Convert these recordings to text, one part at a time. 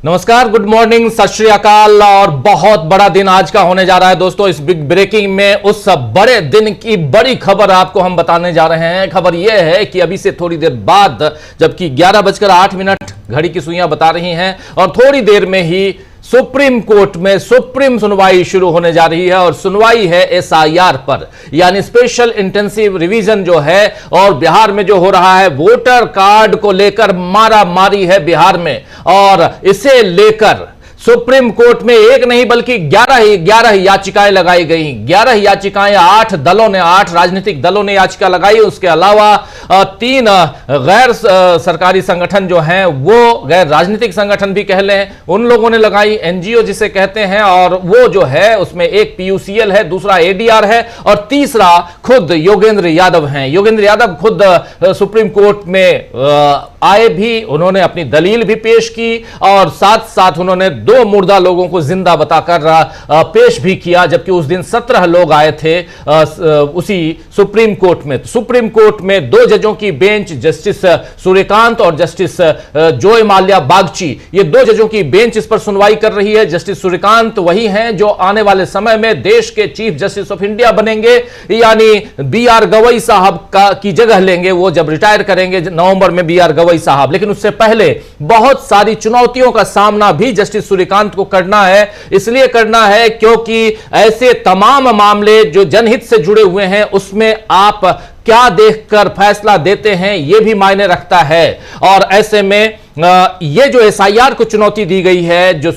नमस्कार, good morning, सत श्री अकाल। और बहुत बड़ा दिन आज का होने जा रहा है दोस्तों। इस बिग ब्रेकिंग में उस बड़े दिन की बड़ी खबर आपको हम बताने जा रहे हैं। खबर यह है कि अभी से थोड़ी देर बाद, जबकि 11:08 घड़ी की सुइयां बता रही हैं, और थोड़ी देर में ही सुप्रीम कोर्ट में सुप्रीम सुनवाई शुरू होने जा रही है। और सुनवाई है एसआईआर पर, यानी स्पेशल इंटेंसिव रिवीजन जो है। और बिहार में जो हो रहा है, वोटर कार्ड को लेकर मारा मारी है बिहार में, और इसे लेकर सुप्रीम कोर्ट में एक नहीं बल्कि 11 याचिकाएं लगाई गई। 11 याचिकाएं 8 राजनीतिक दलों ने याचिका लगाई। उसके अलावा 3 गैर सरकारी संगठन जो हैं, वो गैर राजनीतिक संगठन भी कह लें, उन लोगों ने लगाई, एनजीओ जिसे कहते हैं। और वो जो है उसमें एक पीयूसीएल है, दूसरा एडीआर है, और तीसरा खुद योगेंद्र यादव हैं। योगेंद्र यादव खुद सुप्रीम कोर्ट में आए भी, उन्होंने अपनी दलील भी पेश की, और साथ साथ उन्होंने 2 मुर्दा लोगों को जिंदा बताकर पेश भी किया। जबकि उस दिन 17 लोग आए थे उसी सुप्रीम कोर्ट में। सुप्रीम कोर्ट में 2 जजों की बेंच, जस्टिस सूर्यकांत और जस्टिस जोय माल्या बागची, ये 2 जजों की बेंच इस पर सुनवाई कर रही है। जस्टिस सूर्यकांत वही हैं जो आने वाले समय में देश के चीफ जस्टिस ऑफ इंडिया बनेंगे, यानी बीआर गवई साहब की जगह लेंगे। वो जब रिटायर करेंगे नवंबर में बीआर गवई साहब, लेकिन उससे पहले बहुत सारी चुनौतियों का सामना भी जस्टिस सूर्यकांत को करना है। इसलिए करना है क्योंकि ऐसे तमाम मामले जो जनहित से जुड़े हुए हैं, उसमें आप क्या देखकर फैसला देते हैं, यह भी मायने रखता है। और ऐसे में ये जो एसआईआर को चुनौती दी गई है जो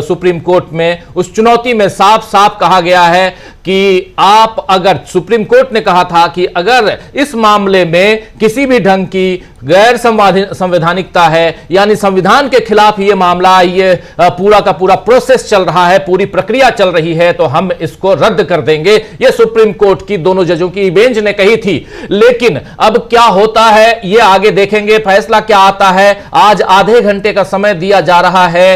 सुप्रीम कोर्ट में, उस चुनौती में साफ साफ कहा गया है कि आप, अगर सुप्रीम कोर्ट ने कहा था कि अगर इस मामले में किसी भी ढंग की गैर संवैधानिकता है, यानी संविधान के खिलाफ ये मामला, ये पूरा का पूरा प्रोसेस चल रहा है, पूरी प्रक्रिया चल रही है, तो हम इसको रद्द कर देंगे। ये सुप्रीम कोर्ट की दोनों जजों की बेंच ने कही थी। लेकिन अब क्या होता है ये आगे देखेंगे, फैसला क्या आता है। आज आधे घंटे का समय दिया जा रहा है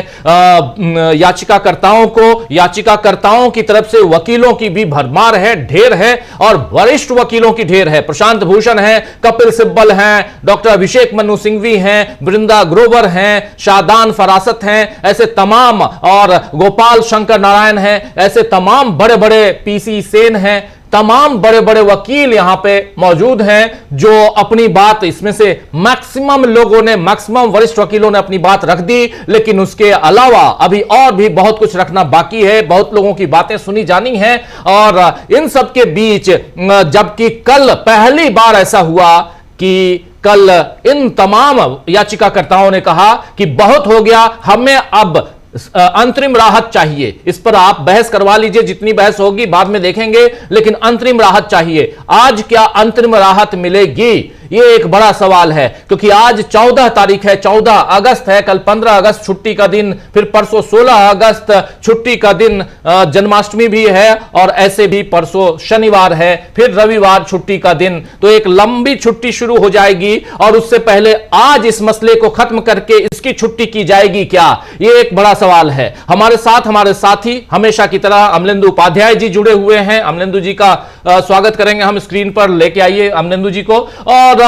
याचिकाकर्ताओं को। याचिकाकर्ताओं की तरफ से वकीलों की भी भरमार है, ढेर है, और वरिष्ठ वकीलों की ढेर है। प्रशांत भूषण हैं, कपिल सिब्बल हैं, डॉक्टर अभिषेक मनु सिंघवी हैं, वृंदा ग्रोवर हैं, शादान फरासत हैं, ऐसे तमाम, और गोपाल शंकर नारायण हैं, ऐसे तमाम बड़े बड़े, पीसी सेन हैं, तमाम बड़े बड़े वकील यहां पे मौजूद हैं जो अपनी बात, इसमें से मैक्सिमम लोगों ने, मैक्सिमम वरिष्ठ वकीलों ने अपनी बात रख दी। लेकिन उसके अलावा अभी और भी बहुत कुछ रखना बाकी है, बहुत लोगों की बातें सुनी जानी हैं। और इन सब के बीच, जबकि कल पहली बार ऐसा हुआ कि कल इन तमाम याचिकाकर्ताओं ने कहा कि बहुत हो गया, हमें अब अंतरिम राहत चाहिए। इस पर आप बहस करवा लीजिए, जितनी बहस होगी बाद में देखेंगे, लेकिन अंतरिम राहत चाहिए। आज क्या अंतरिम राहत मिलेगी, ये एक बड़ा सवाल है। क्योंकि आज 14 तारीख है, 14 अगस्त है, कल 15 अगस्त छुट्टी का दिन, फिर परसों 16 अगस्त छुट्टी का दिन, जन्माष्टमी भी है, और ऐसे भी परसों शनिवार है, फिर रविवार छुट्टी का दिन। तो एक लंबी छुट्टी शुरू हो जाएगी, और उससे पहले आज इस मसले को खत्म करके इसकी छुट्टी की जाएगी क्या, ये एक बड़ा सवाल है। हमारे साथ हमारे साथी हमेशा की तरह अमलेंदु उपाध्याय जी जुड़े हुए हैं। अमलेंदु जी का स्वागत करेंगे हम, स्क्रीन पर लेके आइए अमलेंदु जी को। और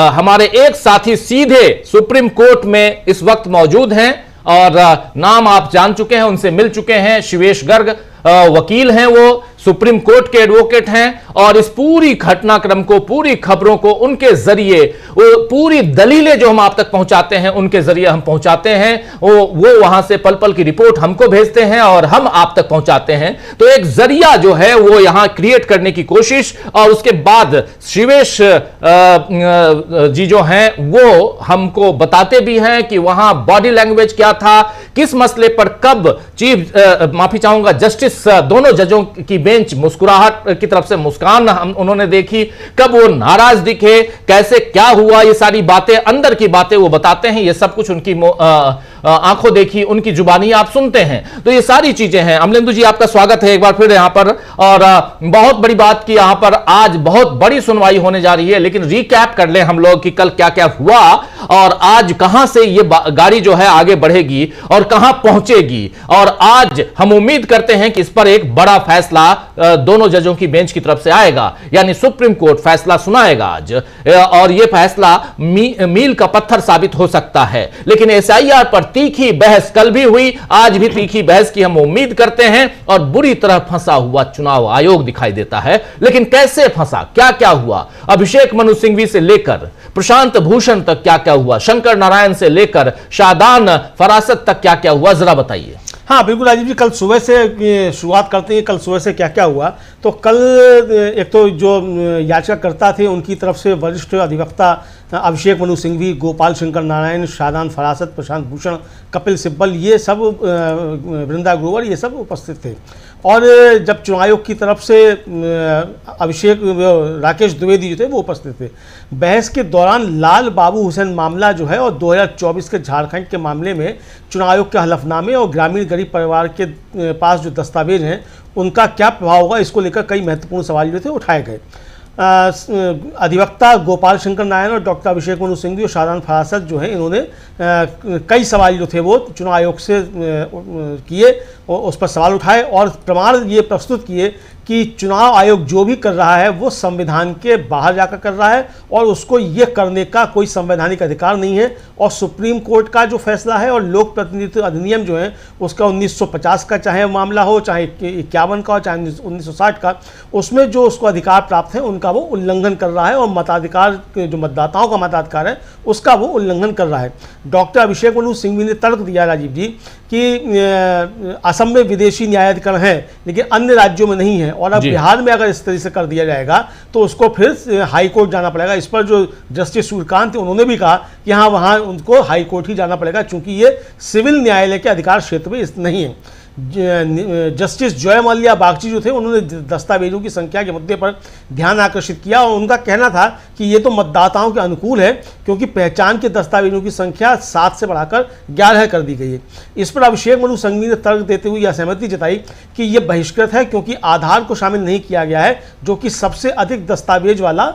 हमारे एक साथी सीधे सुप्रीम कोर्ट में इस वक्त मौजूद हैं, और नाम आप जान चुके हैं, उनसे मिल चुके हैं। शिवेश गर्ग वकील हैं, वो सुप्रीम कोर्ट के एडवोकेट हैं, और इस पूरी घटनाक्रम को, पूरी खबरों को उनके जरिए, वो पूरी दलीलें जो हम आप तक पहुंचाते हैं, उनके जरिए हम पहुंचाते हैं। वो वहां से पल पल की रिपोर्ट हमको भेजते हैं, और हम आप तक पहुंचाते हैं। तो एक जरिया जो है वो यहां क्रिएट करने की कोशिश। और उसके बाद शिवेश जी जो हैं वो हमको बताते भी हैं कि वहां बॉडी लैंग्वेज क्या था, किस मसले पर कब चीफ, माफी चाहूंगा, जस्टिस, दोनों जजों की बेंच मुस्कुराहट की तरफ से मुस्कान उन्होंने देखी, कब वो नाराज दिखे, कैसे क्या हुआ, ये सारी बातें, अंदर की बातें वो बताते हैं। ये सब कुछ उनकी आंखों देखी, उनकी जुबानी आप सुनते हैं। तो ये सारी चीजें हैं। अमलेंदु जी, आपका स्वागत है एक बार फिर यहां पर। और बहुत बड़ी बात की यहां पर आज बहुत बड़ी सुनवाई होने जा रही है, लेकिन रिकैप कर लें हम लोग कि कल क्या क्या हुआ, और आज कहां से ये गाड़ी जो है आगे बढ़ेगी और कहां पहुंचेगी। और आज हम उम्मीद करते हैं कि इस पर एक बड़ा फैसला दोनों जजों की बेंच की तरफ से आएगा, यानी सुप्रीम कोर्ट फैसला सुनाएगा आज, और यह फैसला मील का पत्थर साबित हो सकता है। लेकिन एसआईआर पर तीखी बहस कल भी हुई, आज भी तीखी बहस की हम उम्मीद करते हैं। और बुरी तरह फंसा हुआ चुनाव आयोग दिखाई देता है, लेकिन कैसे फंसा, क्या क्या हुआ, अभिषेक मनु सिंघवी से लेकर प्रशांत भूषण तक क्या क्या हुआ, शंकर नारायण से लेकर शादान फरासत तक क्या क्या हुआ, जरा बताइए। हाँ बिल्कुल राजीव जी, कल सुबह से शुरुआत करते हैं। कल सुबह से क्या क्या हुआ, तो कल एक तो जो याचिकाकर्ता थे उनकी तरफ से वरिष्ठ अधिवक्ता अभिषेक मनु सिंघवी, गोपाल शंकर नारायण, शादान फरासत, प्रशांत भूषण, कपिल सिब्बल, ये सब वृंदा ग्रोवर, ये सब उपस्थित थे। और जब चुनाव आयोग की तरफ से राकेश द्विवेदी जो थे वो उपस्थित थे। बहस के दौरान लाल बाबू हुसैन मामला जो है और 2024 के झारखंड के मामले में चुनाव आयोग के हलफनामे और ग्रामीण गरीब परिवार के पास जो दस्तावेज हैं उनका क्या प्रभाव होगा, इसको लेकर कई महत्वपूर्ण सवाल जो थे उठाए गए। अधिवक्ता गोपाल शंकर नारायण और डॉक्टर अभिषेक मनु सिंघवी और शादान फरासत जो है, इन्होंने कई सवाल जो थे वो चुनाव आयोग से किए और उस पर सवाल उठाए और प्रमाण ये प्रस्तुत किए कि चुनाव आयोग जो भी कर रहा है वो संविधान के बाहर जाकर कर रहा है और उसको ये करने का कोई संवैधानिक अधिकार नहीं है। और सुप्रीम कोर्ट का जो फैसला है और लोक प्रतिनिधित्व अधिनियम जो है उसका 1950 का चाहे मामला हो, चाहे 51 का हो, चाहे 1960 का, उसमें जो उसको अधिकार प्राप्त है उनका वो उल्लंघन कर रहा है और मताधिकार, जो मतदाताओं का मताधिकार है उसका वो उल्लंघन कर रहा है। डॉक्टर अभिषेक मनु सिंघवी ने तर्क दिया राजीव जी कि असम में विदेशी न्यायाधिकरण है लेकिन अन्य राज्यों में नहीं है, और अब बिहार में अगर इस तरह से कर दिया जाएगा तो उसको फिर हाई कोर्ट जाना पड़ेगा। इस पर जो जस्टिस सूर्यकांत थे उन्होंने भी कहा कि हाँ, वहाँ उनको हाई कोर्ट ही जाना पड़ेगा क्योंकि ये सिविल न्यायालय के अधिकार क्षेत्र में नहीं है। जस्टिस जय मल्ल्या बागची जो थे उन्होंने दस्तावेजों की संख्या के मुद्दे पर ध्यान आकर्षित किया और उनका कहना था कि ये तो मतदाताओं के अनुकूल है क्योंकि पहचान के दस्तावेजों की संख्या 7 से बढ़ाकर 11 कर दी गई है। इस पर अभिषेक मनु सिंघवी ने तर्क देते हुए यह सहमति जताई कि ये बहिष्कृत है क्योंकि आधार को शामिल नहीं किया गया है जो कि सबसे अधिक दस्तावेज वाला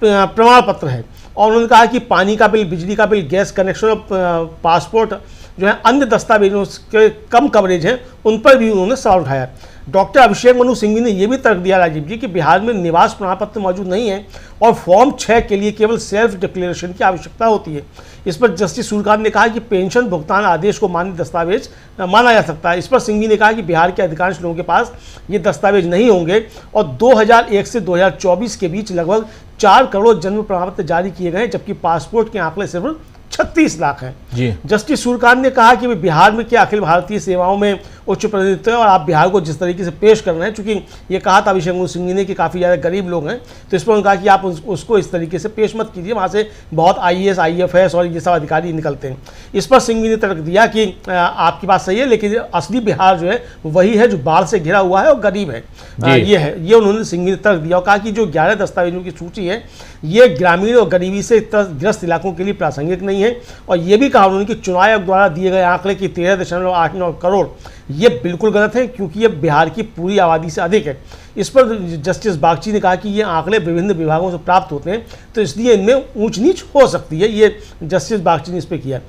प्रमाण पत्र है। और उन्होंने कहा कि पानी का बिल, बिजली का बिल, गैस कनेक्शन और पासपोर्ट जो है अन्य दस्तावेजों के कम कवरेज हैं उन पर भी उन्होंने सवाल उठाया। डॉक्टर अभिषेक मनु सिंघवी ने यह भी तर्क दिया राजीव जी कि बिहार में निवास प्रमाण पत्र मौजूद नहीं है और फॉर्म 6 के लिए केवल सेल्फ डिक्लेरेशन की आवश्यकता होती है। इस पर जस्टिस सूर्यकांत ने कहा कि पेंशन भुगतान आदेश को मान्य दस्तावेज माना जा सकता है। इस पर सिंघवी ने कहा कि बिहार के अधिकांश लोगों के पास ये दस्तावेज नहीं होंगे और 2001 से 2024 के बीच लगभग 4 करोड़ जन्म प्रमाण पत्र जारी किए गए जबकि पासपोर्ट के आंकड़े सिर्फ 36 लाख हैं। जस्टिस सूर्यकांत ने कहा कि बिहार में क्या अखिल भारतीय सेवाओं में उच्च प्रतिनिधित्व है और आप बिहार को जिस तरीके से पेश कर रहे हैं, चूंकि ये कहा था अभिषेक मनु सिंघवी ने कि काफ़ी ज़्यादा गरीब लोग हैं, तो इस पर उन्होंने कहा कि आप उसको इस तरीके से पेश मत कीजिए, वहाँ से बहुत IAS, IFS और ये सब अधिकारी निकलते हैं। इस पर सिंघवी ने तर्क दिया कि आपकी बात सही है लेकिन असली बिहार जो है वही है जो बाढ़ से घिरा हुआ है और गरीब है, ये उन्होंने सिंघवी ने तर्क दिया और कहा कि जो 11 दस्तावेजों की सूची है ये ग्रामीण और गरीबी से ग्रस्त इलाकों के लिए प्रासंगिक नहीं है। और ये भी कहा उन्होंने कि चुनाव आयोग द्वारा दिए गए आंकड़े की 13.89 करोड़ ये बिल्कुल गलत है क्योंकि ये बिहार की पूरी आबादी से अधिक है। इस पर जस्टिस बागची ने कहा कि ये आंकड़े विभिन्न विभागों से प्राप्त होते हैं तो इसलिए इनमें ऊंच नीच हो सकती है, ये जस्टिस बागची ने इस पर किया।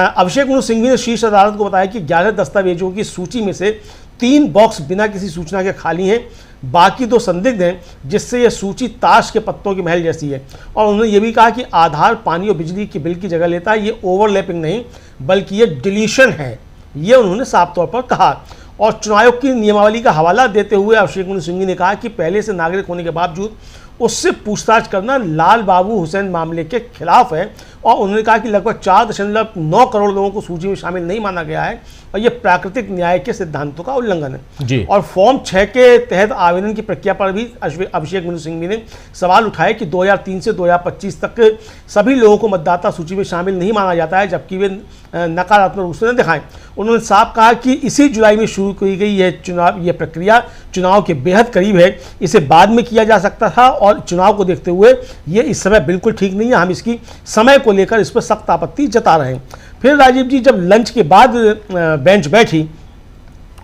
अभिषेक मनु सिंघवी ने शीर्ष अदालत को बताया कि 11 दस्तावेजों की सूची में से 3 बॉक्स बिना किसी सूचना के खाली हैं, बाकी 2 संदिग्ध हैं जिससे यह सूची ताश के पत्तों की महल जैसी है। और उन्होंने ये भी कहा कि आधार पानी और बिजली के बिल की जगह लेता है, ये ओवरलैपिंग नहीं बल्कि ये डिलीशन है, ये उन्होंने साफ तौर पर कहा। और चुनाव आयोग की नियमावली का हवाला देते हुए अभिषेक मनु सिंघवी ने कहा कि पहले से नागरिक होने के बावजूद उससे पूछताछ करना लाल बाबू हुसैन मामले के खिलाफ है। और उन्होंने कहा कि लगभग 4.9 करोड़ लोगों को सूची में शामिल नहीं माना गया है और यह प्राकृतिक न्याय के सिद्धांतों का उल्लंघन है। और फॉर्म 6 के तहत आवेदन की प्रक्रिया पर भी अभिषेक मनु सिंघवी ने सवाल उठाए कि 2003 से 2025 तक सभी लोगों को मतदाता सूची में शामिल नहीं माना जाता है जबकि वे नकारात्मक रूप से न दिखाएं। उन्होंने साफ कहा कि इसी जुलाई में शुरू की गई यह प्रक्रिया चुनाव के बेहद करीब है, इसे बाद में किया जा सकता था और चुनाव को देखते हुए ये इस समय बिल्कुल ठीक नहीं है, हम इसकी समय को लेकर इस पर सख्त आपत्ति जता रहे हैं। फिर राजीव जी जब लंच के बाद बेंच बैठी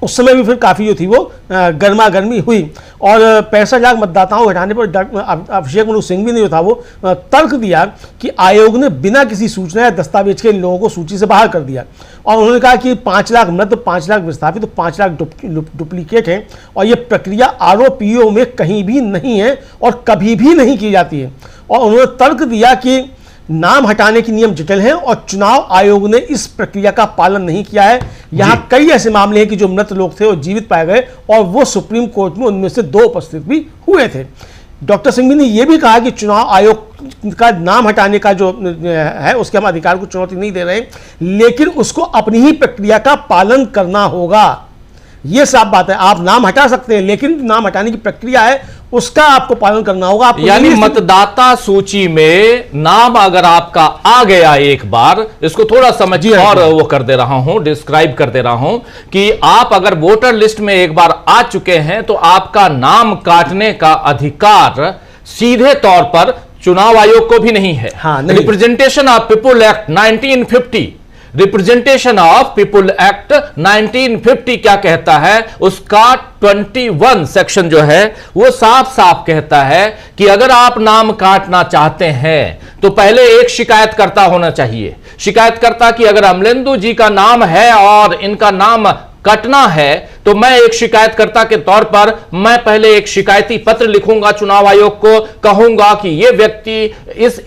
उस समय भी फिर काफ़ी जो थी वो गर्मा गर्मी हुई और 65 लाख मतदाताओं को हटाने पर अभिषेक मनु सिंघवी ने जो था वो तर्क दिया कि आयोग ने बिना किसी सूचना या दस्तावेज के इन लोगों को सूची से बाहर कर दिया। और उन्होंने कहा कि 5 लाख मृत, 5 लाख विस्थापित, तो 5 लाख डुप्लीकेट हैं और ये प्रक्रिया आरोपियों में कहीं भी नहीं है और कभी भी नहीं की जाती है। और उन्होंने तर्क दिया कि नाम हटाने के नियम जटिल हैं और चुनाव आयोग ने इस प्रक्रिया का पालन नहीं किया है। यहां कई ऐसे मामले हैं कि जो मृत लोग थे वो जीवित पाए गए और वो सुप्रीम कोर्ट में उनमें से 2 उपस्थित भी हुए थे। डॉक्टर सिंघवी ने यह भी कहा कि चुनाव आयोग का नाम हटाने का जो है उसके हम अधिकार को चुनौती नहीं दे रहे, लेकिन उसको अपनी ही प्रक्रिया का पालन करना होगा। यह साफ बात है, आप नाम हटा सकते हैं लेकिन नाम हटाने की प्रक्रिया है उसका आपको पालन करना होगा। यानी मतदाता सूची में नाम अगर आपका आ गया एक बार, इसको थोड़ा समझिए और वो कर दे रहा हूं, डिस्क्राइब कर दे रहा हूं कि आप अगर वोटर लिस्ट में एक बार आ चुके हैं तो आपका नाम काटने का अधिकार सीधे तौर पर चुनाव आयोग को भी नहीं है। Representation of people act 1950, representation of people act 1950 क्या कहता है, उसका 21 सेक्शन जो है वो साफ साफ कहता है कि अगर आप नाम काटना चाहते हैं तो पहले एक शिकायतकर्ता होना चाहिए। शिकायतकर्ता की अगर अमलेंदु जी का नाम है और इनका नाम कटना है तो मैं एक शिकायतकर्ता के तौर पर मैं पहले एक शिकायती पत्र लिखूंगा चुनाव आयोग को, कहूंगा कि यह व्यक्ति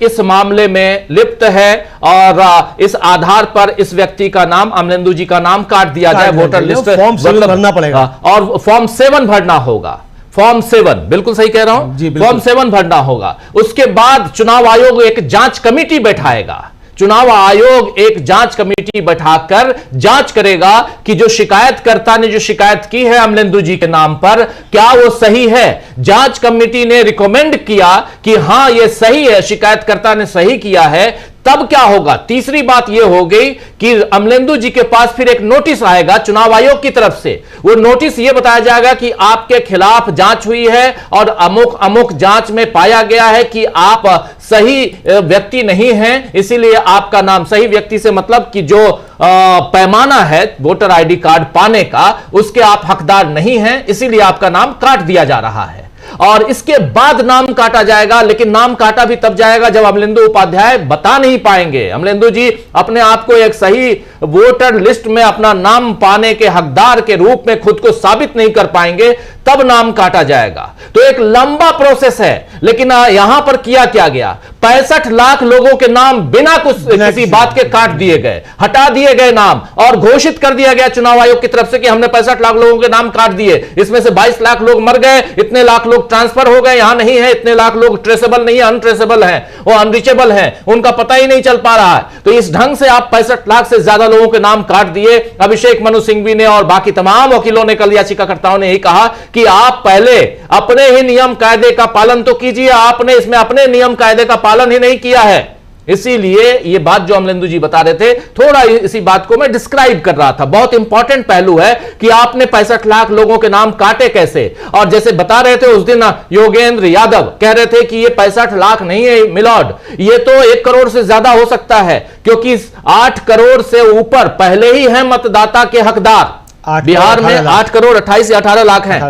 इस मामले में लिप्त है और इस आधार पर इस व्यक्ति का नाम, अमलेंदु जी का नाम काट दिया जाए वोटर लिस्ट। फॉर्म 7 भरना पड़ेगा और फॉर्म 7 भरना होगा। फॉर्म 7, बिल्कुल सही कह रहा हूं, फॉर्म 7 भरना होगा। उसके बाद चुनाव आयोग एक जांच कमेटी बैठाएगा। चुनाव आयोग एक जांच कमेटी बैठाकर जांच करेगा कि जो शिकायतकर्ता ने जो शिकायत की है अमलेंदु जी के नाम पर, क्या वो सही है। जांच कमेटी ने रिकमेंड किया कि हां ये सही है, शिकायतकर्ता ने सही किया है, तब क्या होगा। तीसरी बात यह हो गई कि अमलेंदु जी के पास फिर एक नोटिस आएगा चुनाव आयोग की तरफ से। वो नोटिस यह बताया जाएगा कि आपके खिलाफ जांच हुई है और अमुक अमुक जांच में पाया गया है कि आप सही व्यक्ति नहीं हैं, इसीलिए आपका नाम, सही व्यक्ति से मतलब कि जो पैमाना है वोटर आईडी कार्ड पाने का उसके आप हकदार नहीं हैं, इसीलिए आपका नाम काट दिया जा रहा है। और इसके बाद नाम काटा जाएगा, लेकिन नाम काटा भी तब जाएगा जब अमलेंदु उपाध्याय बता नहीं पाएंगे, अमलेंदु जी अपने आप को एक सही वोटर लिस्ट में अपना नाम पाने के हकदार के रूप में खुद को साबित नहीं कर पाएंगे, तब नाम काटा जाएगा। तो एक लंबा प्रोसेस है, लेकिन यहां पर किया क्या गया, 65 लाख लोगों के नाम बिना किसी बात के काट दिए गए, हटा दिए गए नाम और घोषित कर दिया गया चुनाव आयोग की तरफ से कि हमने 65 लाख लोगों के नाम काट दिए, इसमें से 22 लाख लोग मर गए, इतने लाख लोग ट्रांसफर हो गए, यहां नहीं है, इतने लाख लोग ट्रेसेबल नहीं है, अनट्रेसेबल है, वो अनरीचेबल है, उनका पता ही नहीं चल पा रहा है। तो इस ढंग से आप 65 लाख से ज्यादा लोगों के नाम काट दिए। अभिषेक मनु सिंघवी ने और बाकी तमाम वकीलों ने, कल याचिकाकर्ताओं ने यही कहा कि आप पहले अपने ही नियम कायदे का पालन तो कीजिए, आपने इसमें अपने नियम कायदे का पालन ही नहीं किया है। इसीलिए ये बात जो अमलेंदु जी बता रहे थे, थोड़ा इसी बात को मैं डिस्क्राइब कर रहा था। बहुत इंपॉर्टेंट पहलू है कि आपने 65 लाख लोगों के नाम काटे कैसे। और जैसे बता रहे थे उस दिन योगेंद्र यादव कह रहे थे कि ये 65 लाख नहीं है मिलॉर्ड, ये तो 1 करोड़ से ज्यादा हो सकता है, क्योंकि 8 करोड़ से ऊपर पहले ही है मतदाता के हकदार। बिहार में 8 करोड़ 28 या 18 लाख है,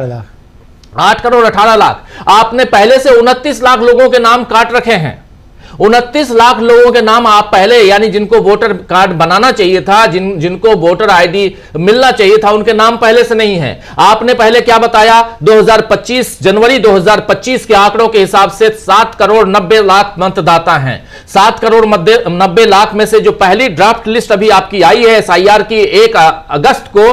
8 करोड़ 18 लाख। आपने पहले से 29 लाख लोगों के नाम काट रखे हैं। 29 लाख लोगों के नाम आप पहले, यानी जिनको वोटर कार्ड बनाना चाहिए था, जिनको वोटर आईडी मिलना चाहिए था, उनके नाम पहले से नहीं है। आपने पहले क्या बताया, 2025 जनवरी 2025 के आंकड़ों के हिसाब से 7 करोड़ 90 लाख मतदाता हैं। 7 करोड़ 90 लाख में से जो पहली ड्राफ्ट लिस्ट अभी आपकी आई है SIR की 1 अगस्त को,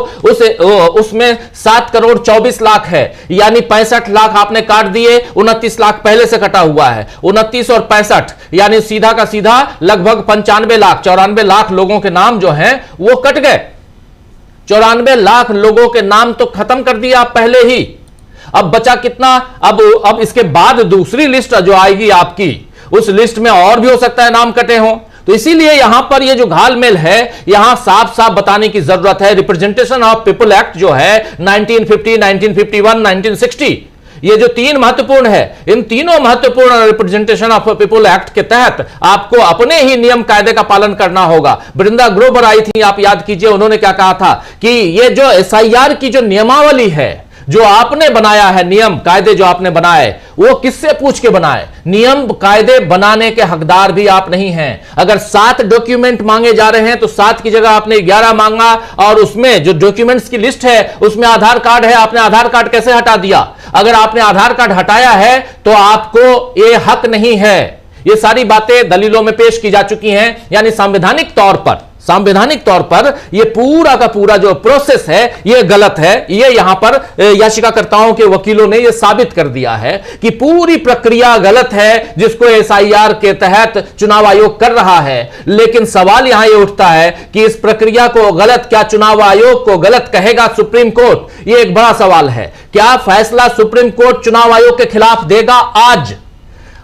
उसमें 7 करोड़ 24 लाख है, यानी 65 लाख आपने काट दिए, 29 लाख पहले से कटा हुआ है। 29 और 65 यानी सीधा का सीधा लगभग 95 लाख 94 लाख लोगों के नाम जो हैं वो कट गए। 94 लाख लोगों के नाम तो खत्म कर दिया आप पहले ही। अब बचा कितना, अब इसके बाद दूसरी लिस्ट जो आएगी आपकी, उस लिस्ट में और भी हो सकता है नाम कटे हों। तो इसीलिए यहां पर ये जो घालमेल है, यहां साफ साफ बताने की जरूरत है। रिप्रेजेंटेशन ऑफ पीपल एक्ट जो है 1950, 1951, 1960, ये जो 3 महत्वपूर्ण है, इन तीनों महत्वपूर्ण रिप्रेजेंटेशन ऑफ पीपल एक्ट के तहत आपको अपने ही नियम कायदे का पालन करना होगा। बृंदा ग्रोवर आई थी, आप याद कीजिए, उन्होंने क्या कहा था कि ये जो SIR की जो नियमावली है, जो आपने बनाया है, नियम कायदे जो आपने बनाए, वो किससे पूछ के बनाए। नियम कायदे बनाने के हकदार भी आप नहीं हैं। अगर 7 डॉक्यूमेंट मांगे जा रहे हैं तो 7 की जगह आपने 11 मांगा, और उसमें जो डॉक्यूमेंट्स की लिस्ट है उसमें आधार कार्ड है, आपने आधार कार्ड कैसे हटा दिया। अगर आपने आधार कार्ड हटाया है तो आपको ये हक नहीं है, ये सारी बातें दलीलों में पेश की जा चुकी हैं, यानी संवैधानिक तौर पर यह पूरा का पूरा जो प्रोसेस है यह गलत है। यह यहां पर याचिकाकर्ताओं के वकीलों ने यह साबित कर दिया है कि पूरी प्रक्रिया गलत है जिसको एसआईआर के तहत चुनाव आयोग कर रहा है। लेकिन सवाल यहां यह उठता है कि इस प्रक्रिया को गलत क्या चुनाव आयोग को गलत कहेगा सुप्रीम कोर्ट? यह एक बड़ा सवाल है। क्या फैसला सुप्रीम कोर्ट चुनाव आयोग के खिलाफ देगा आज?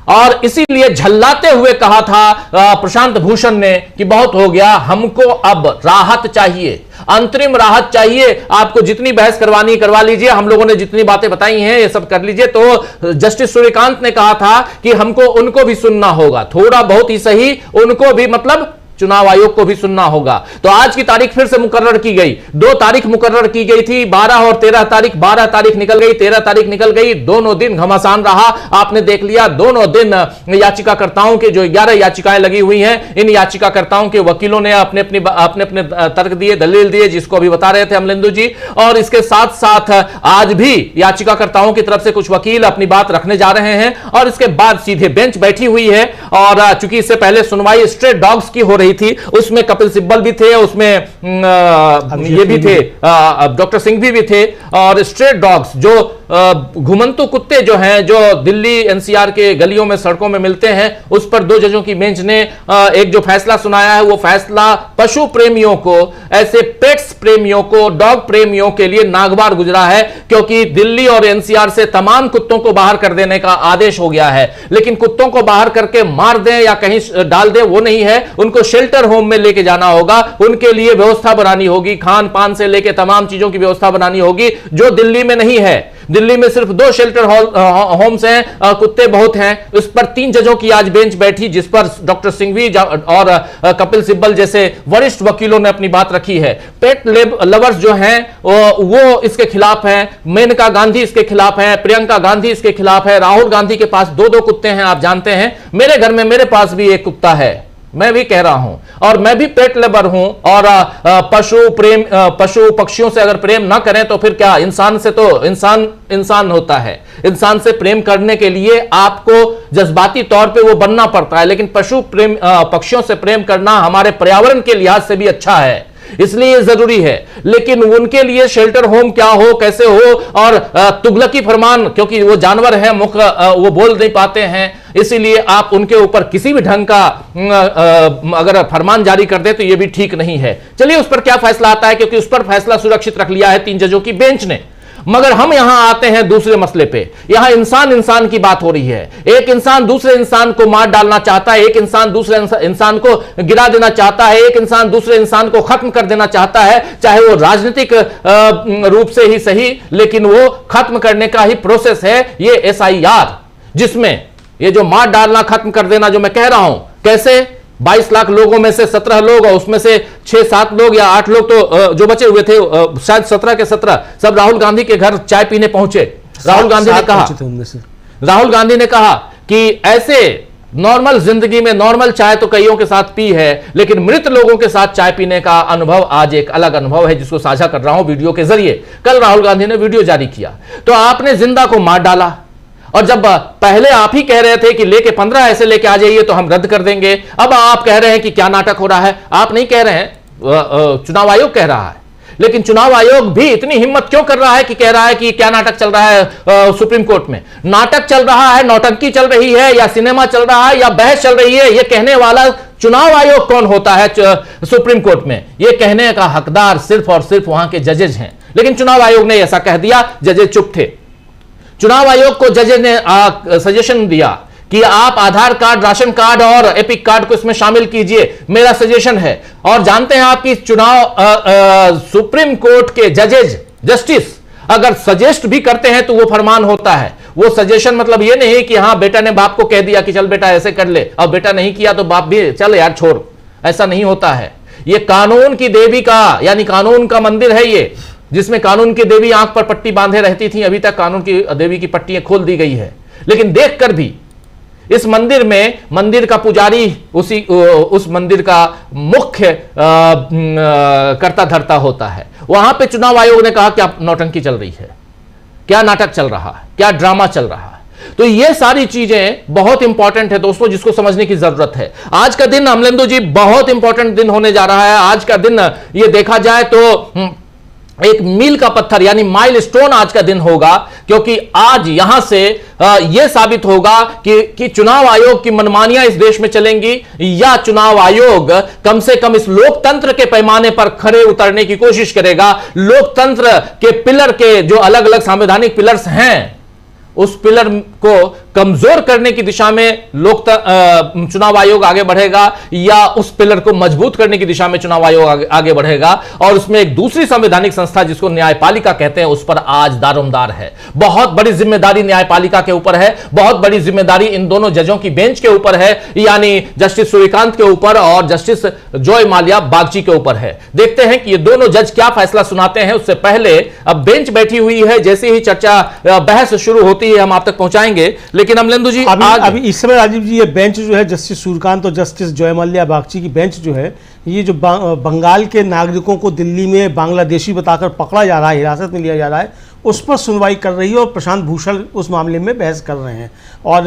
और इसीलिए झल्लाते हुए कहा था प्रशांत भूषण ने कि बहुत हो गया, हमको अब राहत चाहिए, अंतरिम राहत चाहिए। आपको जितनी बहस करवानी करवा लीजिए, हम लोगों ने जितनी बातें बताई हैं ये सब कर लीजिए। तो जस्टिस सूर्यकांत ने कहा था कि हमको उनको भी सुनना होगा, थोड़ा बहुत ही सही, उनको भी, मतलब चुनाव आयोग को भी सुनना होगा। तो आज की तारीख फिर से मुकर्रर की गई, 2 तारीख मुकर्रर की गई थी, 12 और 13 तारीख। 12 तारीख निकल गई, 13 तारीख निकल गई, दोनों दिन घमासान रहा। आपने देख लिया, दोनों दिन याचिकाकर्ताओं के जो 11 याचिकाएं लगी हुई हैं, इन याचिकाकर्ताओं के वकीलों ने अपने अपने तर्क दिए, दलील दिए, जिसको अभी बता रहे थे अमलेंदु जी। और इसके साथ साथ आज भी याचिकाकर्ताओं की तरफ से कुछ वकील अपनी बात रखने जा रहे हैं और इसके बाद सीधे बेंच बैठी हुई है। और चूंकि इससे पहले सुनवाई स्ट्रे डॉग्स की हो रही थी, उसमें कपिल सिब्बल भी थे, उसमें ये भी थे, डॉक्टर सिंघवी भी थे। और स्ट्रेट डॉग्स जो घुमंतु कुत्ते जो हैं, जो दिल्ली एनसीआर के गलियों में सड़कों में मिलते हैं, उस पर 2 जजों की बेंच ने एक जो फैसला सुनाया है, वो फैसला पशु प्रेमियों को, ऐसे पेट्स प्रेमियों को, डॉग प्रेमियों के लिए नागवार गुजरा है। क्योंकि दिल्ली और एनसीआर से तमाम कुत्तों को बाहर कर देने का आदेश हो गया है, लेकिन कुत्तों को बाहर करके मार दें या कहीं डाल दें वो नहीं है, उनको शेल्टर होम में लेके जाना होगा, उनके लिए व्यवस्था बनानी होगी, खान पान से लेके तमाम चीजों की व्यवस्था बनानी होगी, जो दिल्ली में नहीं है। दिल्ली में सिर्फ 2 शेल्टर होम्स हैं, कुत्ते बहुत हैं। उस पर 3 जजों की आज बेंच बैठी, जिस पर डॉक्टर सिंघवी और कपिल सिब्बल जैसे वरिष्ठ वकीलों ने अपनी बात रखी है। पेट लवर्स जो हैं वो इसके खिलाफ हैं, मेनका गांधी इसके खिलाफ हैं, प्रियंका गांधी इसके खिलाफ है, राहुल गांधी के पास 2-2 कुत्ते हैं, आप जानते हैं। मेरे घर में, मेरे पास भी एक कुत्ता है, मैं भी कह रहा हूं, और मैं भी पेट लवर हूं। और पशु पक्षियों से अगर प्रेम ना करें तो फिर क्या, इंसान से तो इंसान होता है। इंसान से प्रेम करने के लिए आपको जज्बाती तौर पे वो बनना पड़ता है, लेकिन पक्षियों से प्रेम करना हमारे पर्यावरण के लिहाज से भी अच्छा है, इसलिए ये जरूरी है। लेकिन उनके लिए शेल्टर होम क्या हो, कैसे हो, और तुगलकी फरमान, क्योंकि वो जानवर है, मुख वो बोल नहीं पाते हैं, इसीलिए आप उनके ऊपर किसी भी ढंग का अगर फरमान जारी कर दे तो ये भी ठीक नहीं है। चलिए उस पर क्या फैसला आता है, क्योंकि उस पर फैसला सुरक्षित रख लिया है 3 जजों की बेंच ने। मगर हम यहां आते हैं दूसरे मसले पे। यहां इंसान की बात हो रही है। एक इंसान दूसरे इंसान को मार डालना चाहता है, एक इंसान दूसरे इंसान को गिरा देना चाहता है, एक इंसान दूसरे इंसान को खत्म कर देना चाहता है, चाहे वो राजनीतिक रूप से ही सही, लेकिन वो खत्म करने का ही प्रोसेस है ये एसआईआर, जिसमें ये जो मार डालना, खत्म कर देना जो मैं कह रहा हूं, कैसे 22 लाख लोगों में से 17 लोग, और उसमें से 6-7 लोग या 8 लोग तो जो बचे हुए थे, शायद 17 के 17 सब राहुल गांधी के घर चाय पीने पहुंचे। राहुल गांधी ने कहा कि ऐसे नॉर्मल जिंदगी में नॉर्मल चाय तो कईयों के साथ पी है, लेकिन मृत लोगों के साथ चाय पीने का अनुभव आज एक अलग अनुभव है, जिसको साझा कर रहा हूं वीडियो के जरिए। कल राहुल गांधी ने वीडियो जारी किया, तो आपने जिंदा को मार डाला, और जब पहले आप ही कह रहे थे कि लेके 15 ऐसे लेके आ जाइए तो हम रद्द कर देंगे, अब आप कह रहे हैं कि क्या नाटक हो रहा है। आप नहीं कह रहे हैं, चुनाव आयोग कह रहा है। लेकिन चुनाव आयोग भी इतनी हिम्मत क्यों कर रहा है कि कह रहा है कि क्या नाटक चल रहा है सुप्रीम कोर्ट में? नाटक चल रहा है, नौटंकी चल रही है, या सिनेमा चल रहा है, या बहस चल रही है, यह कहने वाला चुनाव आयोग कौन होता है सुप्रीम कोर्ट में? यह कहने का हकदार सिर्फ और सिर्फ वहां के जजेज हैं। लेकिन चुनाव आयोग ने ऐसा कह दिया, जजेज चुप थे। चुनाव आयोग को जजेज ने सजेशन दिया कि आप आधार कार्ड, राशन कार्ड और एपिक कार्ड को इसमें शामिल कीजिए, मेरा सजेशन है। और जानते हैं आप कि चुनाव सुप्रीम कोर्ट के जजेज, जस्टिस अगर सजेस्ट भी करते हैं तो वो फरमान होता है। वो सजेशन मतलब ये नहीं कि हाँ बेटा ने बाप को कह दिया कि चल बेटा ऐसे कर ले, और बेटा नहीं किया तो बाप भी चल यार छोड़, ऐसा नहीं होता है। ये कानून की देवी का, यानी कानून का मंदिर है ये, जिसमें कानून की देवी आंख पर पट्टी बांधे रहती थी, अभी तक कानून की देवी की पट्टियां खोल दी गई है। लेकिन देखकर भी इस मंदिर में मंदिर का पुजारी उस मंदिर का मुख्य कर्ता धर्ता होता है। वहां पे चुनाव आयोग ने कहा क्या नौटंकी चल रही है, क्या नाटक चल रहा है, क्या ड्रामा चल रहा है। तो ये सारी चीजें बहुत इंपॉर्टेंट है दोस्तों, जिसको समझने की जरूरत है। आज का दिन अमलेंदु जी बहुत इंपॉर्टेंट दिन होने जा रहा है। आज का दिन ये देखा जाए तो एक मील का पत्थर यानी माइलस्टोन आज का दिन होगा, क्योंकि आज यहां से यह साबित होगा कि चुनाव आयोग की मनमानियां इस देश में चलेंगी या चुनाव आयोग कम से कम इस लोकतंत्र के पैमाने पर खड़े उतरने की कोशिश करेगा। लोकतंत्र के पिलर के जो अलग अलग संवैधानिक पिलर्स हैं, उस पिलर को कमजोर करने की दिशा में चुनाव आयोग आगे बढ़ेगा या उस पिलर को मजबूत करने की दिशा में चुनाव आयोग आगे बढ़ेगा। और उसमें एक दूसरी संवैधानिक संस्था जिसको न्यायपालिका कहते हैं, उस पर आज दारोमदार है। बहुत बड़ी जिम्मेदारी न्यायपालिका के ऊपर है, बहुत बड़ी जिम्मेदारी इन दोनों जजों की बेंच के ऊपर है, यानी जस्टिस सूर्यकांत के ऊपर और जस्टिस जॉय माल्या बागची के ऊपर है। देखते हैं कि ये दोनों जज क्या फैसला सुनाते हैं। उससे पहले अब बेंच बैठी हुई है, जैसे ही चर्चा बहस शुरू होती है हम आप तक पहुंचाएंगे। लेकिन अमलेंदु जी अभी इस समय राजीव जी ये बेंच जो है जस्टिस सूर्यकांत और जस्टिस जॉय माल्या बागची की बेंच जो है, ये जो बंगाल के नागरिकों को दिल्ली में बांग्लादेशी बताकर पकड़ा जा रहा है, हिरासत में लिया जा रहा है, उस पर सुनवाई कर रही है और प्रशांत भूषण उस मामले में बहस कर रहे हैं। और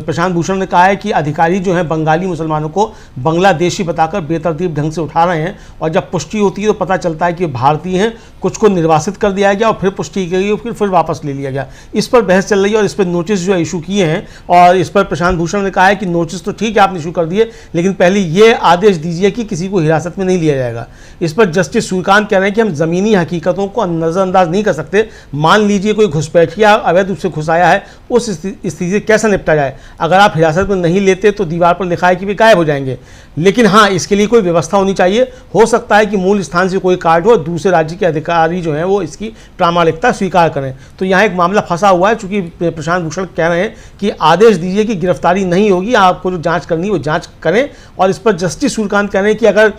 प्रशांत भूषण ने कहा है कि अधिकारी जो हैं बंगाली मुसलमानों को बांग्लादेशी बताकर बेतरतीब ढंग से उठा रहे हैं, और जब पुष्टि होती है तो पता चलता है कि भारतीय हैं, कुछ को निर्वासित कर दिया गया और फिर पुष्टि की गई, फिर वापस ले लिया गया। इस पर बहस चल रही है और इस पर नोटिस जो इशू किए हैं, और इस पर प्रशांत भूषण ने कहा है कि नोटिस तो ठीक है आपने इशू कर दिए, लेकिन पहले ये आदेश दीजिए कि किसी को हिरासत में नहीं लिया जाएगा। इस पर जस्टिस सूर्यकांत कह रहे हैं कि हम ज़मीनी हकीकतों को नज़रअंदाज नहीं कर सकते। मान लीजिए कोई घुसपैठिया अवैध रूप से घुस आया है, उस स्थिति से कैसे निपटा जाए। अगर आप हिरासत में नहीं लेते तो दीवार पर लिखा है कि वे गायब हो जाएंगे, लेकिन हाँ इसके लिए कोई व्यवस्था होनी चाहिए। हो सकता है कि मूल स्थान से कोई कार्ड हो, दूसरे राज्य के अधिकारी जो हैं वो इसकी प्रामाणिकता स्वीकार करें। तो यहाँ एक मामला फंसा हुआ है, चूंकि प्रशांत भूषण कह रहे हैं कि आदेश दीजिए कि गिरफ्तारी नहीं होगी, आपको जो जांच करनी है वो जांच करें। और इस पर जस्टिस सूर्यकांत कह रहे हैं कि अगर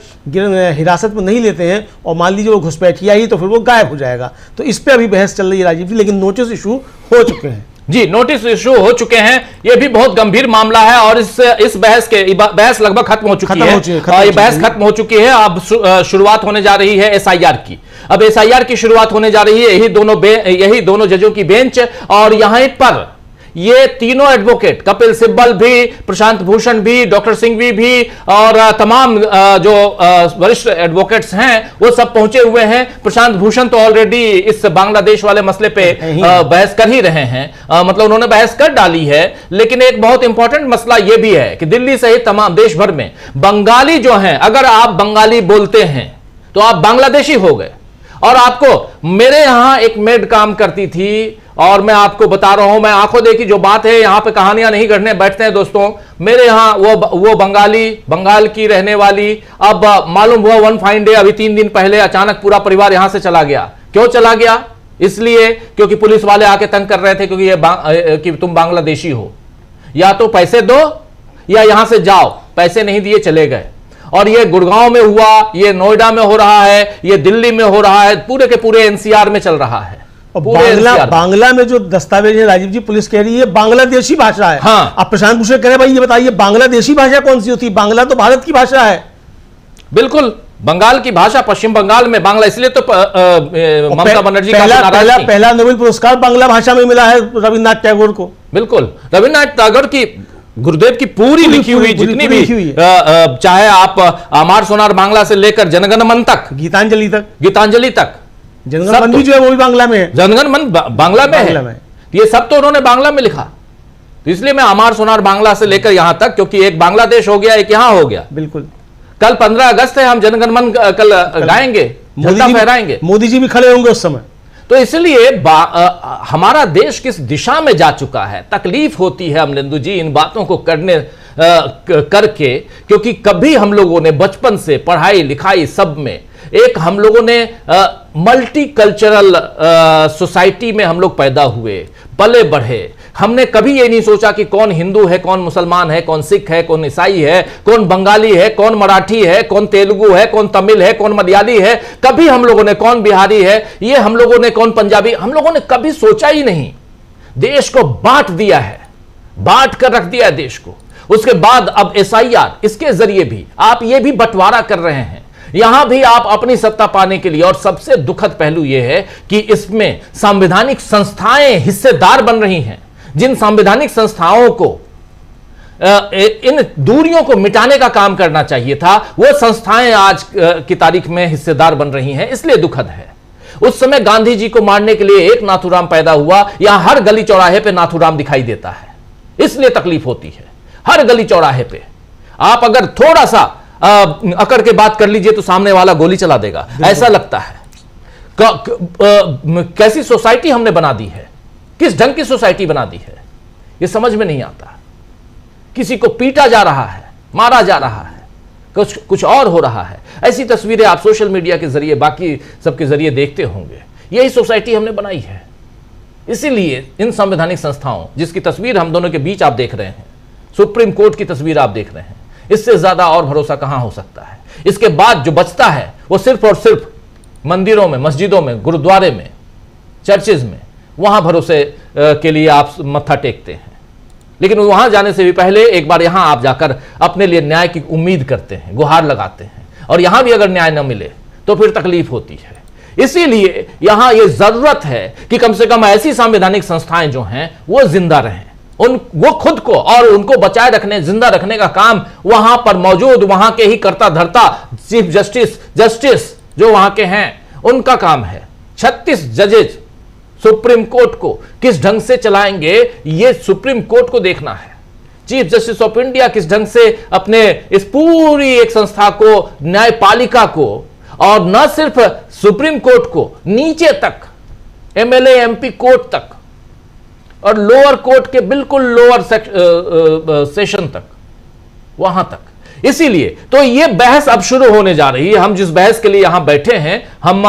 हिरासत में नहीं लेते हैं और मान लीजिए वो घुसपैठिया ही, तो फिर वो गायब हो जाएगा। तो इस पर अभी बहस चल रही है राजीव जी, लेकिन नोटिस इशू हो चुके हैं। जी, नोटिस इशू हो चुके हैं। ये भी बहुत गंभीर मामला है और इस बहस लगभग खत्म हो चुकी है। ये बहस खत्म हो चुकी है। अब शुरुआत होने जा रही है एसआईआर की। अब एसआईआर की शुरुआत होने जा रही है, यही दोनों जजों की बेंच। और यहां पर ये तीनों एडवोकेट, कपिल सिब्बल भी, प्रशांत भूषण भी, डॉक्टर सिंघवी भी और तमाम जो वरिष्ठ एडवोकेट्स हैं वो सब पहुंचे हुए हैं। प्रशांत भूषण तो ऑलरेडी इस बांग्लादेश वाले मसले पे बहस कर ही रहे हैं, मतलब उन्होंने बहस कर डाली है। लेकिन एक बहुत इंपॉर्टेंट मसला यह भी है कि दिल्ली सहित तमाम देश भर में बंगाली जो हैं, अगर आप बंगाली बोलते हैं तो आप बांग्लादेशी हो गए। और आपको, मेरे यहां एक मेड काम करती थी और मैं आपको बता रहा हूं, मैं आंखों देखी जो बात है, यहां पे कहानियां नहीं गढ़ने बैठते हैं दोस्तों। मेरे यहां वो बंगाल की रहने वाली, अब मालूम हुआ वन फाइन डे अभी 3 दिन पहले अचानक पूरा परिवार यहां से चला गया। क्यों चला गया? इसलिए क्योंकि पुलिस वाले आके तंग कर रहे थे, क्योंकि कि तुम बांग्लादेशी हो, या तो पैसे दो या यहां से जाओ। पैसे नहीं दिए, चले गए। और ये गुड़गांव में हुआ, ये नोएडा में हो रहा है, ये दिल्ली में हो रहा है, पूरे के पूरे एनसीआर में चल रहा है। बांग्ला में जो दस्तावेज है राजीव जी, पुलिस कह रही है बांग्लादेशी भाषा है। हाँ। अब प्रशांत भूषण कह रहे भाई ये बताइए बांग्लादेशी भाषा कौन सी होती है? बांग्ला तो भारत की भाषा है। बिल्कुल, बंगाल की भाषा, पश्चिम बंगाल में बांग्ला, इसलिए तो ममता बनर्जी का पहला नोबेल पुरस्कार बांग्ला भाषा में मिला है रविन्द्रनाथ टैगोर को। बिल्कुल, रविन्द्रनाथ टैगोर की, गुरुदेव की पूरी लिखी हुई जितनी भी, चाहे आप अमार सोनार बांग्ला से लेकर जनगण मन तक, गीतांजलि तक, जनगण मन भी जो है वो भी बांग्ला में है। जनगण मन बांग्ला में है। ये सब तो उन्होंने बांग्ला में लिखा। तो इसलिए मैं अमार सोनार बांग्ला से लेकर यहां तक, क्योंकि एक बांग्लादेश हो गया, एक यहां हो गया। बिल्कुल। कल 15 अगस्त है, हम जनगण मन कल गाएंगे, झंडा फहराएंगे, मोदी जी भी खड़े होंगे उस समय। तो इसलिए हमारा देश किस दिशा में जा चुका है, तकलीफ होती है अमलेंदु जी इन बातों को करके, क्योंकि कभी हम लोगों ने बचपन से पढ़ाई लिखाई सब में एक हम लोगों ने मल्टी कल्चरल सोसाइटी में हम लोग पैदा हुए, पले बढ़े। हमने कभी ये नहीं सोचा कि कौन हिंदू है, कौन मुसलमान है, कौन सिख है, कौन ईसाई है, कौन बंगाली है, कौन मराठी है, कौन तेलुगु है, कौन तमिल है, कौन मलयाली है। कभी हम लोगों ने, कौन बिहारी है, ये हम लोगों ने, कौन पंजाबी, हम लोगों ने कभी सोचा ही नहीं। देश को बांट दिया है, बांट कर रख दिया है देश को। उसके बाद अब एसआईआर, इसके जरिए भी आप ये भी बंटवारा कर रहे हैं। यहां भी आप अपनी सत्ता पाने के लिए, और सबसे दुखद पहलू यह है कि इसमें संवैधानिक संस्थाएं हिस्सेदार बन रही हैं। जिन संवैधानिक संस्थाओं को इन दूरियों को मिटाने का काम करना चाहिए था, वो संस्थाएं आज की तारीख में हिस्सेदार बन रही हैं, इसलिए दुखद है। उस समय गांधी जी को मारने के लिए एक नाथूराम पैदा हुआ, यहां हर गली चौराहे पे नाथूराम दिखाई देता है, इसलिए तकलीफ होती है। हर गली चौराहे पे आप अगर थोड़ा सा अकड़ के बात कर लीजिए तो सामने वाला गोली चला देगा, ऐसा लगता है। कैसी सोसाइटी हमने बना दी है, किस ढंग की सोसाइटी बना दी है, यह समझ में नहीं आता। किसी को पीटा जा रहा है, मारा जा रहा है, कुछ और हो रहा है। ऐसी तस्वीरें आप सोशल मीडिया के जरिए, बाकी सबके जरिए देखते होंगे। यही सोसाइटी हमने बनाई है। इसीलिए इन संवैधानिक संस्थाओं, जिसकी तस्वीर हम दोनों के बीच आप देख रहे हैं, सुप्रीम कोर्ट की तस्वीर आप देख रहे हैं, इससे ज्यादा और भरोसा कहां हो सकता है। इसके बाद जो बचता है वो सिर्फ और सिर्फ मंदिरों में, मस्जिदों में, गुरुद्वारे में, चर्चेज में, वहां भरोसे के लिए आप मत्था टेकते हैं। लेकिन वहां जाने से भी पहले एक बार यहां आप जाकर अपने लिए न्याय की उम्मीद करते हैं, गुहार लगाते हैं, और यहां भी अगर न्याय न मिले तो फिर तकलीफ होती है। इसीलिए यहां यह जरूरत है कि कम से कम ऐसी संवैधानिक संस्थाएं जो हैं वो जिंदा रहें, वो खुद को और उनको बचाए रखने, जिंदा रखने का काम वहां पर मौजूद, वहां के ही कर्ता धर्ता चीफ जस्टिस जो वहां के हैं उनका काम है। 36 जजेज सुप्रीम कोर्ट को किस ढंग से चलाएंगे, यह सुप्रीम कोर्ट को देखना है। चीफ जस्टिस ऑफ इंडिया किस ढंग से अपने इस पूरी एक संस्था को, न्यायपालिका को, और न सिर्फ सुप्रीम कोर्ट को, नीचे तक एमएलए एमपी कोर्ट तक और लोअर कोर्ट के बिल्कुल लोअर सेशन तक, वहां तक। इसीलिए तो यह बहस अब शुरू होने जा रही है। हम जिस बहस के लिए यहां बैठे हैं, हम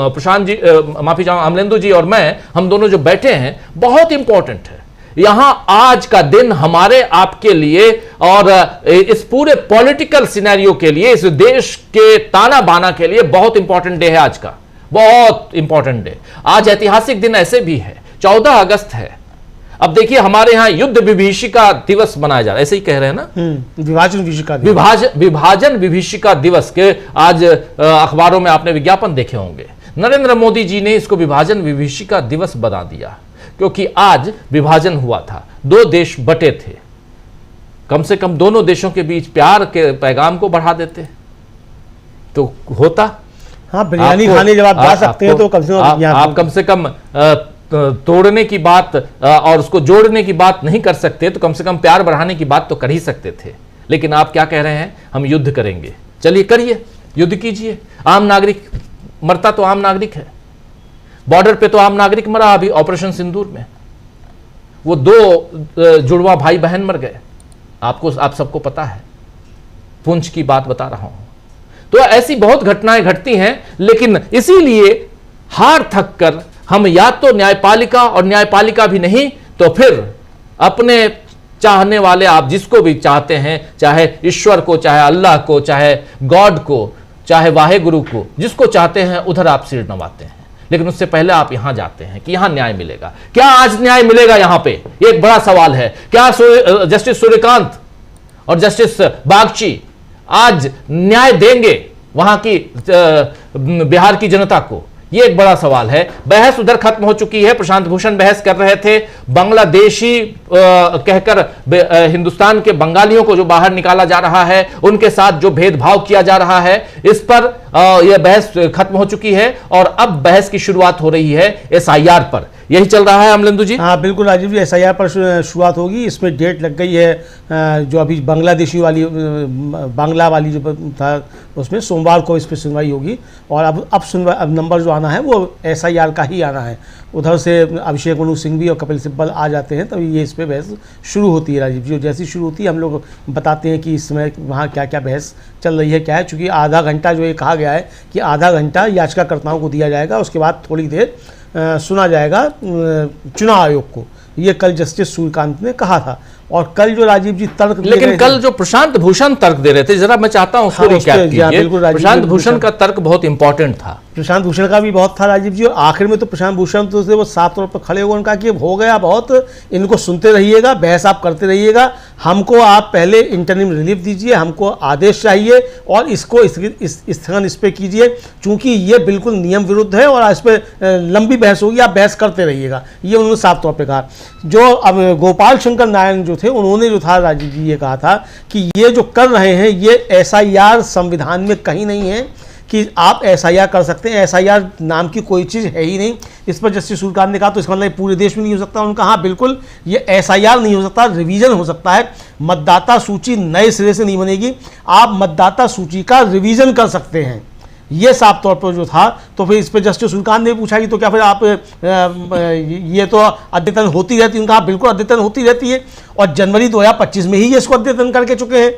प्रशांत जी, माफी चाहूंगा, अमलेंदु जी और मैं, हम दोनों जो बैठे हैं, बहुत इंपॉर्टेंट है। यहां आज का दिन हमारे आपके लिए और इस पूरे पॉलिटिकल सिनेरियो के लिए, इस देश के ताना बाना के लिए बहुत इंपॉर्टेंट डे है। आज का बहुत इंपॉर्टेंट डे, आज ऐतिहासिक दिन ऐसे भी है, 14 अगस्त है। अब देखिए हमारे यहां युद्ध विभीषिका दिवस मनाया जा रहा है, ऐसे ही कह रहे हैं ना, विभाजन विभीषिका दिवस के आज अखबारों में आपने विज्ञापन देखे होंगे। नरेंद्र मोदी जी ने इसको विभाजन विभीषिका दिवस बना दिया, क्योंकि आज विभाजन हुआ था, 2 देश बटे थे। कम से कम दोनों देशों के बीच प्यार के पैगाम को बढ़ा देते तो होता। हाँ, बिरयानी खाने जब आप जा सकते हैं तो कम से कम आप कम से कम तोड़ने की बात और उसको जोड़ने की बात नहीं कर सकते, तो कम से कम प्यार बढ़ाने की बात तो कर ही सकते थे। लेकिन आप क्या कह रहे हैं, हम युद्ध करेंगे। चलिए करिए, युद्ध कीजिए। आम नागरिक मरता तो आम नागरिक है, बॉर्डर पे तो आम नागरिक मरा अभी ऑपरेशन सिंदूर में, वो 2 जुड़वा भाई बहन मर गए, आप सबको पता है। पुंछ की बात बता रहा हूं। तो ऐसी बहुत घटनाएं घटती हैं, लेकिन इसीलिए हार थक कर हम या तो न्यायपालिका, और न्यायपालिका भी नहीं तो फिर अपने चाहने वाले, आप जिसको भी चाहते हैं, चाहे ईश्वर को, चाहे अल्लाह को, चाहे गॉड को, चाहे वाहे गुरु को, जिसको चाहते हैं उधर आप सिर नवाते हैं। लेकिन उससे पहले आप यहां जाते हैं कि यहां न्याय मिलेगा। क्या आज न्याय मिलेगा? यहां पे एक बड़ा सवाल है। क्या जस्टिस सूर्यकांत और जस्टिस बागची आज न्याय देंगे वहां की बिहार की जनता को? ये एक बड़ा सवाल है। बहस उधर खत्म हो चुकी है। प्रशांत भूषण बहस कर रहे थे, बांग्लादेशी कहकर हिंदुस्तान के बंगालियों को जो बाहर निकाला जा रहा है, उनके साथ जो भेदभाव किया जा रहा है, इस पर यह बहस खत्म हो चुकी है और अब बहस की शुरुआत हो रही है एसआईआर पर। यही चल रहा है अमलेंदु जी? हाँ बिल्कुल राजीव जी, एसआईआर पर शुरुआत होगी। इसमें डेट लग गई है, जो अभी बांग्लादेशी वाली, बांग्ला वाली जो था, उसमें सोमवार को इस पर सुनवाई होगी। और अब नंबर जो आना है वो एसआईआर का ही आना है। उधर से अभिषेक मनु सिंघवी और कपिल सिब्बल आ जाते हैं, तभी ये इस पर बहस शुरू होती है राजीव जी। और जैसी शुरू होती है हम लोग बताते हैं कि इस समय वहाँ क्या क्या बहस चल रही है, क्या है। चूँकि आधा घंटा जो ये कहा गया है कि आधा घंटा याचिकाकर्ताओं को दिया जाएगा, उसके बाद थोड़ी देर सुना जाएगा चुनाव आयोग को। ये कल जस्टिस सूर्यकांत ने कहा था। और कल जो राजीव जी तर्क दिए लेकिन गए कल जो प्रशांत भूषण तर्क दे रहे थे, जरा मैं चाहता हूं उसको रिकैप कीजिए। प्रशांत भूषण का तर्क बहुत इंपॉर्टेंट था। प्रशांत भूषण का भी बहुत था राजीव जी, और आखिर में तो प्रशांत भूषण तो वो साफ तौर पर खड़े हुए, उनका कि हो गया बहुत, इनको सुनते रहिएगा, बहस आप करते रहिएगा, हमको आप पहले इंटरिम रिलीफ दीजिए, हमको आदेश चाहिए और इसको स्थगन इस पर कीजिए, चूंकि ये बिल्कुल नियम विरुद्ध है और इस पर लंबी बहस होगी, आप बहस करते रहिएगा, ये उन्होंने साफ तौर पर कहा। जो अब गोपाल शंकर नारायण जो थे, उन्होंने जो था राजीव जी ये कहा था कि ये जो कर रहे हैं ये SIR संविधान में कहीं नहीं है कि आप SIR कर सकते हैं, SIR नाम की कोई चीज़ है ही नहीं। इस पर जस्टिस सूर्यकांत ने कहा तो इसका मतलब पूरे देश में नहीं हो सकता। उनका हाँ बिल्कुल ये SIR नहीं हो सकता, रिवीजन हो सकता है, मतदाता सूची नए सिरे से नहीं बनेगी, आप मतदाता सूची का रिवीजन कर सकते हैं, ये साफ तौर पर जो था। तो फिर इस पर जस्टिस सूर्यकांत ने पूछा कि तो क्या फिर आप ये तो अद्यतन होती रहती है, उनका बिल्कुल अद्यतन होती रहती है और जनवरी 2025 में ही ये इसको अद्यतन करके चुके हैं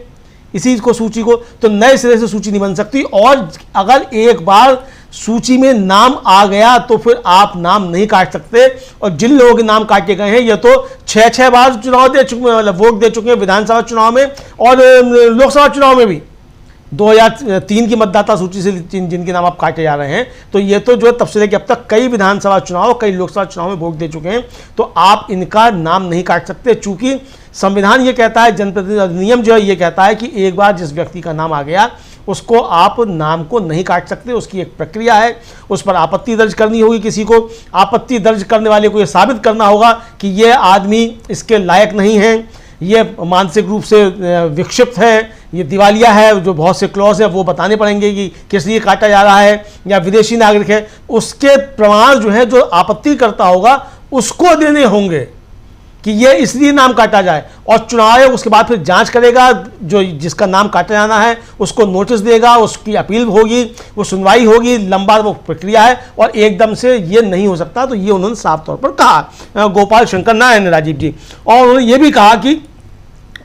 इसी को सूची को, तो नए सिरे से सूची नहीं बन सकती। और अगर एक बार सूची में नाम आ गया तो फिर आप नाम नहीं काट सकते, और जिन लोगों के नाम काटे गए हैं ये तो 6 बार चुनाव दे चुके हैं, मतलब वोट दे चुके हैं विधानसभा चुनाव में और लोकसभा चुनाव में भी। 2003 की मतदाता सूची से जिनके नाम आप काटे जा रहे हैं, तो ये तो जो तब से लेकर अब तक कई विधानसभा चुनाव कई लोकसभा चुनाव में वोट दे चुके हैं, तो आप इनका नाम नहीं काट सकते, चूंकि संविधान ये कहता है, जनप्रतिनिधि अधिनियम जो है ये कहता है कि एक बार जिस व्यक्ति का नाम आ गया उसको आप नाम को नहीं काट सकते, उसकी एक प्रक्रिया है, उस पर आपत्ति दर्ज करनी होगी, किसी को आपत्ति दर्ज करने वाले को ये साबित करना होगा कि ये आदमी इसके लायक नहीं है, ये मानसिक रूप से विक्षिप्त है, ये दिवालिया है, जो बहुत से क्लॉज है वो बताने पड़ेंगे कि किस लिए काटा जा रहा है, या विदेशी नागरिक है, उसके प्रमाण जो है जो आपत्ति करता होगा उसको देने होंगे कि ये इसलिए नाम काटा जाए, और चुनाव आयोग उसके बाद फिर जांच करेगा, जो जिसका नाम काटा जाना है उसको नोटिस देगा, उसकी अपील होगी, वो सुनवाई होगी, लंबा वो प्रक्रिया है और एकदम से ये नहीं हो सकता। तो ये उन्होंने साफ तौर पर कहा गोपाल शंकर नारायण राजीव जी, और उन्होंने ये भी कहा कि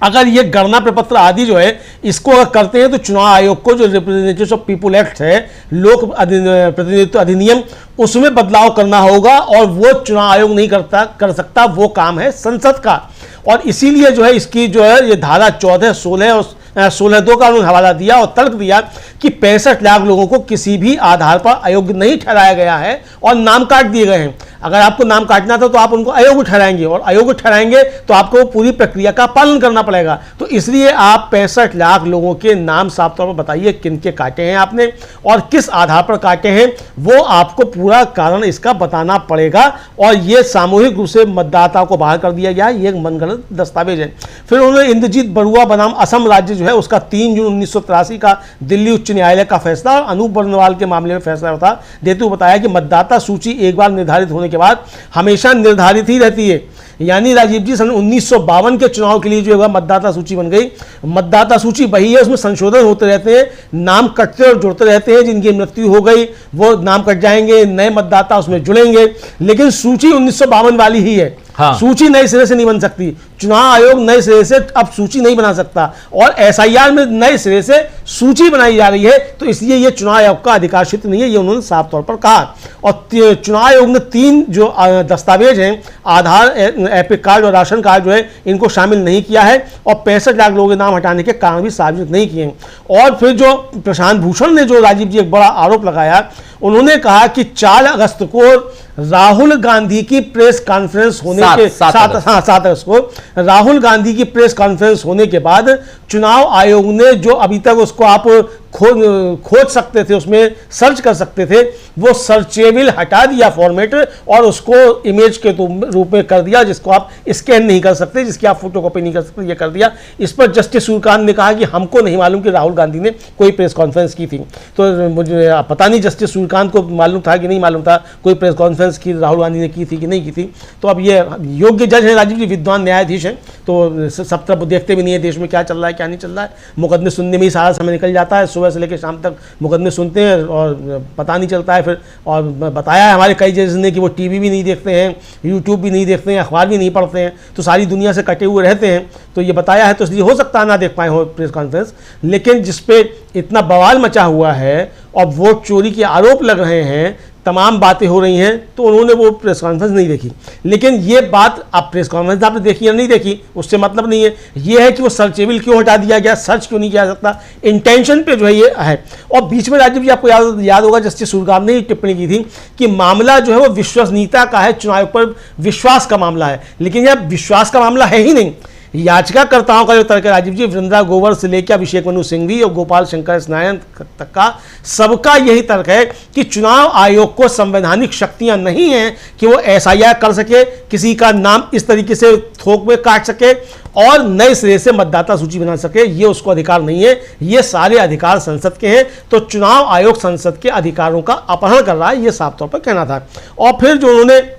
अगर ये गणना प्रपत्र आदि जो है इसको अगर करते हैं तो चुनाव आयोग को जो रिप्रेजेंटेटिव्स ऑफ पीपुल एक्ट है, लोक प्रतिनिधित्व अधिनियम, उसमें बदलाव करना होगा, और वो चुनाव आयोग नहीं कर सकता, वो काम है संसद का। और इसीलिए जो है इसकी जो है ये धारा 14, 16 और 16(2) का उन्होंने हवाला दिया और तर्क दिया कि 65 लाख लोगों को किसी भी आधार पर अयोग्य नहीं ठहराया गया है और नाम काट दिए गए हैं। अगर आपको नाम काटना था तो आप उनको अयोग्य ठहराएंगे, और अयोग्य ठहराएंगे तो आपको पूरी प्रक्रिया का पालन करना पड़ेगा। तो इसलिए आप 65 लाख लोगों के नाम साफ तौर पर बताइए किन के काटे हैं आपने और किस आधार पर काटे हैं, वो आपको पूरा कारण इसका बताना पड़ेगा। और ये सामूहिक रूप से मतदाता को बाहर कर दिया गया, ये एक मनगढ़ंत दस्तावेज है। फिर उन्होंने इंद्रजीत बरुआ बनाम असम राज्य जो है उसका 3 जून 1983 का दिल्ली उच्च न्यायालय का फैसला और अनूप बर्नवाल के मामले में फैसला था देते हुए बताया कि मतदाता सूची एक बार निर्धारित होने के बाद हमेशा निर्धारित ही रहती है। यानी राजीव जी सन 1952 के चुनाव के लिए जो है मतदाता सूची बन गई, मतदाता सूची वही है, उसमें संशोधन होते रहते हैं, नाम कटते और जुड़ते रहते हैं, जिनकी मृत्यु हो गई वो नाम कट जाएंगे, नए मतदाता उसमें जुड़ेंगे, लेकिन सूची 1952 वाली ही है। हाँ। सूची नए सिरे से नहीं बन सकती, चुनाव आयोग नए सिरे से अब सूची नहीं बना सकता, और SIR में नए सिरे से सूची बनाई जा रही है, तो इसलिए ये चुनाव आयोग का अधिकार क्षेत्र नहीं है, ये उन्होंने साफ तौर पर कहा। और चुनाव आयोग ने 3 जो दस्तावेज हैं, आधार, एपिक कार्ड और राशन कार्ड जो है इनको शामिल नहीं किया है, और 65 लाख लोगों के नाम हटाने के कारण भी सार्वजनिक नहीं किए। और फिर जो प्रशांत भूषण ने जो राजीव जी एक बड़ा आरोप लगाया, उन्होंने कहा कि 4 अगस्त को राहुल गांधी की प्रेस कॉन्फ्रेंस होने के 7 अगस्त को राहुल गांधी की प्रेस कॉन्फ्रेंस होने के बाद चुनाव आयोग ने जो अभी तक उसको आप खोज सकते थे, उसमें सर्च कर सकते थे, वो सर्चेबल हटा दिया फॉर्मेट, और उसको इमेज के रूप में कर दिया, जिसको आप स्कैन नहीं कर सकते, जिसकी आप फोटोकॉपी नहीं कर सकते, ये कर दिया। इस पर जस्टिस सूर्यकांत ने कहा कि हमको नहीं मालूम कि राहुल गांधी ने कोई प्रेस कॉन्फ्रेंस की थी। तो मुझे पता नहीं जस्टिस सूर्यकांत को मालूम था कि नहीं मालूम था कोई प्रेस कॉन्फ्रेंस की राहुल गांधी ने की थी कि नहीं की थी। तो अब ये योग्य जज है राजीव जी, विद्वान न्यायाधीश हैं, तो सब तरफ देखते भी नहीं है देश में क्या चल रहा है क्या नहीं चल रहा है, मुकदमे सुनने में ही सारा समय निकल जाता है, सुबह से लेकर शाम तक मुकदमे सुनते हैं और पता नहीं चलता है फिर। और बताया है हमारे कई जजेस ने कि वो टीवी भी नहीं देखते हैं, यूट्यूब भी नहीं देखते हैं, अखबार भी नहीं पढ़ते हैं, तो सारी दुनिया से कटे हुए रहते हैं, तो ये बताया है, तो इसलिए हो सकता है ना देख पाए हो प्रेस कॉन्फ्रेंस। लेकिन जिसपे इतना बवाल मचा हुआ है और वोट चोरी के आरोप लग रहे हैं, तमाम बातें हो रही हैं, तो उन्होंने वो प्रेस कॉन्फ्रेंस नहीं देखी। लेकिन ये बात, अब प्रेस कॉन्फ्रेंस आपने देखी या नहीं देखी उससे मतलब नहीं है, ये है कि वो सर्चेबल क्यों हटा दिया गया, सर्च क्यों नहीं किया सकता, इंटेंशन पे जो है ये है। और बीच में राजीव जी आपको याद होगा जस्टिस सूर्यकांत ने टिप्पणी की थी कि मामला जो है वो विश्वसनीयता का है, चुनाव पर विश्वास का मामला है, लेकिन यह विश्वास का मामला है ही नहीं। याचिकाकर्ताओं का जो तर्क है राजीव जी, वृंदा ग्रोवर से लेकर अभिषेक मनु सिंघवी और गोपाल शंकर स्नायन तक का सबका यही तर्क है कि चुनाव आयोग को संवैधानिक शक्तियां नहीं हैं कि वो एसआईआर कर सके, किसी का नाम इस तरीके से थोक में काट सके और नए सिरे से मतदाता सूची बना सके, ये उसको अधिकार नहीं है। ये सारे अधिकार संसद के हैं, तो चुनाव आयोग संसद के अधिकारों का अपहरण कर रहा है, ये साफ तौर पर कहना था। और फिर जो उन्होंने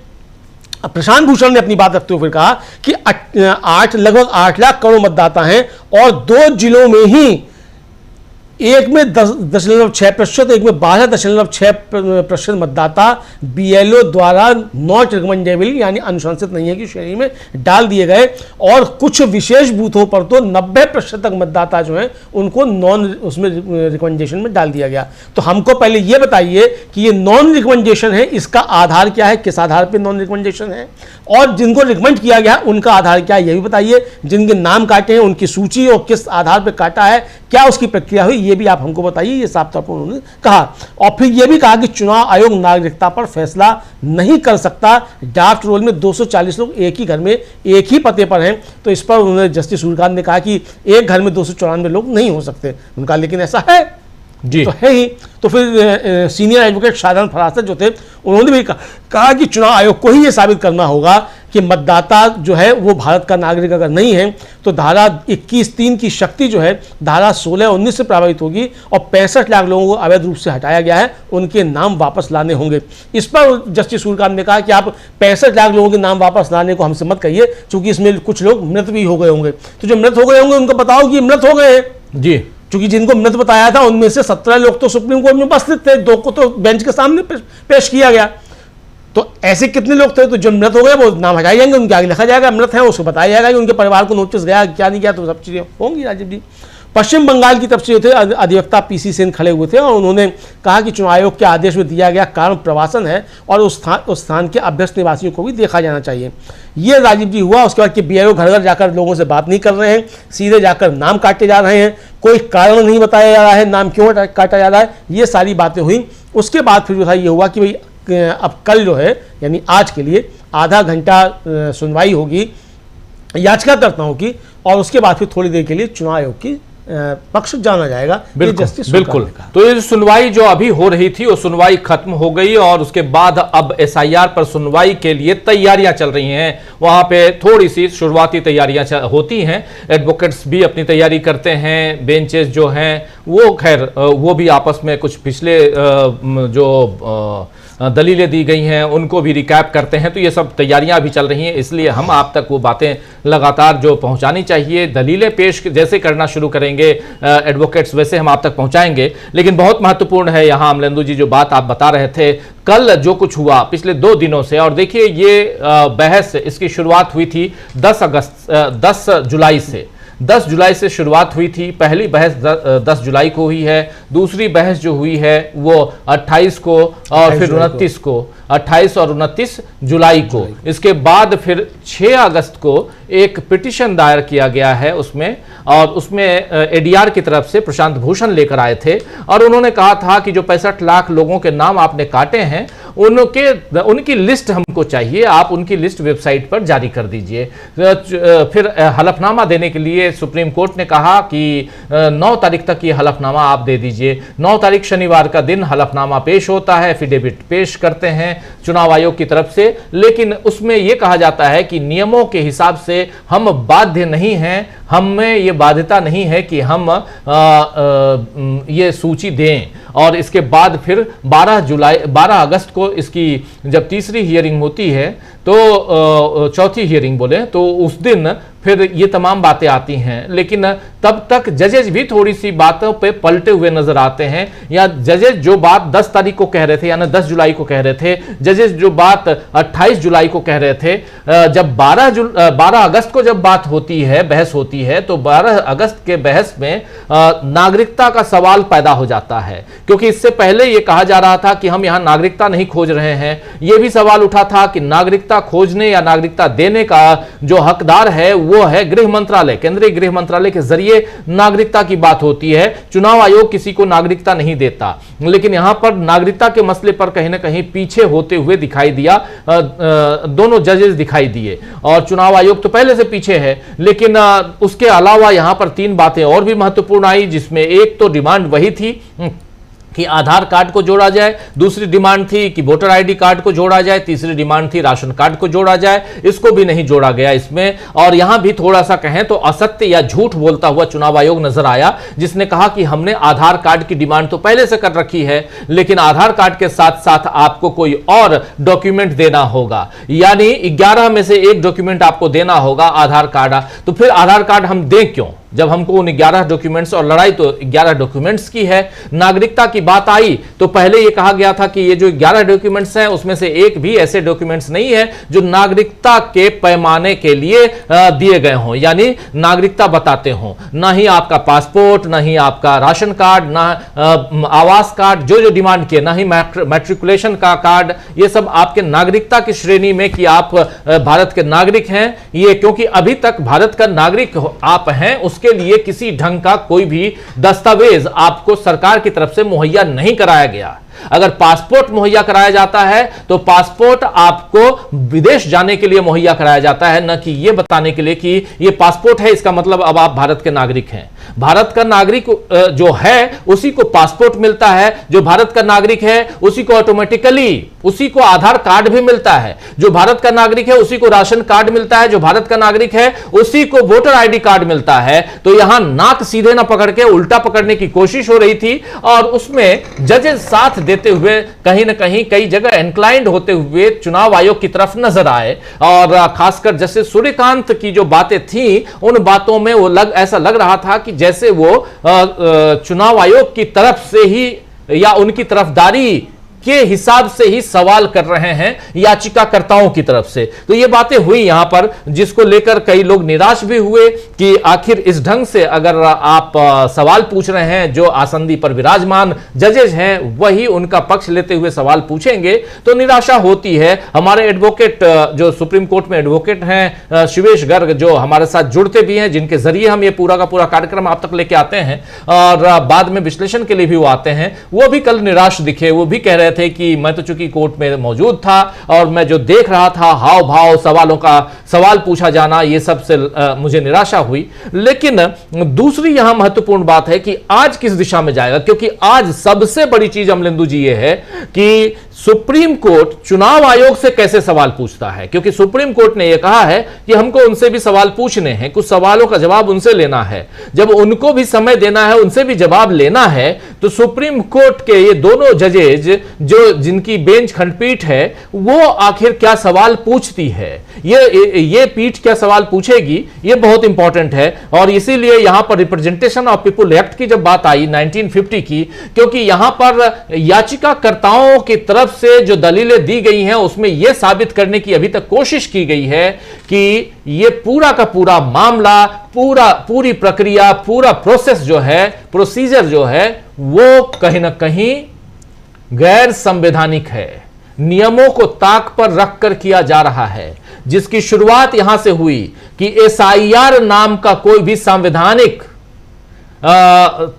प्रशांत भूषण ने अपनी बात रखते हुए कहा कि लगभग 8 लाख करोड़ मतदाता हैं और 2 जिलों में ही एक में 10.6%, एक में 12.6% मतदाता बीएलओ द्वारा नॉट रिकमेंडेबल यानी अनुशंसित नहीं है कि श्रेणी में डाल दिए गए, और कुछ विशेष बूथों पर तो 90% तक मतदाता जो हैं उनको नॉन उसमें रिकमेंडेशन में डाल दिया गया। तो हमको पहले ये बताइए कि ये नॉन रिकमेंडेशन है, इसका आधार क्या है, किस आधार पर नॉन रिकमेंडेशन है, और जिनको रिकमेंड किया गया उनका आधार क्या है ये भी बताइए, जिनके नाम काटे हैं उनकी सूची और किस आधार पर काटा है, क्या उसकी प्रक्रिया हुई, ये भी आप हमको बताइए, ये साफ तौर पर उन्होंने कहा। और फिर ये भी कहा कि चुनाव आयोग नागरिकता पर फैसला नहीं कर सकता, ड्राफ्ट रोल में 240 लोग एक ही घर में एक ही पते पर हैं, तो इस पर उन्होंने जस्टिस सूर्यकांत ने कहा कि एक घर में 294 लोग नहीं हो सकते उनका, लेकिन ऐसा है जी, तो है ही। तो फिर सीनियर एडवोकेट शादान फरासत जो थे उन्होंने भी कहा कि चुनाव आयोग को ही ये साबित करना होगा कि मतदाता जो है वो भारत का नागरिक अगर नहीं है तो धारा 21(3) की शक्ति जो है धारा 16 और 19 से प्रभावित होगी और 65 लाख लोगों को अवैध रूप से हटाया गया है, उनके नाम वापस लाने होंगे। इस पर जस्टिस सूर्यकांत ने कहा कि आप 65 लाख लोगों के नाम वापस लाने को हमसे मत कहिए, क्योंकि इसमें कुछ लोग मृत भी हो गए होंगे। तो जो मृत हो गए होंगे उनको बताओ कि मृत हो गए हैं जी, क्योंकि जिनको मृत बताया था उनमें से 17 लोग तो सुप्रीम कोर्ट में उपस्थित थे, 2 को तो बेंच के सामने पेश किया गया। तो ऐसे कितने लोग थे, तो जो मृत हो गए वो नाम हटाए जाएंगे, उनके आगे लिखा जाएगा मृत है, उसको बताया जाएगा कि उनके परिवार को नोटिस गया क्या नहीं गया, तो सब चीज़ें होंगी राजीव जी। पश्चिम बंगाल की तरफ से थे अधिवक्ता पीसी सेन खड़े हुए थे और उन्होंने कहा कि चुनाव आयोग के आदेश में दिया गया कारण प्रवासन है और उस स्थान के अभ्यस्त निवासियों को भी देखा जाना चाहिए। ये राजीव जी हुआ। उसके बाद कि बीएलओ घर घर जाकर लोगों से बात नहीं कर रहे हैं, सीधे जाकर नाम काटे जा रहे हैं, कोई कारण नहीं बताया जा रहा है, नाम क्यों काटा जा रहा है, ये सारी बातें हुई। उसके बाद फिर जो था ये हुआ कि भाई अब कल जो है यानी आज के लिए आधा घंटा सुनवाई होगी याचिकाकर्ताओं की, और उसके बाद फिर थोड़ी देर के लिए चुनाव आयोग की पक्ष जाना जाएगा। बिल्कुल। तो ये सुनवाई जो अभी हो रही थी वो सुनवाई खत्म हो गई और उसके बाद अब एसआईआर पर सुनवाई के लिए तैयारियां चल रही हैं। वहां पे थोड़ी सी शुरुआती तैयारियां होती हैं, एडवोकेट्स भी अपनी तैयारी करते हैं, बेंचेस जो हैं वो खैर वो भी आपस में कुछ पिछले जो दलीलें दी गई हैं उनको भी रिकैप करते हैं। तो ये सब तैयारियां भी चल रही हैं, इसलिए हम आप तक वो बातें लगातार जो पहुंचानी चाहिए, दलीलें पेश जैसे करना शुरू करेंगे एडवोकेट्स वैसे हम आप तक पहुंचाएंगे। लेकिन बहुत महत्वपूर्ण है यहाँ अमलेंदु जी जो बात आप बता रहे थे, कल जो कुछ हुआ पिछले 2 दिनों से, और देखिए ये बहस इसकी शुरुआत हुई थी 10 जुलाई से। 10 जुलाई से शुरुआत हुई थी। पहली बहस 10 जुलाई को हुई है, दूसरी बहस जो हुई है वो 28 को और फिर 29 को, 28 और 29 जुलाई को। इसके बाद फिर 6 अगस्त को एक पिटीशन दायर किया गया है उसमें, और उसमें एडीआर की तरफ से प्रशांत भूषण लेकर आए थे और उन्होंने कहा था कि जो 65 लाख लोगों के नाम आपने काटे हैं उनकी लिस्ट हमको चाहिए, आप उनकी लिस्ट वेबसाइट पर जारी कर दीजिए। फिर हलफनामा देने के लिए सुप्रीम कोर्ट ने कहा कि 9 तारीख तक ये हलफनामा आप दे दीजिए। 9 तारीख शनिवार का दिन हलफनामा पेश होता है, एफिडेविट पेश करते हैं चुनाव आयोग की तरफ से, लेकिन उसमें यह कहा जाता है कि नियमों के हिसाब से हम बाध्य नहीं हैं, हमें ये बाध्यता नहीं है कि हम ये सूची दें। और इसके बाद फिर 12 अगस्त को इसकी जब तीसरी हियरिंग होती है तो चौथी हियरिंग बोले तो उस दिन फिर ये तमाम बातें आती हैं। लेकिन तब तक जजेज भी थोड़ी सी बातों पे पलटे हुए नजर आते हैं, या जजेज जो बात 10 तारीख को कह रहे थे, यानी 10 जुलाई को कह रहे थे, जजेज जो बात 28 जुलाई को कह रहे थे, जब 12 अगस्त को जब बात होती है, बहस होती है, तो 12 अगस्त के बहस में नागरिकता का सवाल पैदा हो जाता है। क्योंकि इससे पहले यह कहा जा रहा था कि हम यहां नागरिकता नहीं खोज रहे हैं। यह भी सवाल उठा था कि नागरिकता खोजने या नागरिकता देने का जो हकदार है वो है गृह मंत्रालय। केंद्रीय गृह मंत्रालय के जरिए नागरिकता की बात होती है। चुनाव आयोग किसी को नागरिकता नहीं देता, लेकिन यहां पर नागरिकता के मसले पर कहीं ना कहीं पीछे होते हुए दिखाई दिया, दोनों जजेस दिखाई दिए। और चुनाव आयोग तो पहले से पीछे है, लेकिन उसके अलावा यहां पर 3 बातें और भी महत्वपूर्ण आई, जिसमें एक तो डिमांड वही थी कि आधार कार्ड को जोड़ा जाए, दूसरी डिमांड थी कि वोटर आईडी कार्ड को जोड़ा जाए, तीसरी डिमांड थी राशन कार्ड को जोड़ा जाए। इसको भी नहीं जोड़ा गया इसमें। और यहां भी थोड़ा सा कहें तो असत्य या झूठ बोलता हुआ चुनाव आयोग नजर आया, जिसने कहा कि हमने आधार कार्ड की डिमांड तो पहले से कर रखी है, लेकिन आधार कार्ड के साथ साथ आपको कोई और डॉक्यूमेंट देना होगा, यानी 11 में से एक डॉक्यूमेंट आपको देना होगा आधार कार्ड। तो फिर आधार कार्ड हम दें क्यों, जब हमको उन 11 डॉक्यूमेंट्स, और लड़ाई तो 11 डॉक्यूमेंट्स की है। नागरिकता की बात आई तो पहले यह कहा गया था कि ये जो 11 डॉक्यूमेंट्स हैं उसमें से एक भी ऐसे डॉक्यूमेंट्स नहीं है जो नागरिकता के पैमाने के लिए दिए गए हों, यानी नागरिकता बताते हों। ना ही आपका पासपोर्ट, ना ही आपका राशन कार्ड, ना आवास कार्ड, जो डिमांड किए, ना ही मैट्रिकुलेशन का कार्ड, ये सब आपके नागरिकता की श्रेणी में कि आप भारत के नागरिक हैं। ये क्योंकि अभी तक भारत का नागरिक आप हैं, के लिए किसी ढंग का कोई भी दस्तावेज आपको सरकार की तरफ से मुहैया नहीं कराया गया। अगर पासपोर्ट मुहैया कराया जाता है तो पासपोर्ट आपको विदेश जाने के लिए मुहैया कराया जाता है, न कि यह बताने के लिए कि यह पासपोर्ट है इसका मतलब अब आप भारत के नागरिक हैं। भारत का नागरिक जो है उसी को पासपोर्ट मिलता है, जो भारत का नागरिक है उसी को ऑटोमेटिकली उसी को आधार कार्ड भी मिलता है, जो भारत का नागरिक है उसी को राशन कार्ड मिलता है, जो भारत का नागरिक है उसी को वोटर आईडी कार्ड मिलता है। तो यहां नाक सीधे ना पकड़ के उल्टा पकड़ने की कोशिश हो रही थी, और उसमें जजेस साथ देते हुए कहीं ना कहीं कई जगह इंक्लाइंड होते हुए चुनाव आयोग की तरफ नजर आए। और खासकर जस्टिस सूर्यकांत की जो बातें थी, उन बातों में वो ऐसा लग रहा था कि जैसे वो चुनाव आयोग की तरफ से ही या उनकी तरफदारी के हिसाब से ही सवाल कर रहे हैं याचिकाकर्ताओं की तरफ से। तो ये बातें हुई यहां पर, जिसको लेकर कई लोग निराश भी हुए कि आखिर इस ढंग से अगर आप सवाल पूछ रहे हैं, जो आसंदी पर विराजमान जजेज हैं वही उनका पक्ष लेते हुए सवाल पूछेंगे तो निराशा होती है। हमारे एडवोकेट जो सुप्रीम कोर्ट में एडवोकेट हैं शिवेश गर्ग, जो हमारे साथ जुड़ते भी हैं, जिनके जरिए हम ये पूरा का पूरा कार्यक्रम आप तक लेके आते हैं और बाद में विश्लेषण के लिए भी वो आते हैं, वो भी कल निराश दिखे। वो भी कह रहे थे कि मैं तो चूंकि कोर्ट में मौजूद था और मैं जो देख रहा था हाव भाव, सवालों का सवाल पूछा जाना, ये सब से मुझे निराशा हुई। लेकिन दूसरी यहां महत्वपूर्ण बात है कि आज किस दिशा में जाएगा, क्योंकि आज सबसे बड़ी चीज अमलेंदु जी ये है कि सुप्रीम कोर्ट चुनाव आयोग से कैसे सवाल पूछता है। क्योंकि सुप्रीम कोर्ट ने यह कहा है कि हमको उनसे भी सवाल पूछने हैं, कुछ सवालों का जवाब उनसे लेना है। जब उनको भी समय देना है, उनसे भी जवाब लेना है, तो सुप्रीम कोर्ट के ये दोनों जजेज जो जिनकी बेंच खंडपीठ है, वो आखिर क्या सवाल पूछती है, ये पीठ क्या सवाल पूछेगी, ये बहुत इंपॉर्टेंट है। और इसीलिए यहां पर रिप्रेजेंटेशन ऑफ पीपुल एक्ट की जब बात आई 1950 की, क्योंकि यहां पर याचिकाकर्ताओं की तरफ से जो दलीलें दी गई हैं उसमें यह साबित करने की अभी तक कोशिश की गई है कि यह पूरा का पूरा मामला, पूरी प्रक्रिया, पूरा प्रोसेस जो है, प्रोसीजर जो है, वो कहीं ना कहीं गैर संवैधानिक है, नियमों को ताक पर रखकर किया जा रहा है। जिसकी शुरुआत यहां से हुई कि एसआईआर नाम का कोई भी संवैधानिक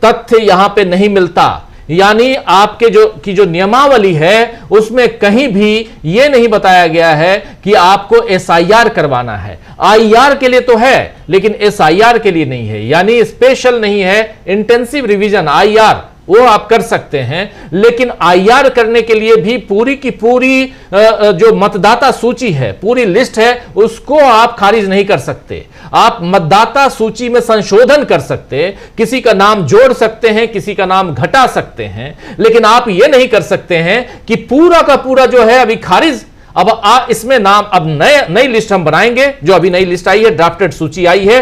तथ्य यहां पे नहीं मिलता, यानी आपके जो नियमावली है उसमें कहीं भी यह नहीं बताया गया है कि आपको एसआईआर करवाना है। आईआर के लिए तो है लेकिन एसआईआर के लिए नहीं है, यानी स्पेशल नहीं है। इंटेंसिव रिवीजन आईआर वो आप कर सकते हैं, लेकिन आईआर करने के लिए भी पूरी की पूरी जो मतदाता सूची है, पूरी लिस्ट है, उसको आप खारिज नहीं कर सकते। आप मतदाता सूची में संशोधन कर सकते, किसी का नाम जोड़ सकते हैं, किसी का नाम घटा सकते हैं, लेकिन आप यह नहीं कर सकते हैं कि पूरा का पूरा जो है अभी खारिज अब इसमें नाम अब नई लिस्ट हम बनाएंगे, जो अभी नई लिस्ट आई है, ड्राफ्टेड सूची आई है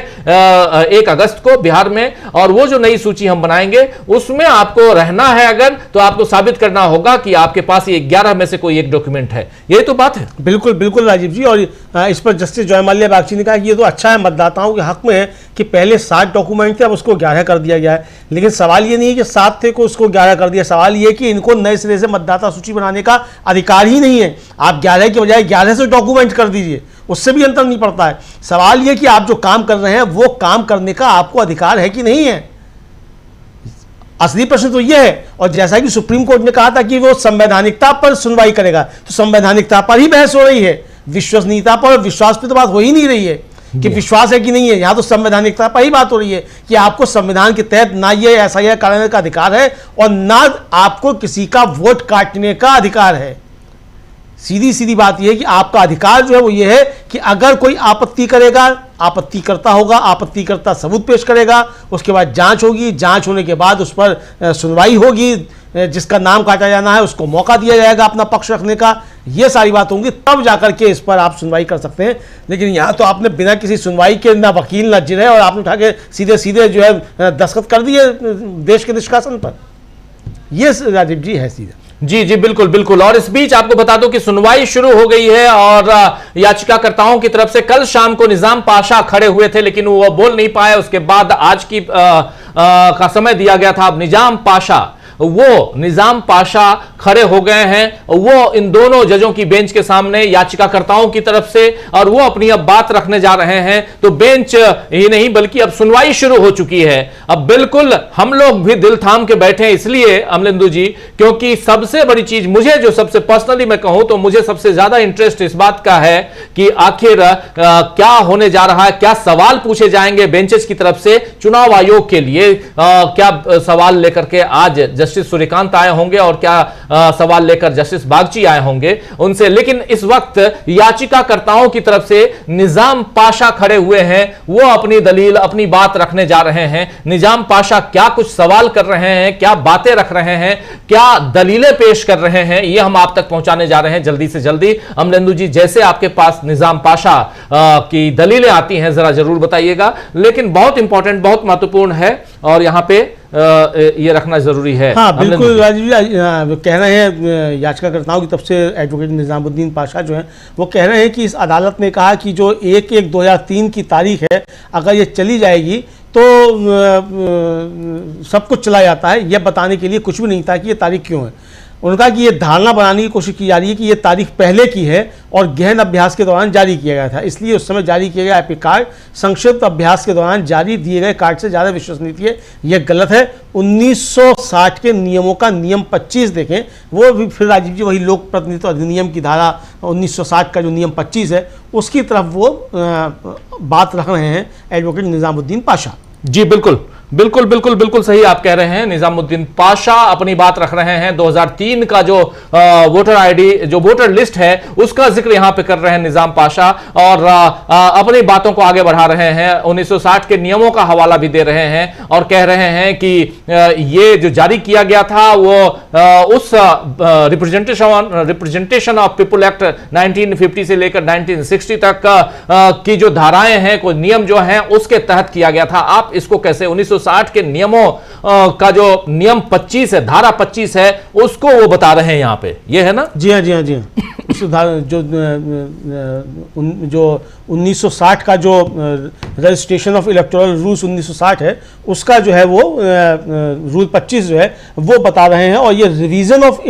1 अगस्त को बिहार में, और वो जो नई सूची हम बनाएंगे उसमें आपको रहना है अगर, तो आपको साबित करना होगा कि आपके पास ये 11 में से कोई एक डॉक्यूमेंट है। यही तो बात है। बिल्कुल बिल्कुल राजीव जी, और इस पर जस्टिस जयमाल्या बागची ने कहा कि ये तो अच्छा है, मतदाताओं के हक में है कि पहले 7 डॉक्यूमेंट थे, अब उसको 11 कर दिया गया है। लेकिन सवाल ये नहीं है कि 7 थे को उसको 11 कर दिया, सवाल ये कि इनको नए सिरे से मतदाता सूची बनाने का अधिकार ही नहीं है। आप 11 की बजाय 11 से डॉक्यूमेंट कर दीजिए, उससे भी अंतर नहीं पड़ता है। सवाल ये कि आप जो काम कर रहे हैं वो काम करने का आपको अधिकार है कि नहीं है, असली प्रश्न तो यह है। और जैसा कि सुप्रीम कोर्ट ने कहा था कि वो संवैधानिकता पर सुनवाई करेगा, तो संवैधानिकता पर ही बहस हो रही है, विश्वसनीयता पर, विश्वास पर तो बात हो ही नहीं रही है कि विश्वास है कि नहीं है। यहां तो संवैधानिकता पर ही बात हो रही है कि आपको संविधान के तहत ना ये SIR कराने का अधिकार है और ना आपको किसी का वोट काटने का अधिकार है। सीधी सीधी बात यह है कि आपका अधिकार जो है वो ये है कि अगर कोई आपत्ति करेगा, आपत्तिकर्ता होगा, आपत्तिकर्ता सबूत पेश करेगा, उसके बाद जांच होगी, जांच होने के बाद उस पर सुनवाई होगी, जिसका नाम काटा जाना है उसको मौका दिया जाएगा अपना पक्ष रखने का। ये सारी बात होंगी, तब जाकर के इस पर आप सुनवाई कर सकते हैं। लेकिन यहाँ तो आपने बिना किसी सुनवाई के, ना वकील ना जिरह, और आपने उठा के सीधे सीधे जो है दस्तखत कर दिए देश के निष्कासन पर। ये राजीव जी है सीधा। जी जी बिल्कुल बिल्कुल। और इस बीच आपको बता दूं कि सुनवाई शुरू हो गई है और याचिकाकर्ताओं की तरफ से कल शाम को निजाम पाशा खड़े हुए थे, लेकिन वो बोल नहीं पाए। उसके बाद आज की का समय दिया गया था। अब निजाम पाशा खड़े हो गए हैं, वो इन दोनों जजों की बेंच के सामने याचिकाकर्ताओं की तरफ से, और वो अपनी अब बात रखने जा रहे हैं। तो बेंच ही नहीं बल्कि अब सुनवाई शुरू हो चुकी है। अब बिल्कुल हम लोग भी दिल थाम के बैठे हैं, इसलिए अमलेंदु जी, क्योंकि सबसे बड़ी चीज मुझे, जो सबसे पर्सनली मैं कहूं तो मुझे सबसे ज्यादा इंटरेस्ट इस बात का है कि आखिर क्या होने जा रहा है, क्या सवाल पूछे जाएंगे बेंचेस की तरफ से चुनाव आयोग के लिए, क्या सवाल लेकर के आज जस्टिस सूर्यकांत आए होंगे और क्या सवाल लेकर जस्टिस बागची आए होंगे उनसे। लेकिन इस वक्त याचिकाकर्ताओं की तरफ से निजाम पाशा खड़े हुए हैं, वो अपनी दलील, अपनी बात रखने जा रहे हैं। निजाम पाशा क्या कुछ सवाल कर रहे हैं, क्या बातें रख रहे हैं, क्या दलीलें पेश कर रहे हैं, ये हम आप तक पहुंचाने जा रहे हैं जल्दी से जल्दी। अमलेंदु जी, जैसे आपके पास निजाम पाशा की दलीलें आती हैं जरा जरूर बताइएगा, लेकिन बहुत इंपॉर्टेंट, बहुत महत्वपूर्ण है और यहां पे ये रखना जरूरी है। हाँ बिल्कुल राजीव जी, कह रहे हैं याचिकाकर्ताओं की तरफ से एडवोकेट निजामुद्दीन पाशा जो हैं वो कह रहे हैं कि इस अदालत ने कहा कि जो 1/1/2003 की तारीख है, अगर ये चली जाएगी तो सब कुछ चला जाता है। यह बताने के लिए कुछ भी नहीं था कि ये तारीख क्यों है। उनका कि ये धारणा बनाने की कोशिश की जा रही है कि ये तारीख पहले की है और गहन अभ्यास के दौरान जारी किया गया था, इसलिए उस समय जारी किया गया एपिक कार्ड संक्षिप्त अभ्यास के दौरान जारी दिए गए कार्ड से ज़्यादा विश्वसनीय है। यह गलत है। 1960 के नियमों का नियम 25 देखें, वो भी फिर राजीव जी वही लोक प्रतिनिधित्व अधिनियम की धारा 1960 का जो नियम 25 है उसकी तरफ वो बात रख रहे हैं एडवोकेट निजामुद्दीन पाशा। जी बिल्कुल बिल्कुल बिल्कुल बिल्कुल सही आप कह रहे हैं। निजामुद्दीन पाशा अपनी बात रख रहे हैं। 2003 का जो वोटर आईडी, जो वोटर लिस्ट है, उसका जिक्र यहां पे कर रहे हैं निजाम पाशा और अपनी बातों को आगे बढ़ा रहे हैं। 1960 के नियमों का हवाला भी दे रहे हैं और कह रहे हैं कि ये जो जारी किया गया था वो उस रिप्रेजेंटेशन ऑफ पीपुल एक्ट 1950 से लेकर 1960 तक की जो धाराएं हैं, कोई नियम जो हैं, उसके तहत किया गया था। आप इसको कैसे 1960 के नियमों का जो नियम 25 है, धारा 25 है, उसको वो बता रहे हैं यहां पे, ये है ना? जी हाँ जी हाँ जी हाँ। जो 1960 का जो रजिस्ट्रेशन ऑफ इलेक्टोरल रूल्स 1960 है, उसका जो है वो रूल 25 जो है वो बता रहे हैं। और ये revision of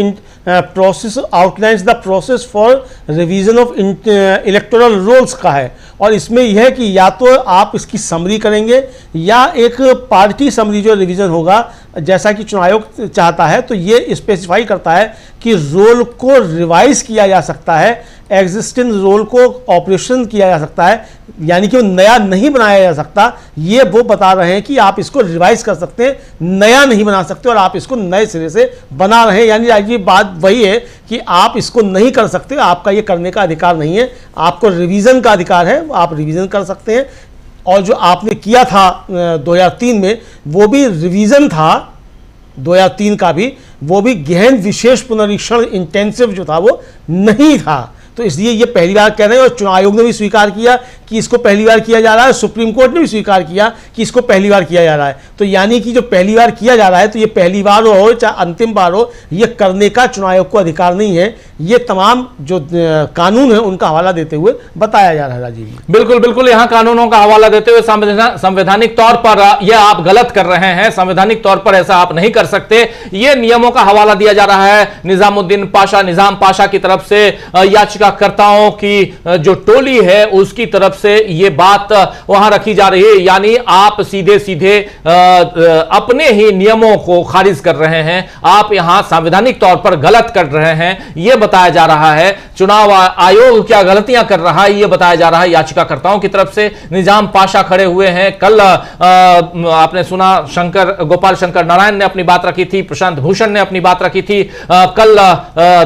process outlines the process for revision of electoral rolls का है। और इसमें यह है कि या तो आप इसकी समरी करेंगे या एक पार्टी समरी जो रिवीजन होगा, जैसा कि चुनाव आयोग चाहता है, तो ये स्पेसिफाई करता है कि रोल को रिवाइज किया जा सकता है, एग्जिस्टिंग रोल को ऑपरेशन किया जा सकता है, यानी कि वो नया नहीं बनाया जा सकता। ये वो बता रहे हैं कि आप इसको रिवाइज कर सकते हैं, नया नहीं बना सकते, और आप इसको नए सिरे से बना रहे हैं। यानी ये बात वही है कि आप इसको नहीं कर सकते, आपका ये करने का अधिकार नहीं है, आपको रिवीजन का अधिकार है, आप रिवीजन कर सकते हैं। और जो आपने किया था 2003 में, वो भी रिवीजन था 2003 का भी, वो भी गहन विशेष पुनरीक्षण इंटेंसिव जो था वो नहीं था। तो इसलिए ये पहली बार कह रहे हैं, और चुनाव आयोग ने भी स्वीकार किया कि इसको पहली बार किया जा रहा है, सुप्रीम कोर्ट ने भी स्वीकार किया कि इसको पहली बार किया जा रहा है। तो यानी कि जो पहली बार किया जा रहा है, तो ये पहली बार हो चाहे अंतिम बार हो, ये करने का चुनाव आयोग को अधिकार नहीं है। ये तमाम जो कानून है उनका हवाला देते हुए बताया जा रहा है। राजीव जी, बिल्कुल बिल्कुल, यहां कानूनों का हवाला देते हुए संवैधानिक तौर पर यह आप गलत कर रहे हैं, संवैधानिक तौर पर ऐसा आप नहीं कर सकते। यह नियमों का हवाला दिया जा रहा है निजाम पाशा की तरफ से, याचिकाकर्ताओं की जो टोली है उसकी तरफ से यह बात वहां रखी जा रही है। यानी आप सीधे सीधे अपने ही नियमों को खारिज कर रहे हैं, आप यहां संवैधानिक तौर पर गलत कर रहे हैं, यह बताया जा रहा है। चुनाव आयोग क्या गलतियां कर रहा है यह बताया जा रहा है याचिकाकर्ताओं की तरफ से। निजाम पाशा खड़े हुए हैं। कल आपने सुना गोपाल शंकर नारायण ने अपनी बात रखी थी, प्रशांत भूषण ने अपनी बात रखी थी, कल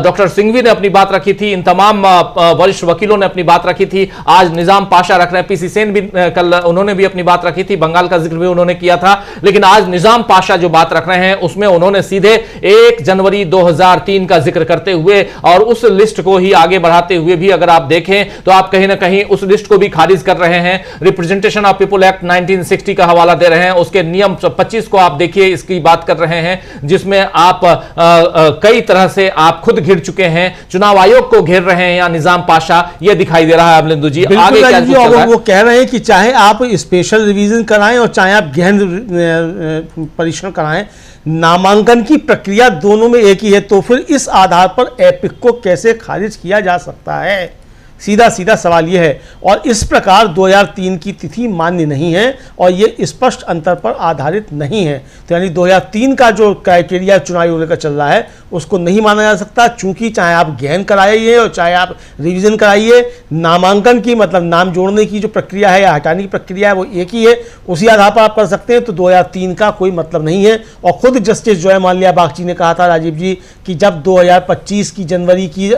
डॉक्टर सिंघवी ने अपनी बात रखी थी, इन तमाम वरिष्ठ वकीलों ने अपनी बात रखी थी। आज निजाम पाशा रख रहे हैं, पीसी सेन भी कल उन्होंने भी अपनी बात रखी थी, बंगाल का जिक्र भी उन्होंने किया था। लेकिन आज निजाम पाशा जो बात रख रहे हैं उसमें उन्होंने सीधे 1 जनवरी 2003 का जिक्र करते हुए और उस लिस्ट को ही आगे बढ़ाते हुए भी अगर आप देखें तो आप कहीं ना कहीं उस लिस्ट को भी खारिज कर रहे हैं। रिप्रेजेंटेशन ऑफ पीपल एक्ट 1960 का हवाला दे रहे हैं, उसके नियम 25 को आप देखिए, इसकी बात कर रहे हैं, जिसमें आप कई तरह से आप खुद घिर चुके हैं, चुनाव आयोग को घेर रहे हैं या निजाम पाशा, यह दिखाई दे रहा है। अमलिंदु जी आगे क्या चल रहा है? वो कह रहे हैं कि चाहे आप स्पेशल रिवीजन कराएं और चाहे आप गहन परीक्षण कराएं, नामांकन की प्रक्रिया दोनों में एक ही है, तो फिर इस आधार पर एपिक को कैसे खारिज किया जा सकता है? सीधा सीधा सवाल यह है। और इस प्रकार 2003 की तिथि मान्य नहीं है और ये स्पष्ट अंतर पर आधारित नहीं है। तो यानी 2003 का जो क्राइटेरिया चुनाव आयोग का चल रहा है उसको नहीं माना जा सकता, चूंकि चाहे आप गहन कराइए और चाहे आप रिवीजन कराइए, नामांकन की मतलब नाम जोड़ने की जो प्रक्रिया है या हटाने की प्रक्रिया है वो एक ही है, उसी आधार पर आप कर सकते हैं। तो 2003 का कोई मतलब नहीं है। और खुद जस्टिस जॉय माल्या बागची ने कहा था राजीव जी कि जब 2025 की जनवरी की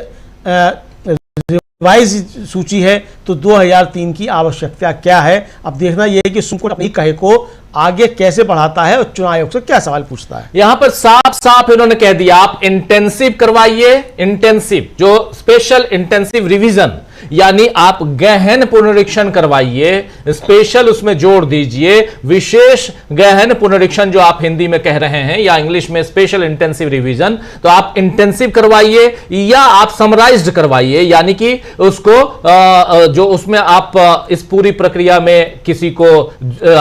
रिवाइज सूची है तो 2003 की आवश्यकता क्या है? अब देखना यह है कि सुप्रीम कोर्ट अपनी कहे को आगे कैसे बढ़ाता है और चुनाव आयोग से क्या सवाल पूछता है। यहां पर साफ साफ इन्होंने कह दिया आप इंटेंसिव करवाइए, इंटेंसिव जो स्पेशल इंटेंसिव रिवीजन यानी आप गहन पुनरीक्षण करवाइए, स्पेशल उसमें जोड़ दीजिए, विशेष गहन पुनरीक्षण जो आप हिंदी में कह रहे हैं या इंग्लिश में स्पेशल इंटेंसिव रिवीजन, तो आप इंटेंसिव करवाइए या आप समराइज्ड करवाइए, यानी कि उसको जो उसमें आप इस पूरी प्रक्रिया में किसी को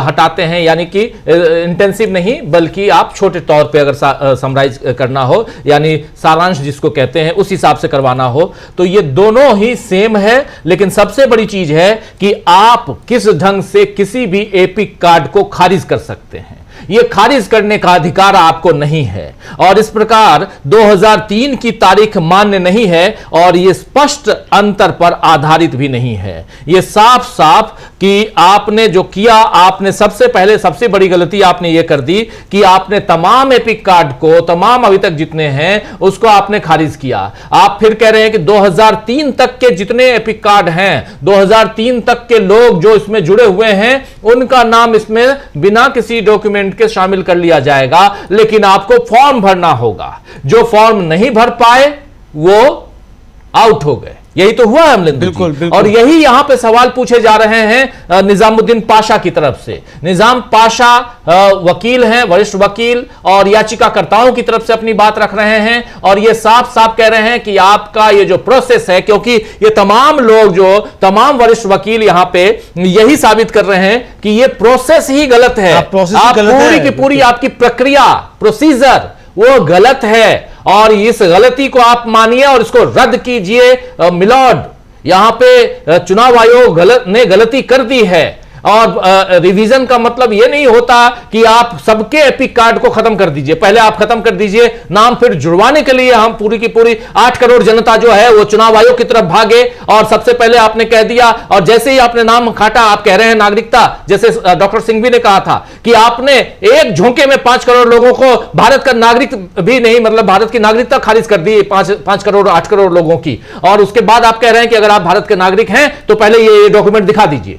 हटाते हैं, यानी कि इंटेंसिव नहीं बल्कि आप छोटे तौर पे अगर समराइज करना हो यानी सारांश जिसको कहते हैं उस हिसाब से करवाना हो, तो ये दोनों ही सेम है। लेकिन सबसे बड़ी चीज है कि आप किस ढंग से किसी भी एपिक कार्ड को खारिज कर सकते हैं, यह खारिज करने का अधिकार आपको नहीं है। और इस प्रकार 2003 की तारीख मान्य नहीं है और यह स्पष्ट अंतर पर आधारित भी नहीं है। यह साफ साफ कि आपने जो किया, आपने सबसे पहले सबसे बड़ी गलती आपने यह कर दी कि आपने तमाम एपिक कार्ड को, तमाम अभी तक जितने हैं उसको आपने खारिज किया। आप फिर कह रहे हैं कि 2003 तक के जितने एपिक कार्ड हैं, 2003 तक के लोग जो इसमें जुड़े हुए हैं उनका नाम इसमें बिना किसी डॉक्यूमेंट के शामिल कर लिया जाएगा, लेकिन आपको फॉर्म भरना होगा। जो फॉर्म नहीं भर पाए वो आउट हो गए। यही तो हुआ है अमलिंदु जी। बिल्कुल। और यही यहां पे सवाल पूछे जा रहे हैं निजामुद्दीन पाशा की तरफ से। निजाम पाशा वकील हैं, वरिष्ठ वकील, और याचिकाकर्ताओं की तरफ से अपनी बात रख रहे हैं और ये साफ साफ कह रहे हैं कि आपका ये जो प्रोसेस है, क्योंकि ये तमाम लोग जो तमाम वरिष्ठ वकील यहां पे यही साबित कर रहे हैं कि ये प्रोसेस ही गलत है। आप पूरी की पूरी आपकी प्रक्रिया, प्रोसीजर वो गलत है और इस गलती को आप मानिए और इसको रद्द कीजिए। मिलॉर्ड, यहां पे चुनाव आयोग ने गलती कर दी है और रिवीजन का मतलब यह नहीं होता कि आप सबके एपिक कार्ड को खत्म कर दीजिए। पहले आप खत्म कर दीजिए नाम, फिर जुड़वाने के लिए हम पूरी की पूरी 8 करोड़ जनता जो है वो चुनाव आयोग की तरफ भागे और सबसे पहले आपने कह दिया, और जैसे ही आपने नाम काटा, आप कह रहे हैं नागरिकता, जैसे डॉक्टर सिंघवी ने कहा था कि आपने एक झोंके में 5 करोड़ लोगों को भारत का नागरिक भी नहीं, मतलब भारत की नागरिकता खारिज कर दी 5 करोड़ 8 करोड़ लोगों की, और उसके बाद आप कह रहे हैं कि अगर आप भारत के नागरिक हैं तो पहले ये डॉक्यूमेंट दिखा दीजिए।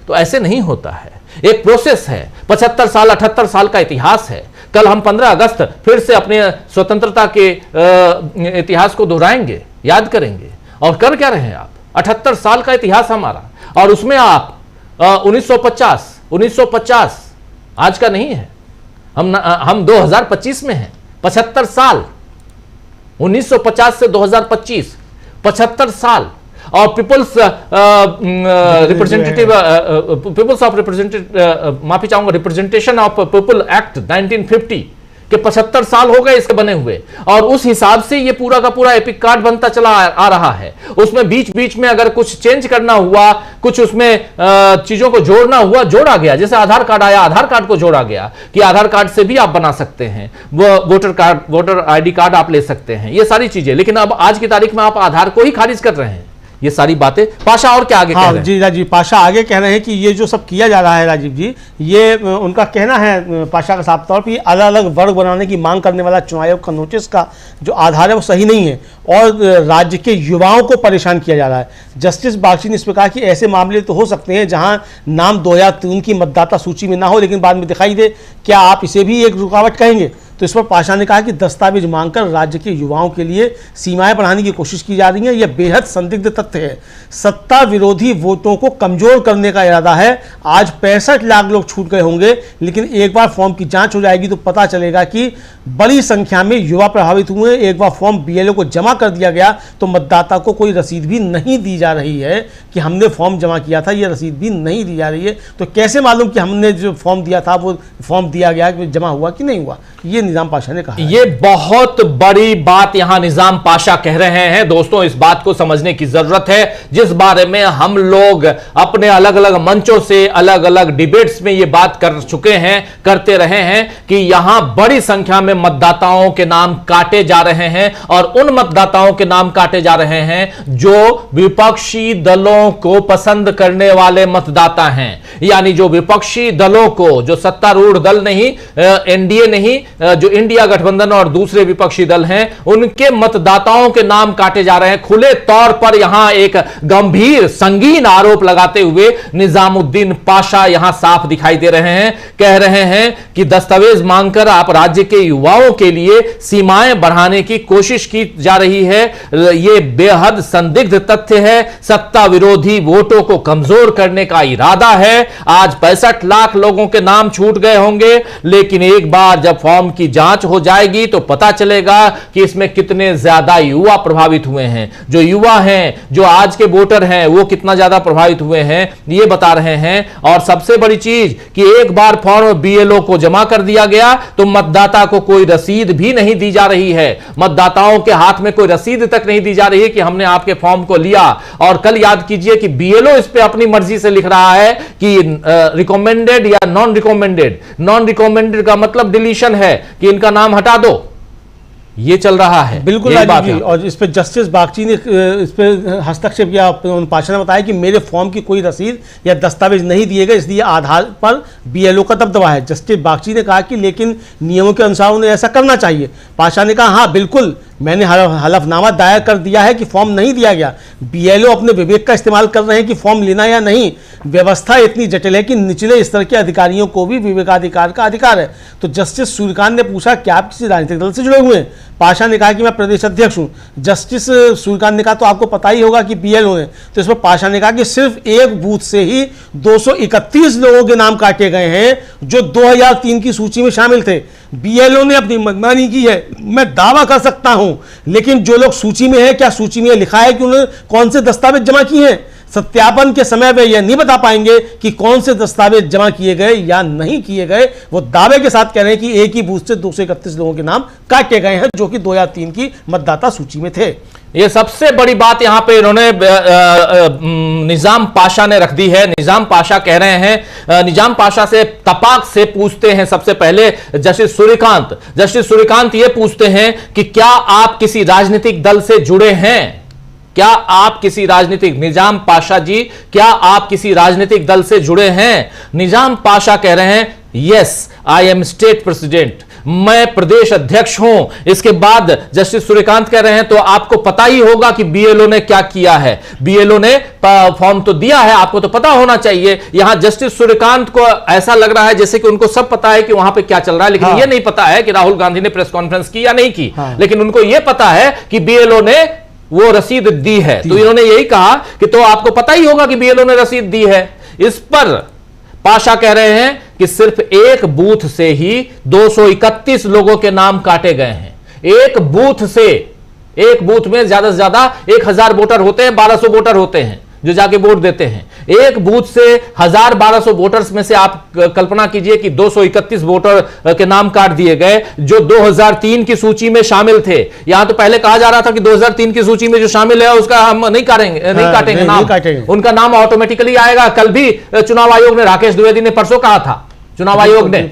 तो ऐसे नहीं होता है, एक प्रोसेस है, 75 साल 78 साल का इतिहास है। कल हम 15 अगस्त फिर से अपने स्वतंत्रता के इतिहास को दोहराएंगे, याद करेंगे। और कर क्या रहे हैं आप? 78 साल का इतिहास हमारा, और उसमें आप 1950 आज का नहीं है, हम 2025 में हैं। 75 साल, 1950 से 2025, 75 साल। और people's representative people's of representative माफी चाहूंगा रिप्रेजेंटेशन ऑफ पीपल एक्ट 1950 के 75 साल हो गए इसके बने हुए, और उस हिसाब से ये पूरा का पूरा एपिक कार्ड बनता चला आ रहा है। उसमें बीच बीच में अगर कुछ चेंज करना हुआ, कुछ उसमें चीजों को जोड़ना हुआ, जोड़ा गया। जैसे आधार कार्ड आया, आधार कार्ड को जोड़ा गया कि आधार कार्ड से भी आप बना सकते हैं, वो वोटर आईडी कार्ड आप ले सकते हैं, ये सारी चीजें। लेकिन अब आज की तारीख में आप आधार को ही खारिज कर रहे हैं। ये सारी बातें पाशा और क्या आगे कह रहे हैं? जी राजीव, पाशा आगे कह रहे हैं कि ये जो सब किया जा रहा है राजीव जी, ये उनका कहना है, पाशा का साफ तौर पर अलग अलग वर्ग बनाने की मांग करने वाला चुनाव आयोग का नोटिस का जो आधार है वो सही नहीं है, और राज्य के युवाओं को परेशान किया जा रहा है। जस्टिस बागची ने इस पर कहा कि ऐसे मामले तो हो सकते हैं जहां नाम 2003 की मतदाता सूची में ना हो लेकिन बाद में दिखाई दे, क्या आप इसे भी एक रुकावट कहेंगे? तो इस पर पाशा ने कहा कि दस्तावेज मांगकर राज्य के युवाओं के लिए सीमाएं बढ़ाने की कोशिश की जा रही है, यह बेहद संदिग्ध तथ्य है। सत्ता विरोधी वोटों को कमजोर करने का इरादा है। आज 65 लाख लोग छूट गए होंगे, लेकिन एक बार फॉर्म की जांच हो जाएगी तो पता चलेगा कि बड़ी संख्या में युवा प्रभावित हुए। एक बार फॉर्म बीएलओ को जमा कर दिया गया तो मतदाता को कोई रसीद भी नहीं दी जा रही है कि हमने फॉर्म जमा किया था, यह रसीद भी नहीं दी जा रही है। तो कैसे मालूम कि हमने जो फॉर्म दिया था वो फॉर्म दिया गया, जमा हुआ कि नहीं हुआ? ये निजाम पाशा ने कहा। ये बहुत बड़ी बात यहां निजाम पाशा कह रहे हैं। दोस्तों, इस बात को समझने की जरूरत है, जिस बारे में हम लोग अपने अलग अलग मंचों से, अलग अलग डिबेट्स में ये बात कर चुके हैं, करते रहे हैं कि यहां बड़ी संख्या में मतदाताओं के नाम काटे जा रहे हैं, और उन मतदाताओं के नाम काटे जा रहे हैं जो विपक्षी दलों को पसंद करने वाले मतदाता हैं। यानी जो विपक्षी दलों को, जो सत्तारूढ़ दल नहीं, एनडीए नहीं, जो इंडिया गठबंधन और दूसरे विपक्षी दल हैं, उनके मतदाताओं के नाम काटे जा रहे हैं। खुले तौर पर यहां एक गंभीर संगीन आरोप लगाते हुए निजामुद्दीन पाशा यहां साफ दिखाई दे रहे हैं। कह रहे हैं कि दस्तावेज मांगकर आप राज्य के युवाओं के लिए सीमाएं बढ़ाने की कोशिश की जा रही है। यह बेहद संदिग्ध तथ्य है। सत्ता विरोधी वोटों को कमजोर करने का इरादा है। आज 65 लाख लोगों के नाम छूट गए होंगे, लेकिन एक बार जब फॉर्म की जांच हो जाएगी तो पता चलेगा कि इसमें कितने ज्यादा युवा प्रभावित हुए हैं। जो युवा हैं, जो आज के वोटर हैं, वो कितना ज्यादा प्रभावित हुए हैं, ये बता रहे हैं। और सबसे बड़ी चीज कि एक बार फॉर्म बीएलओ को जमा कर दिया गया तो मतदाता को कोई रसीद भी नहीं दी जा रही है। मतदाताओं के हाथ में कोई रसीद तक नहीं दी जा रही है कि हमने आपके फॉर्म को लिया। और कल याद कीजिए कि बीएलओ इस पे अपनी मर्जी से लिख रहा है कि रिकमेंडेड या नॉन रिकमेंडेड। नॉन रिकमेंडेड का मतलब डिलीशन है कि इनका नाम हटा दो। ये चल रहा है। बिल्कुल राजीव जी, और इस पर जस्टिस बागची ने इस पर हस्तक्षेप किया। पाशा ने बताया कि मेरे फॉर्म की कोई रसीद या दस्तावेज नहीं दिए गए, इसलिए आधार पर बीएलओ का दबदबा है। जस्टिस बागची ने कहा कि लेकिन नियमों के अनुसार उन्हें ऐसा करना चाहिए। पाशा ने कहा हाँ बिल्कुल, मैंने हलफनामा दायर कर दिया है कि फॉर्म नहीं दिया गया। बीएलओ अपने विवेक का इस्तेमाल कर रहे हैं कि फॉर्म लेना या नहीं। व्यवस्था इतनी जटिल है कि निचले स्तर के अधिकारियों को भी विवेकाधिकार का अधिकार है। तो जस्टिस सूर्यकांत ने पूछा क्या आप किसी राजनीतिक दल से जुड़े हुए हैं? पाशा ने कहा कि मैं प्रदेश अध्यक्ष हूं। जस्टिस सूर्यकांत ने कहा तो आपको पता ही होगा कि बीएलओ है। तो इस पर पाशा ने कहा कि सिर्फ एक बूथ से ही 231 लोगों के नाम काटे गए हैं जो 2003 की सूची में शामिल थे। बीएलओ ने अपनी मनमानी की है, मैं दावा कर सकता हूं, लेकिन जो लोग सूची में है, क्या सूची में लिखा है कि उन्होंने कौन से दस्तावेज जमा किए हैं? सत्यापन के समय में यह नहीं बता पाएंगे कि कौन से दस्तावेज जमा किए गए या नहीं किए गए। वो दावे के साथ कह रहे हैं कि एक ही बूथ से 231 लोगों के नाम काटे गए हैं जो कि 2003 की मतदाता सूची में थे। ये सबसे बड़ी बात यहां पे इन्होंने निजाम पाशा ने रख दी है। निजाम पाशा कह रहे हैं, निजाम पाशा से तपाक से पूछते हैं सबसे पहले जस्टिस सूर्यकांत। जस्टिस सूर्यकांत ये पूछते हैं कि क्या आप किसी राजनीतिक दल से जुड़े हैं? क्या आप किसी राजनीतिक, निजाम पाशा जी, क्या आप किसी राजनीतिक दल से जुड़े हैं? निजाम पाशा कह रहे हैं yes I am state president, मैं प्रदेश अध्यक्ष हूं। इसके बाद जस्टिस सूर्यकांत कह रहे हैं तो आपको पता ही होगा कि बीएलओ ने क्या किया है। बीएलओ ने फॉर्म तो दिया है, आपको तो पता होना चाहिए। यहां जस्टिस सूर्यकांत को ऐसा लग रहा है जैसे कि उनको सब पता है कि वहां पे क्या चल रहा है, लेकिन यह नहीं पता है कि राहुल गांधी ने प्रेस कॉन्फ्रेंस की या नहीं की। लेकिन उनको यह पता है कि बीएलओ ने वो रसीद दी है। तो इन्होंने यही कहा कि तो आपको पता ही होगा कि बीएलओ ने रसीद दी है। इस पर पाशा कह रहे हैं कि सिर्फ एक बूथ से ही 231 लोगों के नाम काटे गए हैं। एक बूथ में ज्यादा से ज्यादा 1000 वोटर होते हैं, 1200 वोटर होते हैं जो जाके वोट देते हैं। एक बूथ से 1000-1200 वोटर्स में से आप कल्पना कीजिए कि 231 वोटर के नाम काट दिए गए जो 2003 की सूची में शामिल थे। यहां तो पहले कहा जा रहा था कि 2003 की सूची में जो शामिल है उसका हम नहीं काटेंगे नाम, उनका नाम ऑटोमेटिकली आएगा। कल भी चुनाव आयोग ने, राकेश द्विवेदी ने परसों कहा था, चुनाव आयोग ने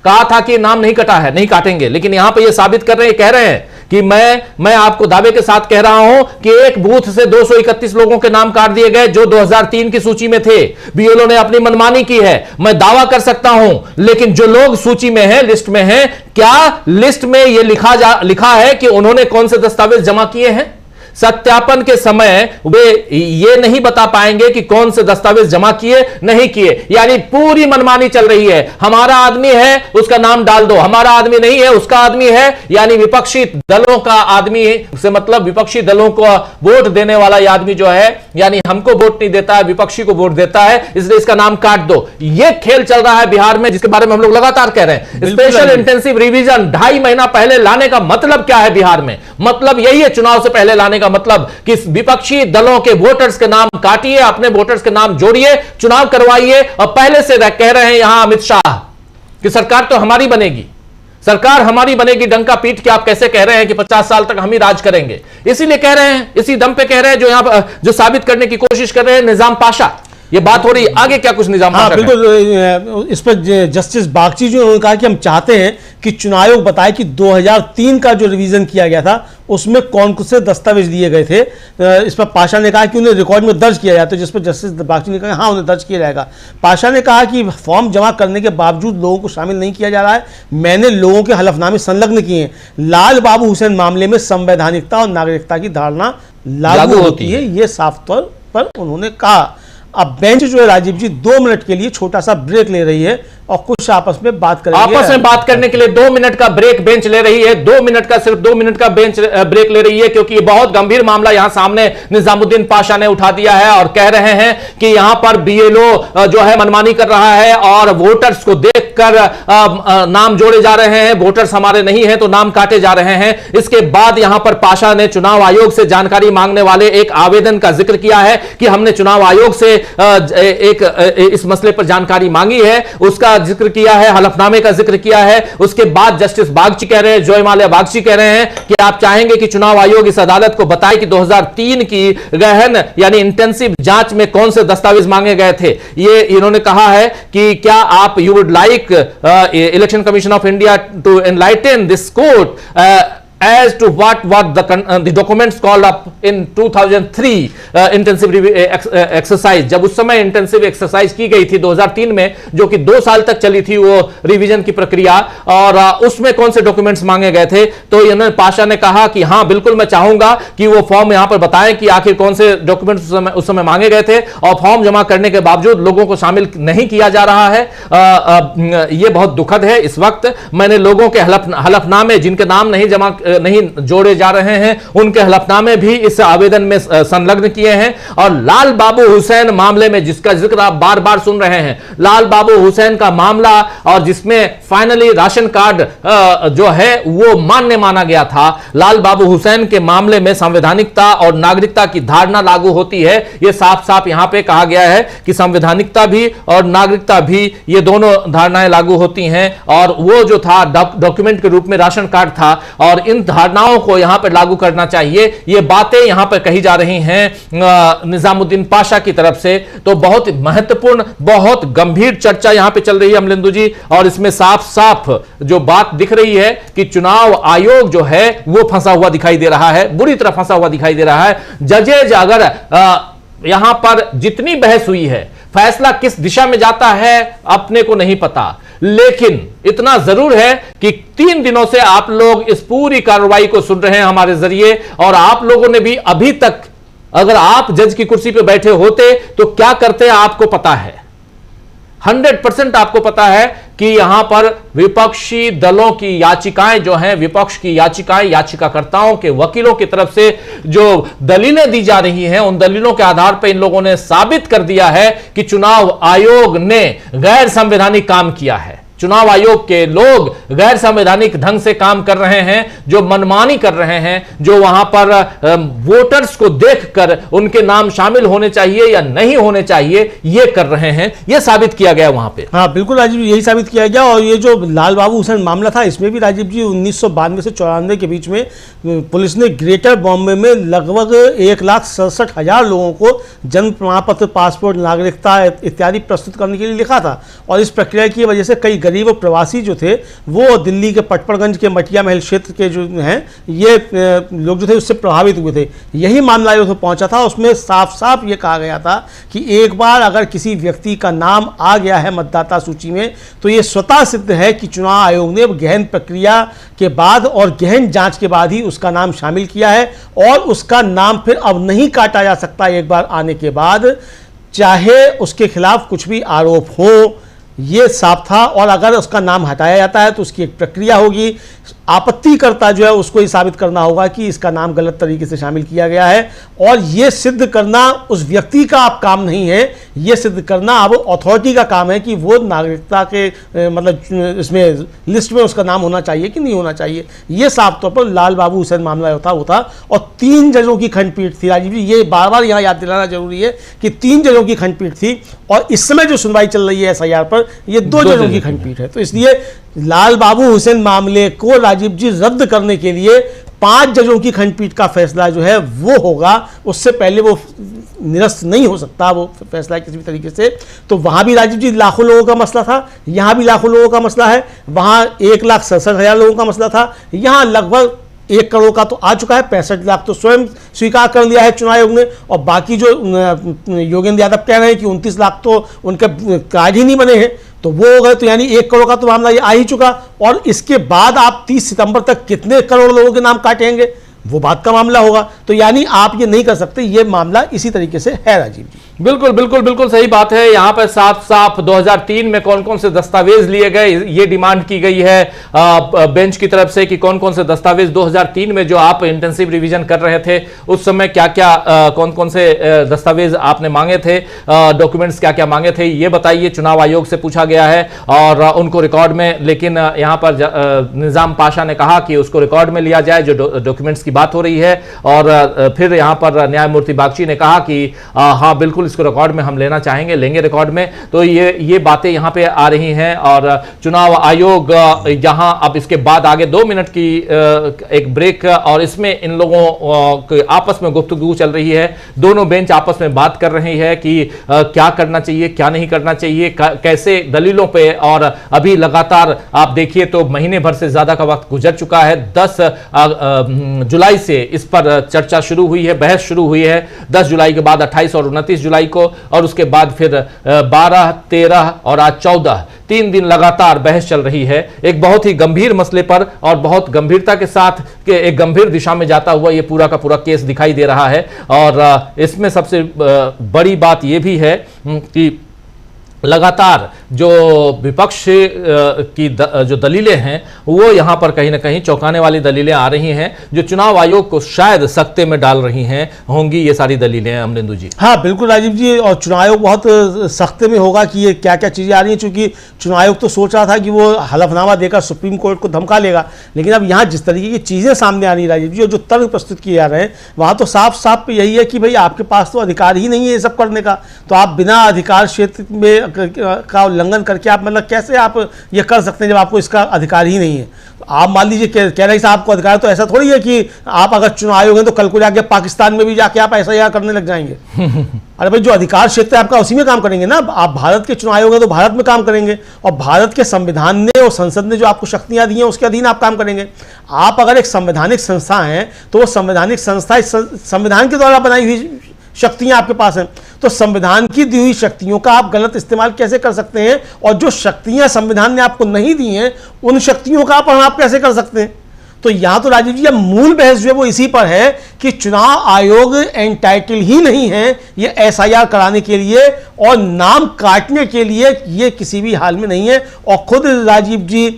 कहा था कि नाम नहीं कटा है, नहीं काटेंगे। लेकिन यहां पर यह साबित कर रहे हैं, कह रहे हैं कि मैं आपको दावे के साथ कह रहा हूं कि एक बूथ से 231 लोगों के नाम काट दिए गए जो 2003 की सूची में थे। बीएलओ ने अपनी मनमानी की है, मैं दावा कर सकता हूं। लेकिन जो लोग सूची में हैं, लिस्ट में हैं, क्या लिस्ट में यह लिखा है कि उन्होंने कौन से दस्तावेज जमा किए हैं? सत्यापन के समय वे ये नहीं बता पाएंगे कि कौन से दस्तावेज जमा किए नहीं किए। यानी पूरी मनमानी चल रही है। हमारा आदमी है उसका नाम डाल दो, हमारा आदमी नहीं है उसका आदमी है। यानी विपक्षी दलों का आदमी से मतलब विपक्षी दलों को वोट देने वाला यह आदमी जो है, यानी हमको वोट नहीं देता है, विपक्षी को वोट देता है, इसलिए इसका नाम काट दो। यह खेल चल रहा है बिहार में, जिसके बारे में हम लोग लगातार कह रहे हैं। स्पेशल इंटेंसिव रिवीजन 2.5 महीना पहले लाने का मतलब क्या है बिहार में? मतलब यही है, चुनाव से पहले लाने का मतलब कि विपक्षी दलों के वोटर्स के नाम काटिए, अपने वोटर्स के नाम जोड़िए, चुनाव करवाइए। और पहले से कह रहे हैं यहां अमित शाह कि सरकार तो हमारी बनेगी, सरकार हमारी बनेगी। डंका पीट के आप कैसे कह रहे हैं कि 50 साल तक हम ही राज करेंगे? इसीलिए कह रहे हैं, इसी दम पे कह रहे हैं, जो यहां पर जो साबित करने की कोशिश कर रहे हैं निजाम पाशा। ये बात हो रही है, आगे क्या कुछ निजाम पाशा? बिल्कुल। इस पर जस्टिस बागची जो उन्होंने कहा कि हम चाहते हैं कि चुनाव आयोग बताए कि 2003 का जो रिवीजन किया गया था उसमें कौन से दस्तावेज दिए गए थे। इस पर पाशा ने कहा कि उन्हें रिकॉर्ड में दर्ज किया जाए, तो जिस पर जस्टिस बागची ने कहा हाँ उन्हें दर्ज किया जाएगा। पाशा ने कहा कि फॉर्म जमा करने के बावजूद लोगों को शामिल नहीं किया जा रहा है। मैंने लोगों के हलफनामे संलग्न किए हैं। लाल बाबू हुसैन मामले में संवैधानिकता और नागरिकता की धारणा लागू होती है, ये साफ तौर पर उन्होंने कहा। अब बेंच जो है राजीव जी 2 मिनट के लिए छोटा सा ब्रेक ले रही है और कुछ आपस में बात करेंगे। आपस में बात करने के लिए 2 मिनट का ब्रेक बेंच ले रही है। 2 मिनट का, सिर्फ 2 मिनट का बेंच ब्रेक ले रही है, क्योंकि ये बहुत गंभीर मामला यहां सामने निजामुद्दीन पाशा ने उठा दिया है और कह रहे हैं कि यहां पर बीएलओ जो है मनमानी कर रहा है और वोटर्स को देखकर नाम जोड़े जा रहे हैं। वोटर्स हमारे नहीं है तो नाम काटे जा रहे हैं। इसके बाद यहां पर पाशा ने चुनाव आयोग से जानकारी मांगने वाले एक आवेदन का जिक्र किया है कि हमने चुनाव आयोग से इस मसले पर जानकारी मांगी है, उसका जिक्र किया है, हलफनामे का जिक्र किया है। उसके बाद जस्टिस बागची कह रहे हैं, जयमाल्या बागची कह रहे हैं कि आप चाहेंगे कि चुनाव आयोग इस अदालत को बताए कि 2003 की गहन यानी इंटेंसिव जांच में कौन से दस्तावेज मांगे गए थे। ये इन्होंने कहा है कि क्या आप you would like election commission of India to enlighten this court as to what the documents called up in 2003 intensive exercise, जब उस समय इंटेंसिव एक्सरसाइज की गई थी 2003 में, जो कि 2 साल तक चली थी वो रिवीजन की प्रक्रिया, और उसमें कौन से डॉक्यूमेंट्स मांगे गए थे। तो इन्होंने पाशा ने कहा कि हाँ बिल्कुल मैं चाहूंगा कि वो फॉर्म यहां पर बताएं कि आखिर कौन से डॉक्यूमेंट्स उस समय मांगे गए थे, और फॉर्म जमा करने के बावजूद लोगों को शामिल नहीं किया जा रहा है। ये बहुत दुखद है। इस वक्त मैंने लोगों के हलफनामे जिनके नाम नहीं जोड़े जा रहे हैं उनके हलफनामे भी इस आवेदन में संलग्न किए हैं। और लाल बाबू हुसैन मामले में जिसका जिक्र आप बार बार सुन रहे हैं, लाल बाबू हुसैन का मामला, और जिसमें फाइनली राशन कार्ड जो है वो मान्य माना गया था। लाल बाबू हुसैन के मामले में संवैधानिकता और नागरिकता की धारणा लागू होती है। यह साफ साफ यहां पे कहा गया है कि संवैधानिकता भी और नागरिकता भी, ये दोनों धारणाएं लागू होती हैं। और वो जो था डॉक्यूमेंट के रूप में राशन कार्ड था, और इन धारणाओं को यहां पर लागू करना चाहिए। ये बातें यहां पर कही जा रही हैं निजामुद्दीन पाशा की तरफ से। तो बहुत महत्वपूर्ण, बहुत गंभीर चर्चा यहां पे चल रही है अमलिंदु जी, और इसमें साफ साफ जो बात दिख रही है कि चुनाव आयोग जो है वो फंसा हुआ दिखाई दे रहा है, बुरी तरह फंसा हुआ दिखाई दे रहा है। जजेज अगर यहां पर जितनी बहस हुई है, फैसला किस दिशा में जाता है अपने को नहीं पता, लेकिन इतना जरूर है कि 3 दिनों से आप लोग इस पूरी कार्रवाई को सुन रहे हैं हमारे जरिए, और आप लोगों ने भी अभी तक, अगर आप जज की कुर्सी पर बैठे होते तो क्या करते आपको पता है। 100% आपको पता है कि यहां पर विपक्षी दलों की याचिकाएं जो हैं, विपक्ष की याचिकाएं, याचिकाकर्ताओं के वकीलों की तरफ से जो दलीलें दी जा रही हैं, उन दलीलों के आधार पर इन लोगों ने साबित कर दिया है कि चुनाव आयोग ने गैर संवैधानिक काम किया है। चुनाव आयोग के लोग गैर संवैधानिक ढंग से काम कर रहे हैं, जो मनमानी कर रहे हैं, जो वहां पर वोटर्स को देखकर उनके नाम शामिल होने चाहिए या नहीं होने चाहिए ये कर रहे हैं। ये साबित किया गया वहां पे। हाँ बिल्कुल राजीव जी, यही साबित किया गया। और ये जो लाल बाबू हुसैन मामला था, इसमें भी राजीव जी 1992 से 94 के बीच में पुलिस ने ग्रेटर बॉम्बे में लगभग 1,67,000 लोगों को जन्म प्रमाण पत्र, पासपोर्ट, नागरिकता इत्यादि प्रस्तुत करने के लिए लिखा था। और इस प्रक्रिया की वजह से कई गरीब और प्रवासी जो थे वो दिल्ली के पटपड़गंज के मटिया महल क्षेत्र के जो हैं ये लोग जो थे उससे प्रभावित हुए थे। यही मामला जो पहुंचा था, उसमें साफ साफ ये कहा गया था कि एक बार अगर किसी व्यक्ति का नाम आ गया है मतदाता सूची में तो ये स्वतः सिद्ध है कि चुनाव आयोग ने गहन प्रक्रिया के बाद और गहन जांच के बाद ही उसका नाम शामिल किया है और उसका नाम फिर अब नहीं काटा जा सकता एक बार आने के बाद, चाहे उसके खिलाफ कुछ भी आरोप हो। ये साफ था। और अगर उसका नाम हटाया जाता है तो उसकी एक प्रक्रिया होगी। आपत्तिकर्ता जो है उसको ये साबित करना होगा कि इसका नाम गलत तरीके से शामिल किया गया है। और ये सिद्ध करना उस व्यक्ति का अब काम नहीं है, ये सिद्ध करना अब अथॉरिटी का काम है कि वो नागरिकता के मतलब इसमें लिस्ट में उसका नाम होना चाहिए कि नहीं होना चाहिए। ये साफ तौर पर लाल बाबू हुसैन मामला होता। और 3 जजों की खंडपीठ थी राजीव जी, ये बार बार यहाँ याद दिलाना जरूरी है कि 3 जजों की खंडपीठ थी। और इस समय जो सुनवाई चल रही है SIR पर, ये 2 जजों की खंडपीठ है। तो इसलिए लाल बाबू हुसैन मामले को राजीव जी रद्द करने के लिए 5 जजों की खंडपीठ का फैसला जो है वो होगा। उससे पहले वो निरस्त नहीं हो सकता वो फैसला किसी भी तरीके से। तो वहां भी राजीव जी लाखों लोगों का मसला था, यहां भी लाखों लोगों का मसला है। वहां 1,67,000 लोगों का मसला था, यहां लगभग 1 करोड़ का तो आ चुका है। 65 लाख तो स्वयं स्वीकार कर लिया है चुनाव आयोग ने। और बाकी जो योगेंद्र यादव कह रहे हैं कि 29 लाख तो उनके कार्ड ही नहीं बने हैं, तो वो हो गए। तो यानी 1 करोड़ का तो मामला ये आ ही चुका। और इसके बाद आप 30 सितंबर तक कितने करोड़ लोगों के नाम काटेंगे वो बात का मामला होगा। तो यानी आप ये नहीं कर सकते, ये मामला इसी तरीके से है राजीव जी। बिल्कुल बिल्कुल बिल्कुल सही बात है। यहां पर साफ साफ 2003 में कौन कौन से दस्तावेज लिए गए ये डिमांड की गई है बेंच की तरफ से कि कौन कौन से दस्तावेज 2003 में जो आप इंटेंसिव रिवीजन कर रहे थे उस समय क्या क्या कौन कौन से दस्तावेज आपने मांगे थे, डॉक्यूमेंट्स क्या क्या मांगे थे, ये बताइए। चुनाव आयोग से पूछा गया है और उनको रिकॉर्ड में, लेकिन यहां पर निजाम पाशा ने कहा कि उसको रिकॉर्ड में लिया जाए जो डॉक्यूमेंट्स की बात हो रही है। और फिर यहां पर न्यायमूर्ति बागची ने कहा कि हाँ बिल्कुल इसको रिकॉर्ड में हम लेना चाहेंगे, लेंगे रिकॉर्ड में। तो ये बातें यहां पे आ रही हैं। और चुनाव आयोग यहां अब इसके बाद आगे 2 मिनट की एक ब्रेक, और इसमें इन लोगों के आपस में गुफ्तगू चल रही है। दोनों बेंच आपस में बात कर रही है कि क्या करना चाहिए, क्या नहीं करना चाहिए, कैसे दलीलों पे। और अभी लगातार आप देखिए तो महीने भर से ज्यादा का वक्त गुजर चुका है। 10 जुलाई से इस पर चर्चा शुरू हुई है, बहस शुरू हुई है। 10 जुलाई के बाद 28 और 29 जुलाई को, और उसके बाद फिर 12, 13 और आज 14, 3 दिन लगातार बहस चल रही है एक बहुत ही गंभीर मसले पर। और बहुत गंभीरता के साथ एक गंभीर दिशा में जाता हुआ ये पूरा का पूरा केस दिखाई दे रहा है। और इसमें सबसे बड़ी बात यह भी है कि लगातार जो विपक्ष की जो दलीलें हैं वो यहां पर कहीं ना कहीं चौंकाने वाली दलीलें आ रही हैं, जो चुनाव आयोग को शायद सख्ते में डाल रही हैं होंगी ये सारी दलीलें। अमरिंदु जी। हाँ बिल्कुल राजीव जी, और चुनाव आयोग बहुत सख्ते में होगा कि ये क्या क्या चीज़ें आ रही हैं। चूंकि चुनाव आयोग तो सोच रहा था कि वो हलफनामा देकर सुप्रीम कोर्ट को धमका लेगा, लेकिन अब यहाँ जिस तरीके की चीज़ें सामने आ रही है राजीव जी, और जो तर्क प्रस्तुत किए जा रहे हैं वहाँ तो साफ साफ यही है कि भाई आपके पास तो अधिकार ही नहीं है ये सब करने का। तो आप बिना अधिकार क्षेत्र में का उल्लंघन करके आप मतलब कैसे आप ये कर सकते हैं जब आपको इसका अधिकार ही नहीं है। तो आप मान लीजिए कह रहे साहब आपको अधिकार, तो ऐसा थोड़ी है कि आप अगर चुनाव आयोग हैं तो कल को जाके पाकिस्तान में भी जाके आप ऐसा यहाँ करने लग जाएंगे। अरे भाई जो अधिकार क्षेत्र है आपका उसी में काम करेंगे ना। आप भारत के चुनाव आयोग हैं तो भारत में काम करेंगे, और भारत के संविधान ने और संसद ने जो आपको शक्तियां दी हैं उसके अधीन आप काम करेंगे। आप अगर एक संवैधानिक संस्था हैं तो वो संवैधानिक संस्था संविधान के द्वारा बनाई हुई शक्तियां आपके पास हैं। तो संविधान की दी हुई शक्तियों का आप गलत इस्तेमाल कैसे कर सकते हैं, और जो शक्तियां संविधान ने आपको नहीं दी हैं उन शक्तियों का आप कैसे कर सकते हैं। तो यहाँ तो राजीव जी अब मूल बहस जो है वो इसी पर है कि चुनाव आयोग एंटाइटल ही नहीं है ये एसआईआर कराने के लिए और नाम काटने के लिए, ये किसी भी हाल में नहीं है। और खुद राजीव जी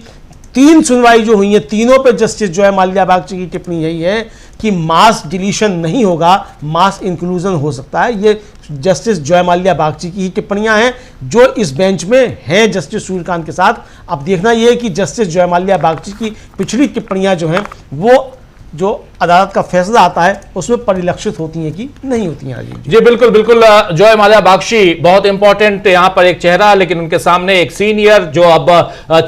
3 सुनवाई जो हुई है, तीनों पे जस्टिस जो है माल्या बागची की टिप्पणी यही है कि मास डिलीशन नहीं होगा, मास इंक्लूजन हो सकता है। ये जस्टिस जय माल्या बागची की ही टिप्पणियां हैं जो इस बेंच में हैं जस्टिस सूर्यकांत के साथ। अब देखना यह है कि जस्टिस जय माल्या बागची की पिछली टिप्पणियां जो हैं वो जो अदालत का फैसला आता है उसमें परिलक्षित होती हैं कि नहीं होती हैं। जी बिल्कुल बिल्कुल, जय माल्या बागची बहुत इंपॉर्टेंट यहाँ पर एक चेहरा, लेकिन उनके सामने एक सीनियर जो अब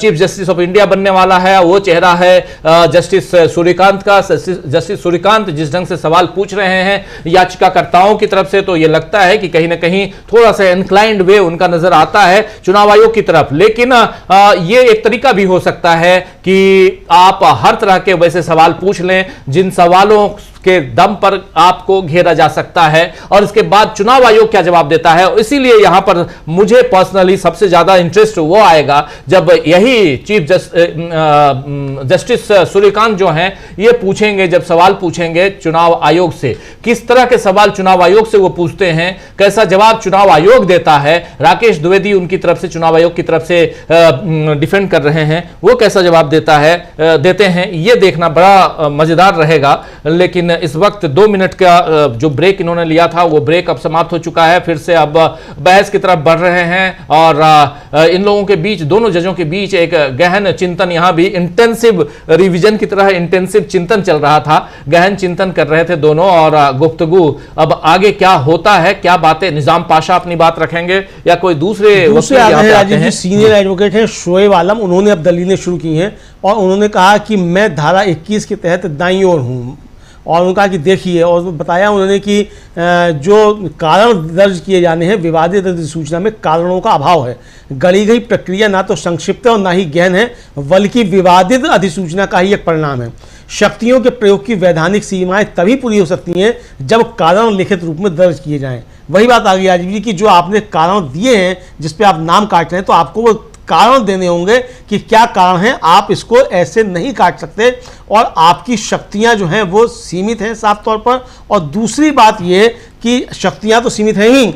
चीफ जस्टिस ऑफ इंडिया बनने वाला है वो चेहरा है जस्टिस सूर्यकांत का। जस्टिस सूर्यकांत जिस ढंग से सवाल पूछ रहे हैं याचिकाकर्ताओं की तरफ से, तो ये लगता है कि कहीं ना कहीं थोड़ा सा इंक्लाइंड वे उनका नजर आता है चुनाव आयोग की तरफ। लेकिन ये एक तरीका भी हो सकता है कि आप हर तरह के वैसे सवाल पूछ लें जिन सवालों के दम पर आपको घेरा जा सकता है और इसके बाद चुनाव आयोग क्या जवाब देता है। इसीलिए यहां पर मुझे पर्सनली सबसे ज्यादा इंटरेस्ट वो आएगा जब यही चीफ जस्टिस सूर्यकांत जो हैं ये पूछेंगे, जब सवाल पूछेंगे चुनाव आयोग से, किस तरह के सवाल चुनाव आयोग से वो पूछते हैं, कैसा जवाब चुनाव आयोग देता है। राकेश द्विवेदी उनकी तरफ से, चुनाव आयोग की तरफ से डिफेंड कर रहे हैं, वो कैसा जवाब देते हैं, ये देखना बड़ा मजेदार रहेगा। लेकिन इस वक्त 2 मिनट का जो ब्रेक इन्होंने लिया था वो ब्रेक अब समाप्त हो चुका है। फिर से अब बहस की तरफ बढ़ रहे हैं और इन लोगों के बीच, दोनों जजों के बीच एक गहन चिंतन, यहां भी इंटेंसिव रिवीजन की तरह इंटेंसिव चिंतन चल रहा था। गहन चिंतन कर रहे थे दोनों और गुफ्तगू अब आगे क्या होता है, क्या बातें, निजाम पाशा अपनी बात रखेंगे या कोई दूसरे सीनियर एडवोकेट हैं शोएब आलम, उन्होंने अब दलीलें शुरू की हैं और उन्होंने कहा कि मैं धारा 21 के तहत दाईं ओर हूं और उन्होंने कहा कि देखिए, और बताया उन्होंने कि जो कारण दर्ज किए जाने हैं विवादित अधिसूचना में कारणों का अभाव है। गढ़ी गई प्रक्रिया ना तो संक्षिप्त है और ना ही गहन है, बल्कि विवादित अधिसूचना का ही एक परिणाम है। शक्तियों के प्रयोग की वैधानिक सीमाएं तभी पूरी हो सकती हैं जब कारण लिखित रूप में दर्ज किए जाएं। वही बात आ गई राजीव जी कि जो आपने कारण दिए हैं जिस पे आप नाम काट रहे हैं, तो आपको वो कारण देने होंगे कि क्या कारण है, आप इसको ऐसे नहीं काट सकते और आपकी शक्तियां जो हैं वो सीमित हैं साफ तौर पर। और दूसरी बात ये कि शक्तियां तो सीमित हैं ही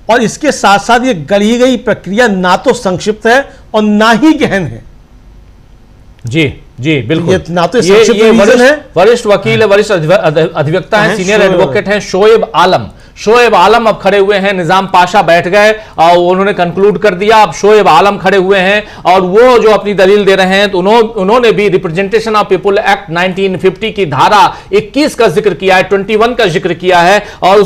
और इसके साथ साथ ये गढ़ी गई प्रक्रिया ना तो संक्षिप्त है और ना ही गहन है। जी जी बिल्कुल, ये ना तो वरिष्ठ वकील है, वरिष्ठ अधिवक्ता है, सीनियर एडवोकेट हैं शोएब आलम। शोएब आलम अब खड़े हुए हैं, निजाम पाशा बैठ गए और उन्होंने कंक्लूड कर दिया। अब शोएब आलम खड़े हुए हैं और वो जो अपनी दलील दे रहे हैं, तो उन्होंने भी रिप्रेजेंटेशन ऑफ पीपुल एक्ट 1950 की धारा 21 का जिक्र किया है, 21 का जिक्र किया है और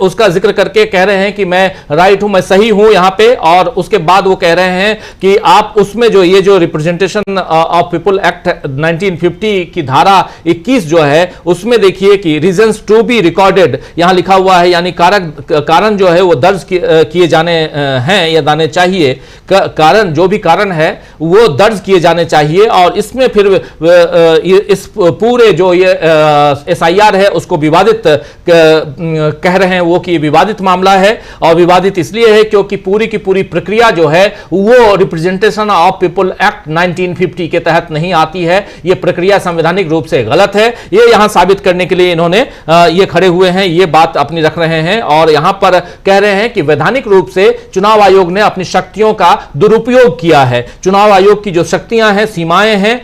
उसका जिक्र करके कह रहे हैं कि मैं राइट हूं, मैं सही हूं यहां पे। और उसके बाद वो कह रहे हैं कि आप उसमें जो ये जो रिप्रेजेंटेशन ऑफ पीपुल एक्ट 1950 की धारा 21 जो है उसमें देखिए कि रीजंस टू बी रिकॉर्डेड यहां लिखा हुआ है, यानी कारण जो है वो दर्ज किए जाने हैं या जाने चाहिए। कारण, जो भी कारण है वो दर्ज किए जाने चाहिए और इसमें फिर इस पूरे जो ये एसआईआर है उसको विवादित कह रहे हैं वो कि विवादित मामला है। और विवादित इसलिए है क्योंकि पूरी की पूरी प्रक्रिया जो है वो रिप्रेजेंटेशन ऑफ पीपुल एक्ट 1950 के तहत नहीं आती है। ये प्रक्रिया संवैधानिक रूप से गलत है। ये यहां साबित करने के लिए इन्होंने ये खड़े हुए हैं, ये बात अपनी रख रहे हैं और यहां पर कह रहे हैं कि वैधानिक रूप से चुनाव आयोग ने अपनी शक्तियों का दुरुपयोग किया है। चुनाव आयोग की जो शक्तियां हैं, सीमाएं हैं,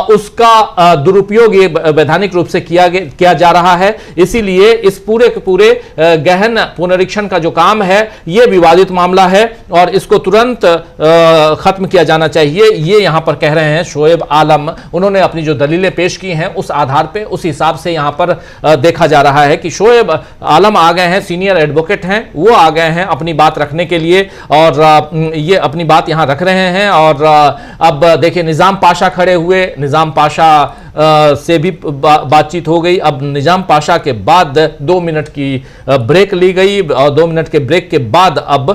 उसका दुरुपयोग ये वैधानिक रूप से किया जा रहा है। इसीलिए इस पूरे के पूरे गहन पुनरीक्षण का जो काम है ये विवादित मामला है और इसको तुरंत खत्म किया जाना चाहिए। ये यहां पर कह रहे हैं शोएब आलम। उन्होंने अपनी जो दलीलें पेश की हैं उस आधार पे, उस हिसाब से यहां पर देखा जा रहा है कि शोएब आलम आ गए हैं, सीनियर एडवोकेट हैं, वो आ गए हैं अपनी बात रखने के लिए और ये अपनी बात यहां रख रहे हैं। और अब देखिए निजाम पाशा खड़े हुए, निजाम पाशा से भी बातचीत हो गई। अब निजाम पाशा के बाद 2 मिनट की ब्रेक ली गई और 2 मिनट के ब्रेक के बाद अब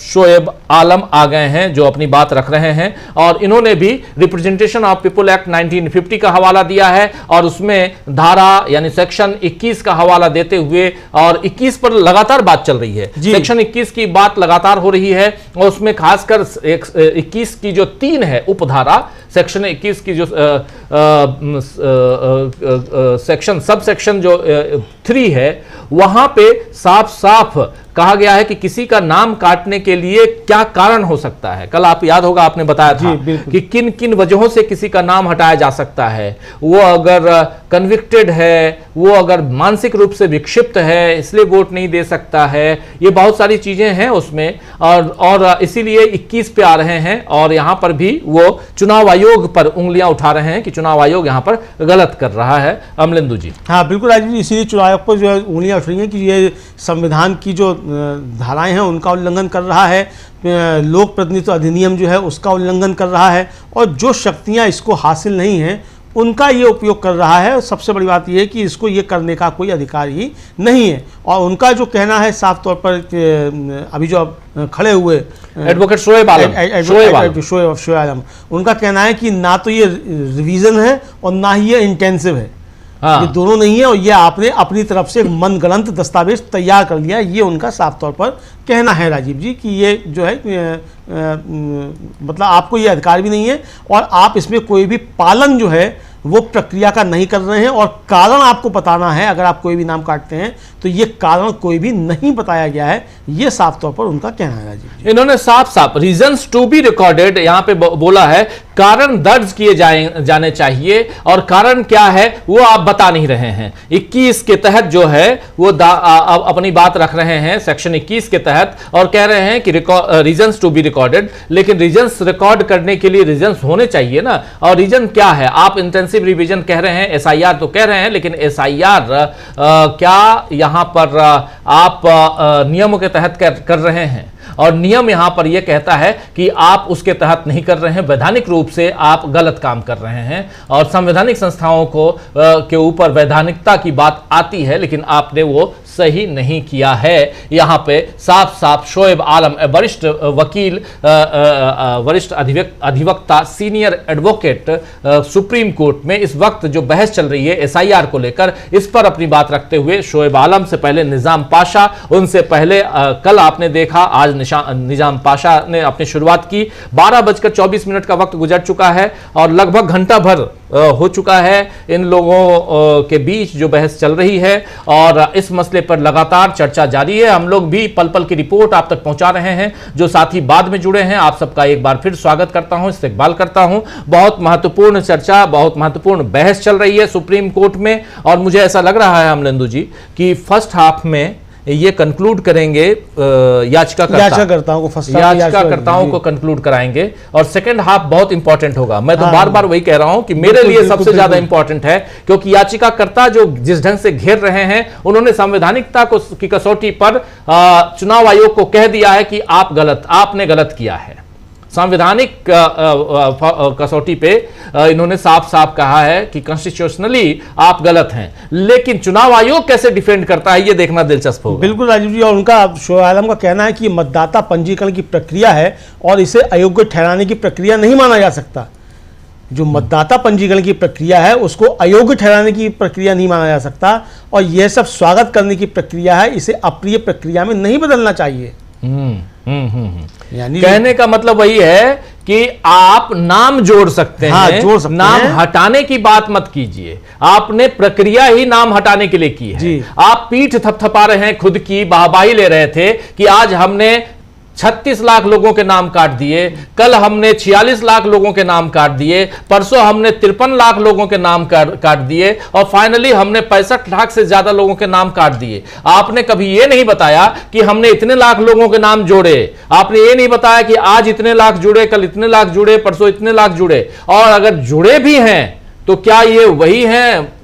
शोएब आलम आ गए हैं जो अपनी बात रख रहे हैं और इन्होंने भी रिप्रेजेंटेशन ऑफ पीपुल एक्ट 1950 का हवाला दिया है और उसमें धारा यानी सेक्शन 21 का हवाला देते हुए, और 21 पर लगातार बात चल रही है, सेक्शन 21 की बात लगातार हो रही है और उसमें खासकर 21 की जो 3 है उपधारा सेक्शन 21 की जो सेक्शन सब सेक्शन जो 3 है, वहां पे साफ साफ कहा गया है कि किसी का नाम काटने के लिए क्या कारण हो सकता है। कल आप याद होगा आपने बताया था कि किन किन वजहों से किसी का नाम हटाया जा सकता है। वो अगर कन्विक्टेड है, वो अगर मानसिक रूप से विक्षिप्त है इसलिए वोट नहीं दे सकता है, ये बहुत सारी चीजें हैं उसमें, और इसीलिए 21 पे आ रहे हैं और यहां पर भी वो चुनाव आयोग पर उंगलियां उठा रहे हैं कि चुनाव आयोग यहां पर गलत कर रहा है। अमलेंदु जी। हाँ बिल्कुल राजीव जी, इसीलिए चुनाव आयोग पर जो उंगलियां उठ रही हैं कि ये संविधान की जो धाराएं हैं उनका उल्लंघन कर रहा है, लोक प्रतिनिधित्व अधिनियम जो है उसका उल्लंघन कर रहा है, और जो शक्तियां इसको हासिल नहीं हैं उनका ये उपयोग कर रहा है। सबसे बड़ी बात यह है कि इसको ये करने का कोई अधिकार ही नहीं है। और उनका जो कहना है साफ तौर पर, अभी जो खड़े हुए एडवोकेट शोएब आलम, उनका कहना है कि ना तो ये रिवीजन है और ना ही ये इंटेंसिव है। ये दोनों नहीं है, और ये आपने अपनी तरफ से मनगढ़ंत दस्तावेज तैयार कर लिया, ये उनका साफ तौर पर कहना है राजीव जी कि ये जो है मतलब आपको ये अधिकार भी नहीं है और आप इसमें कोई भी पालन जो है वो प्रक्रिया का नहीं कर रहे हैं, और कारण आपको बताना है। अगर आप कोई भी नाम काटते हैं तो ये कारण कोई भी नहीं बताया गया है, ये साफ तौर पर उनका कहना है राजीव जी। इन्होंने साफ साफ रीजंस टू बी रिकॉर्डेड यहां पे बोला है, कारण दर्ज किए जाने चाहिए, और कारण क्या है वो आप बता नहीं रहे हैं। 21 के तहत जो है वो अपनी बात रख रहे हैं, सेक्शन 21 के तहत, और कह रहे हैं कि रीजंस टू बी रिकॉर्डेड, लेकिन रीजंस रिकॉर्ड करने के लिए रीजंस होने चाहिए ना। और रीजन क्या है? आप इंटेंसिव रिवीजन कह रहे हैं, एसआईआर तो कह रहे हैं, लेकिन एसआईआर क्या यहां पर आप नियमों के तहत कर रहे हैं? और नियम यहां पर यह कहता है कि आप उसके तहत नहीं कर रहे हैं, वैधानिक रूप से आप गलत काम कर रहे हैं, और संवैधानिक संस्थाओं को के ऊपर वैधानिकता की बात आती है, लेकिन आपने वो सही नहीं किया है। यहां पे साफ साफ शोएब आलम, वरिष्ठ वकील, वरिष्ठ अधिवक्ता, सीनियर एडवोकेट सुप्रीम कोर्ट में इस वक्त जो बहस चल रही है एसआईआर को लेकर, इस पर अपनी बात रखते हुए शोएब आलम से पहले निजाम पाशा, उनसे पहले कल आपने देखा आज निजाम पाशा ने अपनी शुरुआत की। 12:24 का वक्त गुजर चुका है और लगभग घंटा भर हो चुका है इन लोगों के बीच जो बहस चल रही है, और इस मसले पर लगातार चर्चा जारी है। हम लोग भी पल पल की रिपोर्ट आप तक पहुंचा रहे हैं। जो साथी बाद में जुड़े हैं, आप सबका एक बार फिर स्वागत करता हूं, इस्तकबाल करता हूं। बहुत महत्वपूर्ण चर्चा, बहुत महत्वपूर्ण बहस चल रही है सुप्रीम कोर्ट में, और मुझे ऐसा लग रहा है अमलेंदु जी कि फर्स्ट हाफ में ये कंक्लूड करेंगे, याचिकाकर्ताओं को कंक्लूड कराएंगे, और सेकंड हाफ बहुत इंपॉर्टेंट होगा। मैं तो बार बार वही कह रहा हूं कि मेरे लिए सबसे ज्यादा इंपॉर्टेंट है, क्योंकि याचिकाकर्ता जो जिस ढंग से घेर रहे हैं, उन्होंने संवैधानिकता की कसौटी पर चुनाव आयोग को कह दिया है कि आपने गलत किया है। संवैधानिक कसौटी पे इन्होंने साफ साफ कहा है कि कॉन्स्टिट्यूशनली आप गलत हैं, लेकिन चुनाव आयोग कैसे डिफेंड करता है ये देखना दिलचस्प होगा। बिल्कुल राजीव जी, और उनका शोएब आलम का कहना है कि मतदाता पंजीकरण की प्रक्रिया है और इसे अयोग्य ठहराने की प्रक्रिया नहीं माना जा सकता। जो मतदाता पंजीकरण की प्रक्रिया है उसको अयोग्य ठहराने की प्रक्रिया नहीं माना जा सकता, और यह सब स्वागत करने की प्रक्रिया है, इसे अप्रिय प्रक्रिया में नहीं बदलना चाहिए। यानी कहने का मतलब वही है कि आप नाम जोड़ सकते हैं, जोड़ सकते नाम हैं। हटाने की बात मत कीजिए, आपने प्रक्रिया ही नाम हटाने के लिए की है। आप पीठ थपथपा रहे हैं, खुद की वाहवाही ले रहे थे कि आज हमने 36 लाख लोगों के नाम काट दिए, कल हमने 46 लाख लोगों के नाम काट दिए, परसों हमने 53 लाख लोगों के नाम काट दिए, और फाइनली हमने 65 लाख से ज्यादा लोगों के नाम काट दिए। आपने कभी यह नहीं बताया कि हमने इतने लाख लोगों के नाम जोड़े, आपने ये नहीं बताया कि आज इतने लाख जुड़े, कल इतने लाख जुड़े, परसों इतने लाख जुड़े, और अगर जुड़े भी हैं तो क्या ये वही हैं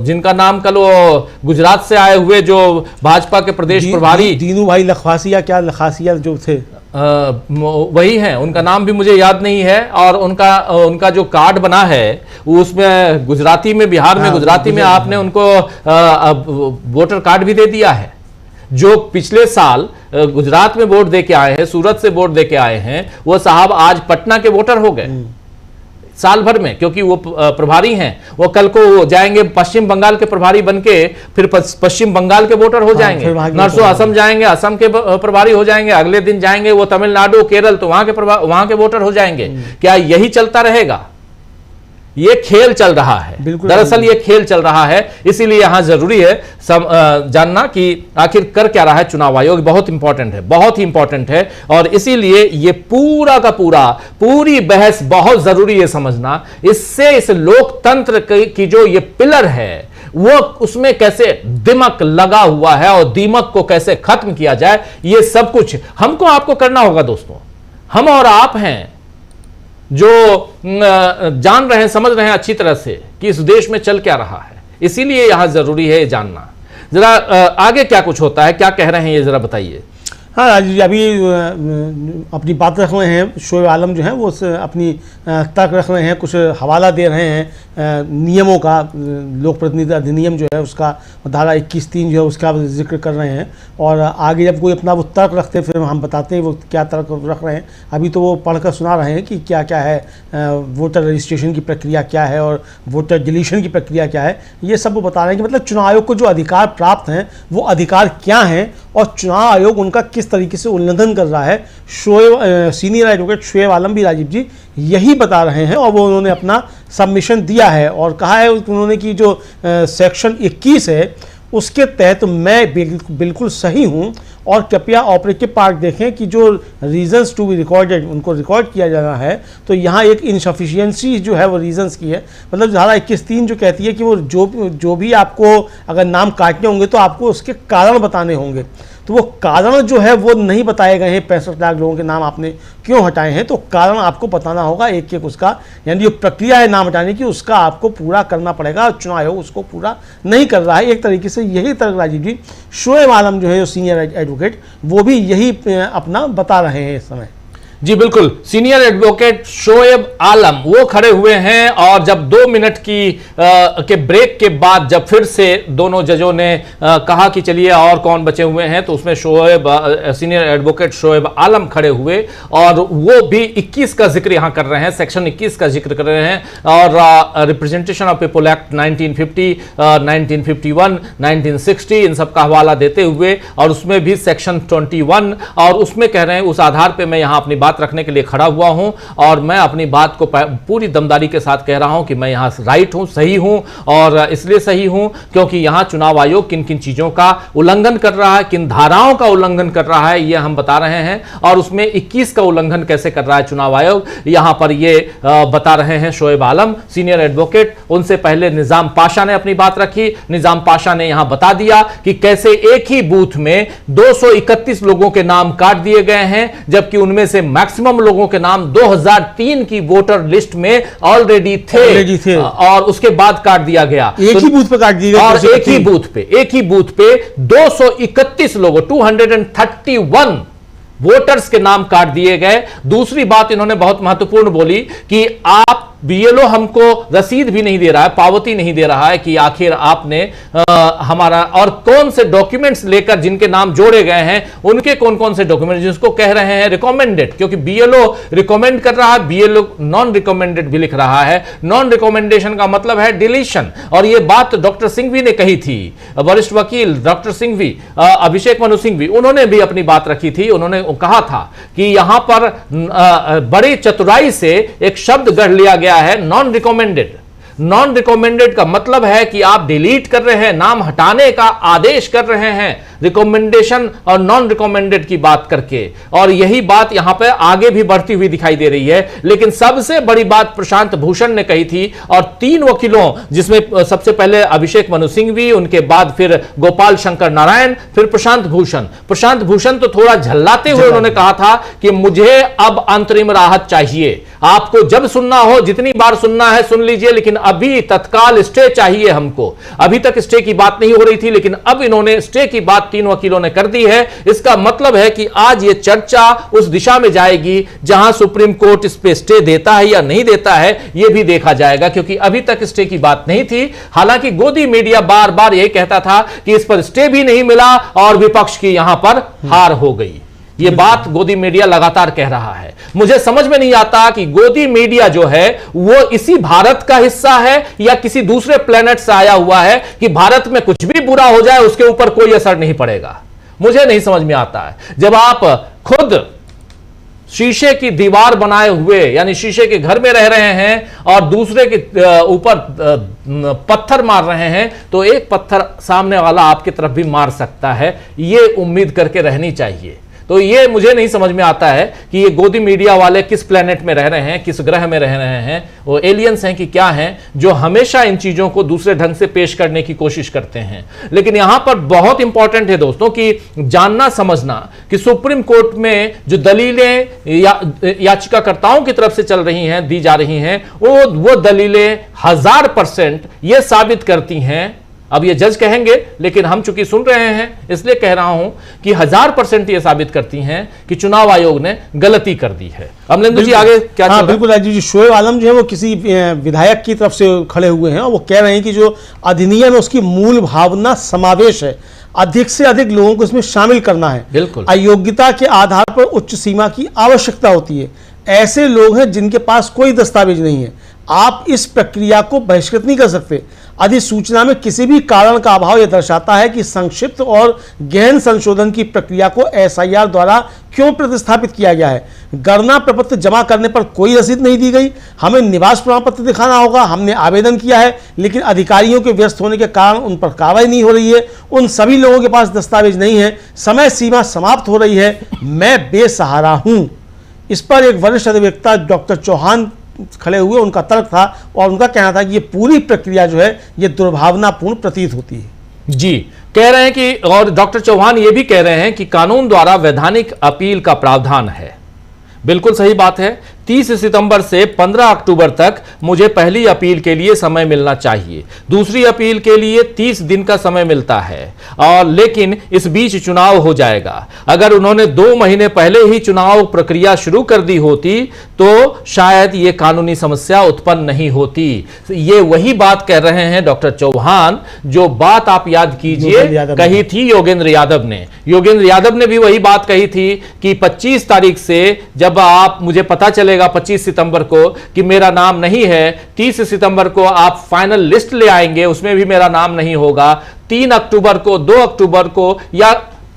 जिनका नाम कल वो गुजरात से आए हुए जो भाजपा के प्रदेश प्रभारी दीनू भाई लखवासिया, क्या लखासिया जो थे, वही हैं। उनका नाम भी मुझे याद नहीं है, और उनका जो कार्ड बना है उसमें गुजराती में, बिहार में गुजराती में आपने उनको वोटर कार्ड भी दे दिया है। जो पिछले साल गुजरात में वोट दे के आए हैं, सूरत से वोट दे के आए हैं, वो साहब आज पटना के वोटर हो गए। साल भर में, क्योंकि वो प्रभारी हैं, वो कल को जाएंगे पश्चिम बंगाल के प्रभारी बनके, फिर पश्चिम बंगाल के वोटर हो जाएंगे, नरसों असम जाएंगे, असम के प्रभारी हो जाएंगे, अगले दिन जाएंगे वो तमिलनाडु केरल, तो वहां के वोटर हो जाएंगे। क्या यही चलता रहेगा? ये खेल चल रहा है, दरअसल ये खेल चल रहा है। इसीलिए यहां जरूरी है जानना कि आखिर कर क्या रहा है चुनाव आयोग। बहुत इंपॉर्टेंट है, बहुत ही इंपॉर्टेंट है, और इसीलिए ये पूरा का पूरी बहस बहुत जरूरी है समझना। इससे इस लोकतंत्र की जो ये पिलर है वो उसमें कैसे दिमक लगा हुआ है और दीमक को कैसे खत्म किया जाए, ये सब कुछ हमको आपको करना होगा दोस्तों। हम और आप हैं जो जान रहे हैं, समझ रहे हैं अच्छी तरह से कि इस देश में चल क्या रहा है। इसीलिए यहां जरूरी है जानना। जरा आगे क्या कुछ होता है, क्या कह रहे हैं ये जरा बताइए। हाँ राजीव जी, अभी अपनी बात रख रहे हैं, शोएब आलम जो हैं वो अपनी तर्क रख रहे हैं, कुछ हवाला दे रहे हैं नियमों का, लोक प्रतिनिधि अधिनियम जो है उसका धारा 21(3 जो है उसका जिक्र कर रहे हैं। और आगे जब कोई अपना वो तर्क रखते हैं फिर हम बताते हैं वो क्या तर्क रख रहे हैं। अभी तो वो पढ़कर सुना रहे हैं कि क्या क्या है, वोटर रजिस्ट्रेशन की प्रक्रिया क्या है और वोटर डिलीशन की प्रक्रिया क्या है, ये सब वो बता रहे हैं कि मतलब चुनाव आयोग को जो अधिकार प्राप्त हैं वो अधिकार क्या हैं और चुनाव आयोग उनका किस तरीके से उल्लंघन कर रहा है। सीनियर एडवोकेट शोएब आलम भी राजीव जी यही बता रहे हैं, और वो उन्होंने अपना सबमिशन दिया है और कहा है उन्होंने कि जो सेक्शन 21 है उसके तहत मैं बिल्कुल सही हूं, और कृपया ऑपरेटिव पार्ट देखें कि जो रीजंस टू बी रिकॉर्डेड उनको रिकॉर्ड किया जाना है, तो यहाँ एक इनसफिशियंसी जो है वो रीजंस की है। मतलब धारा 21(3 जो कहती है कि वो जो भी आपको अगर नाम काटने होंगे तो आपको उसके कारण बताने होंगे, तो वो कारण जो है वो नहीं बताए गए हैं। 65 लाख लोगों के नाम आपने क्यों हटाए हैं, तो कारण आपको बताना होगा एक एक उसका, यानी जो प्रक्रिया है नाम हटाने की उसका आपको पूरा करना पड़ेगा। चुनाव आयोग उसको पूरा नहीं कर रहा है। एक तरीके से यही तर्क राजीव जी शोएब आलम जो है जो सीनियर एडवोकेट वो भी यही अपना बता रहे हैं इस समय। जी बिल्कुल, सीनियर एडवोकेट शोएब आलम वो खड़े हुए हैं, और जब 2 मिनट के ब्रेक के बाद जब फिर से दोनों जजों ने कहा कि चलिए और कौन बचे हुए हैं, तो उसमें सीनियर एडवोकेट शोएब आलम खड़े हुए और वो भी 21 का जिक्र यहां कर रहे हैं, सेक्शन 21 का जिक्र कर रहे हैं, और रिप्रेजेंटेशन ऑफ पीपल एक्ट 1950, 1951, 1960 इन सब का हवाला देते हुए, और उसमें भी सेक्शन 21, और उसमें कह रहे हैं उस आधार पर मैं यहां अपनी बात रखने के लिए खड़ा हुआ हूं, और मैं अपनी बात को पूरी दमदारी के साथ कह रहा हूं कि मैं यहां राइट हूं, सही हूं, और इसलिए सही हूं क्योंकि यहां चुनाव आयोग किन किन चीजों का उल्लंघन कर रहा है, किन धाराओं का उल्लंघन कर रहा है, यह हम बता रहे हैं। और उसमें 21 का उल्लंघन कैसे कर रहा है चुनाव आयोग, यहां पर यह बता रहे हैं शोएब आलम सीनियर एडवोकेट। उनसे पहले निजाम पाशा ने अपनी बात रखी। निजाम पाशा ने यहां बता दिया कि कैसे एक ही बूथ में 231 लोगों के नाम काट दिए गए हैं, जबकि उनमें से मैक्सिमम लोगों के नाम 2003 की वोटर लिस्ट में ऑलरेडी थे, और उसके बाद काट दिया गया। एक ही बूथ पे काट दिया गया, और एक ही बूथ पे 231 लोगों 231 वोटर्स के नाम काट दिए गए। दूसरी बात इन्होंने बहुत महत्वपूर्ण बोली कि आप बीएलओ हमको रसीद भी नहीं दे रहा है, पावती नहीं दे रहा है कि आखिर आपने हमारा, और कौन से डॉक्यूमेंट्स लेकर जिनके नाम जोड़े गए हैं उनके कौन कौन से डॉक्यूमेंट, जिसको कह रहे हैं रिकमेंडेड, क्योंकि बीएलओ रिकमेंड कर रहा है, बीएलओ नॉन रिकमेंडेड भी लिख रहा है। नॉन रिकमेंडेशन का मतलब है डिलीशन, और यह बात डॉक्टर सिंघवी ने कही थी, वरिष्ठ वकील डॉक्टर सिंघवी, अभिषेक मनु सिंघवी, उन्होंने भी अपनी बात रखी थी। उन्होंने कहा था कि यहां पर बड़ी चतुराई से एक शब्द गढ़ लिया गया है, नॉन रिकमेंडेड। नॉन रिकमेंडेड का मतलब है कि आप डिलीट कर रहे हैं, नाम हटाने का आदेश कर रहे हैं, रिकमेंडेशन और नॉन रिकमेंडेड की बात करके, और यही बात यहां पर आगे भी बढ़ती हुई दिखाई दे रही है। लेकिन सबसे बड़ी बात प्रशांत भूषण ने कही थी, और 3 वकीलों, जिसमें सबसे पहले अभिषेक मनु सिंघवी, उनके बाद फिर गोपाल शंकर नारायण, फिर प्रशांत भूषण तो थोड़ा झल्लाते हुए उन्होंने कहा था कि मुझे अब अंतरिम राहत चाहिए, आपको जब सुनना हो, जितनी बार सुनना है सुन लीजिए, लेकिन अभी तत्काल स्टे चाहिए हमको। अभी तक स्टे की बात नहीं हो रही थी, लेकिन अब इन्होंने स्टे की बात 3 वकीलों ने कर दी है। इसका मतलब है कि आज यह चर्चा उस दिशा में जाएगी जहां सुप्रीम कोर्ट इस पे स्टे देता है या नहीं देता है, यह भी देखा जाएगा, क्योंकि अभी तक स्टे की बात नहीं थी। हालांकि गोदी मीडिया बार बार यही कहता था कि इस पर स्टे भी नहीं मिला और विपक्ष की यहां पर हार हो गई। ये बात गोदी मीडिया लगातार कह रहा है। मुझे समझ में नहीं आता कि गोदी मीडिया जो है वो इसी भारत का हिस्सा है या किसी दूसरे प्लेनेट से आया हुआ है कि भारत में कुछ भी बुरा हो जाए उसके ऊपर कोई असर नहीं पड़ेगा। मुझे नहीं समझ में आता है। जब आप खुद शीशे की दीवार बनाए हुए यानी शीशे के घर में रह रहे हैं और दूसरे के ऊपर पत्थर मार रहे हैं, तो एक पत्थर सामने वाला आपकी तरफ भी मार सकता है, ये उम्मीद करके रहनी चाहिए। तो ये मुझे नहीं समझ में आता है कि ये गोदी मीडिया वाले किस प्लेनेट में रह रहे हैं, किस ग्रह में रह रहे हैं, वो एलियंस हैं कि क्या हैं, जो हमेशा इन चीजों को दूसरे ढंग से पेश करने की कोशिश करते हैं। लेकिन यहां पर बहुत इंपॉर्टेंट है दोस्तों कि जानना समझना कि सुप्रीम कोर्ट में जो दलीलें याचिकाकर्ताओं की तरफ से चल रही हैं, दी जा रही हैं, वो दलीलें 1000% ये साबित करती हैं। अब ये जज कहेंगे, लेकिन हम चूंकि सुन रहे हैं इसलिए कह रहा हूं कि 1000% ये साबित करती हैं कि चुनाव आयोग ने गलती कर दी है। अमलेंदु जी आगे क्या? हाँ बिल्कुल राजीव जी, शोएब आलम जो है वो किसी विधायक की तरफ से खड़े हुए हैं और वो कह रहे हैं कि जो अधिनियम है उसकी मूल भावना समावेश है, अधिक से अधिक लोगों को इसमें शामिल करना है। बिल्कुल। अयोग्यता के आधार पर उच्च सीमा की आवश्यकता होती है। ऐसे लोग हैं जिनके पास कोई दस्तावेज नहीं है, आप इस प्रक्रिया को बहिष्कृत नहीं कर सकते। अधिसूचना में किसी भी कारण का अभाव यह दर्शाता है कि संक्षिप्त और गहन संशोधन की प्रक्रिया को एसआईआर द्वारा क्यों प्रतिस्थापित किया गया है। गणना प्रपत्र जमा करने पर कोई रसीद नहीं दी गई, हमें निवास प्रमाण पत्र दिखाना होगा, हमने आवेदन किया है लेकिन अधिकारियों के व्यस्त होने के कारण उन पर कार्रवाई नहीं हो रही है, उन सभी लोगों के पास दस्तावेज नहीं है, समय सीमा समाप्त हो रही है, मैं बेसहारा हूं। इस पर एक वरिष्ठ अधिवक्ता डॉक्टर चौहान खड़े हुए, उनका तर्क था और उनका कहना था कि ये पूरी प्रक्रिया जो है ये दुर्भावनापूर्ण प्रतीत होती है। जी, कह रहे हैं कि, और डॉक्टर चौहान ये भी कह रहे हैं कि कानून द्वारा वैधानिक अपील का प्रावधान है। बिल्कुल सही बात है। 30 सितंबर से 15 अक्टूबर तक मुझे पहली अपील के लिए समय मिलना चाहिए, दूसरी अपील के लिए 30 दिन का समय मिलता है, और लेकिन इस बीच चुनाव हो जाएगा। अगर उन्होंने 2 महीने पहले ही चुनाव प्रक्रिया शुरू कर दी होती तो शायद ये कानूनी समस्या उत्पन्न नहीं होती। ये वही बात कह रहे हैं डॉक्टर चौहान, जो बात आप याद कीजिए कही थी योगेंद्र यादव ने। योगेंद्र यादव ने भी वही बात कही थी कि 25 तारीख से जब आप, मुझे पता चलेगा 25 सितंबर को कि मेरा नाम नहीं है, 30 सितंबर को आप फाइनल लिस्ट ले आएंगे, उसमें भी मेरा नाम नहीं होगा, 3 अक्टूबर को, 2 अक्टूबर को या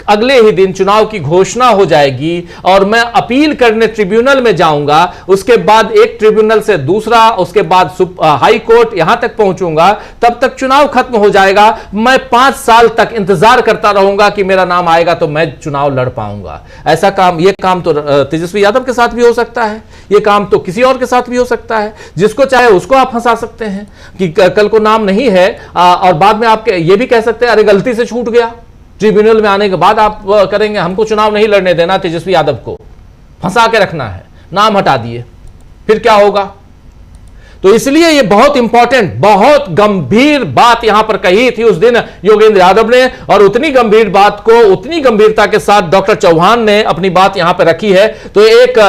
अगले ही दिन चुनाव की घोषणा हो जाएगी और मैं अपील करने ट्रिब्यूनल में जाऊंगा, उसके बाद एक ट्रिब्यूनल से दूसरा, उसके बाद हाई कोर्ट, यहां तक पहुंचूंगा, तब तक चुनाव खत्म हो जाएगा। मैं 5 साल तक इंतजार करता रहूंगा कि मेरा नाम आएगा तो मैं चुनाव लड़ पाऊंगा। ऐसा काम, यह काम तो तेजस्वी यादव के साथ भी हो सकता है, यह काम तो किसी और के साथ भी हो सकता है। जिसको चाहे उसको आप फंसा सकते हैं कि कल को नाम नहीं है और बाद में आप ये भी कह सकते हैं अरे गलती से छूट गया, ट्रिब्यूनल में आने के बाद आप करेंगे हमको चुनाव नहीं लड़ने देना, तेजस्वी यादव को फंसा के रखना है, नाम हटा दिए, फिर क्या होगा। तो इसलिए ये बहुत इंपॉर्टेंट, बहुत गंभीर बात यहां पर कही थी उस दिन योगेंद्र यादव ने, और उतनी गंभीर बात को उतनी गंभीरता के साथ डॉक्टर चौहान ने अपनी बात यहां पर रखी है। तो एक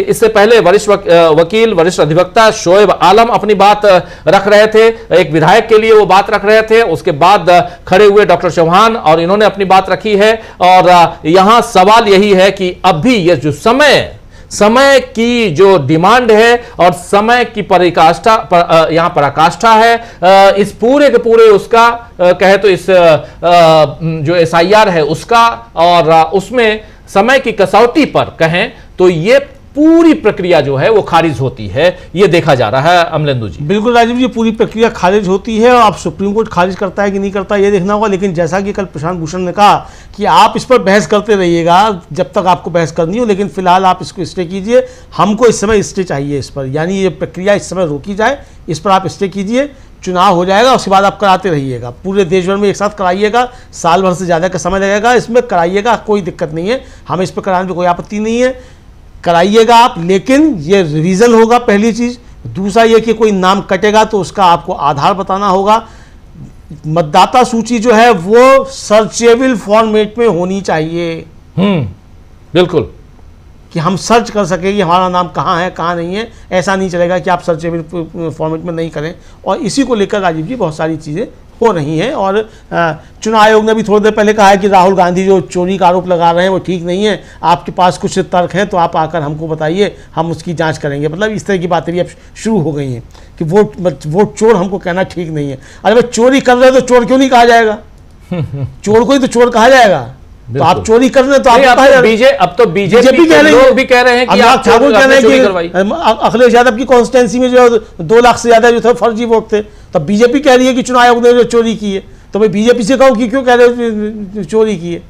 इससे पहले वरिष्ठ वकील, वरिष्ठ अधिवक्ता शोएब आलम अपनी बात रख रहे थे, एक विधायक के लिए वो बात रख रहे थे, उसके बाद खड़े हुए डॉक्टर चौहान और इन्होंने अपनी बात रखी है। और यहां सवाल यही है कि अभी ये जो समय की जो डिमांड है और समय की पराकाष्ठा यहां पराकाष्ठा है, इस पूरे के पूरे उसका कहे तो इस जो एसआईआर है उसका, और उसमें समय की कसौटी पर कहें तो ये पूरी प्रक्रिया जो है वो खारिज होती है, ये देखा जा रहा है। अमलेंदु जी बिल्कुल राजीव जी, पूरी प्रक्रिया खारिज होती है और अब सुप्रीम कोर्ट खारिज करता है कि नहीं करता ये देखना होगा। लेकिन जैसा कि कल प्रशांत भूषण ने कहा कि आप इस पर बहस करते रहिएगा जब तक आपको बहस करनी हो, लेकिन फिलहाल आप इसको स्टे कीजिए, हमको इस समय स्टे चाहिए इस पर, यानी ये प्रक्रिया इस समय रोकी जाए, इस पर आप स्टे कीजिए, चुनाव हो जाएगा उसके बाद आप कराते रहिएगा, पूरे देश भर में एक साथ कराइएगा, साल भर से ज़्यादा का समय लगेगा, इसमें कराइएगा, कोई दिक्कत नहीं है, हमें इस पर कराने में कोई आपत्ति नहीं है, कराइएगा आप। लेकिन ये रिवीजन होगा पहली चीज़, दूसरा ये कि कोई नाम कटेगा तो उसका आपको आधार बताना होगा। मतदाता सूची जो है वो सर्चेबल फॉर्मेट में होनी चाहिए, बिल्कुल, कि हम सर्च कर सके कि हमारा नाम कहाँ है कहाँ नहीं है। ऐसा नहीं चलेगा कि आप सर्चेबल फॉर्मेट में नहीं करें, और इसी को लेकर राजीव जी बहुत सारी चीज़ें हो रही हैं। और चुनाव आयोग ने भी थोड़ी देर पहले कहा है कि राहुल गांधी जो चोरी का आरोप लगा रहे हैं वो ठीक नहीं है, आपके पास कुछ तर्क हैं तो आप आकर हमको बताइए, हम उसकी जांच करेंगे। मतलब इस तरह की बातें भी अब शुरू हो गई हैं कि वोट चोर हमको कहना ठीक नहीं है। अरे भाई चोरी कर रहे हो तो चोर क्यों नहीं कहा जाएगा? चोर को ही तो चोर कहा जाएगा। तो आप चोरी कर रहे हैं तो आप अब तो बीजेपी के लोग भी कह रहे हैं कि आप ठाकुर कह रहे हैं कि अखिलेश यादव की कॉन्स्टिट्यूंसी में जो 2 लाख से ज्यादा जो थे फर्जी वोट थे, तब बीजेपी कह रही है कि चुनाव आयोग ने जो चोरी की है, तो भाई बीजेपी से कहो कि क्यों कह रहे हो चोरी की है।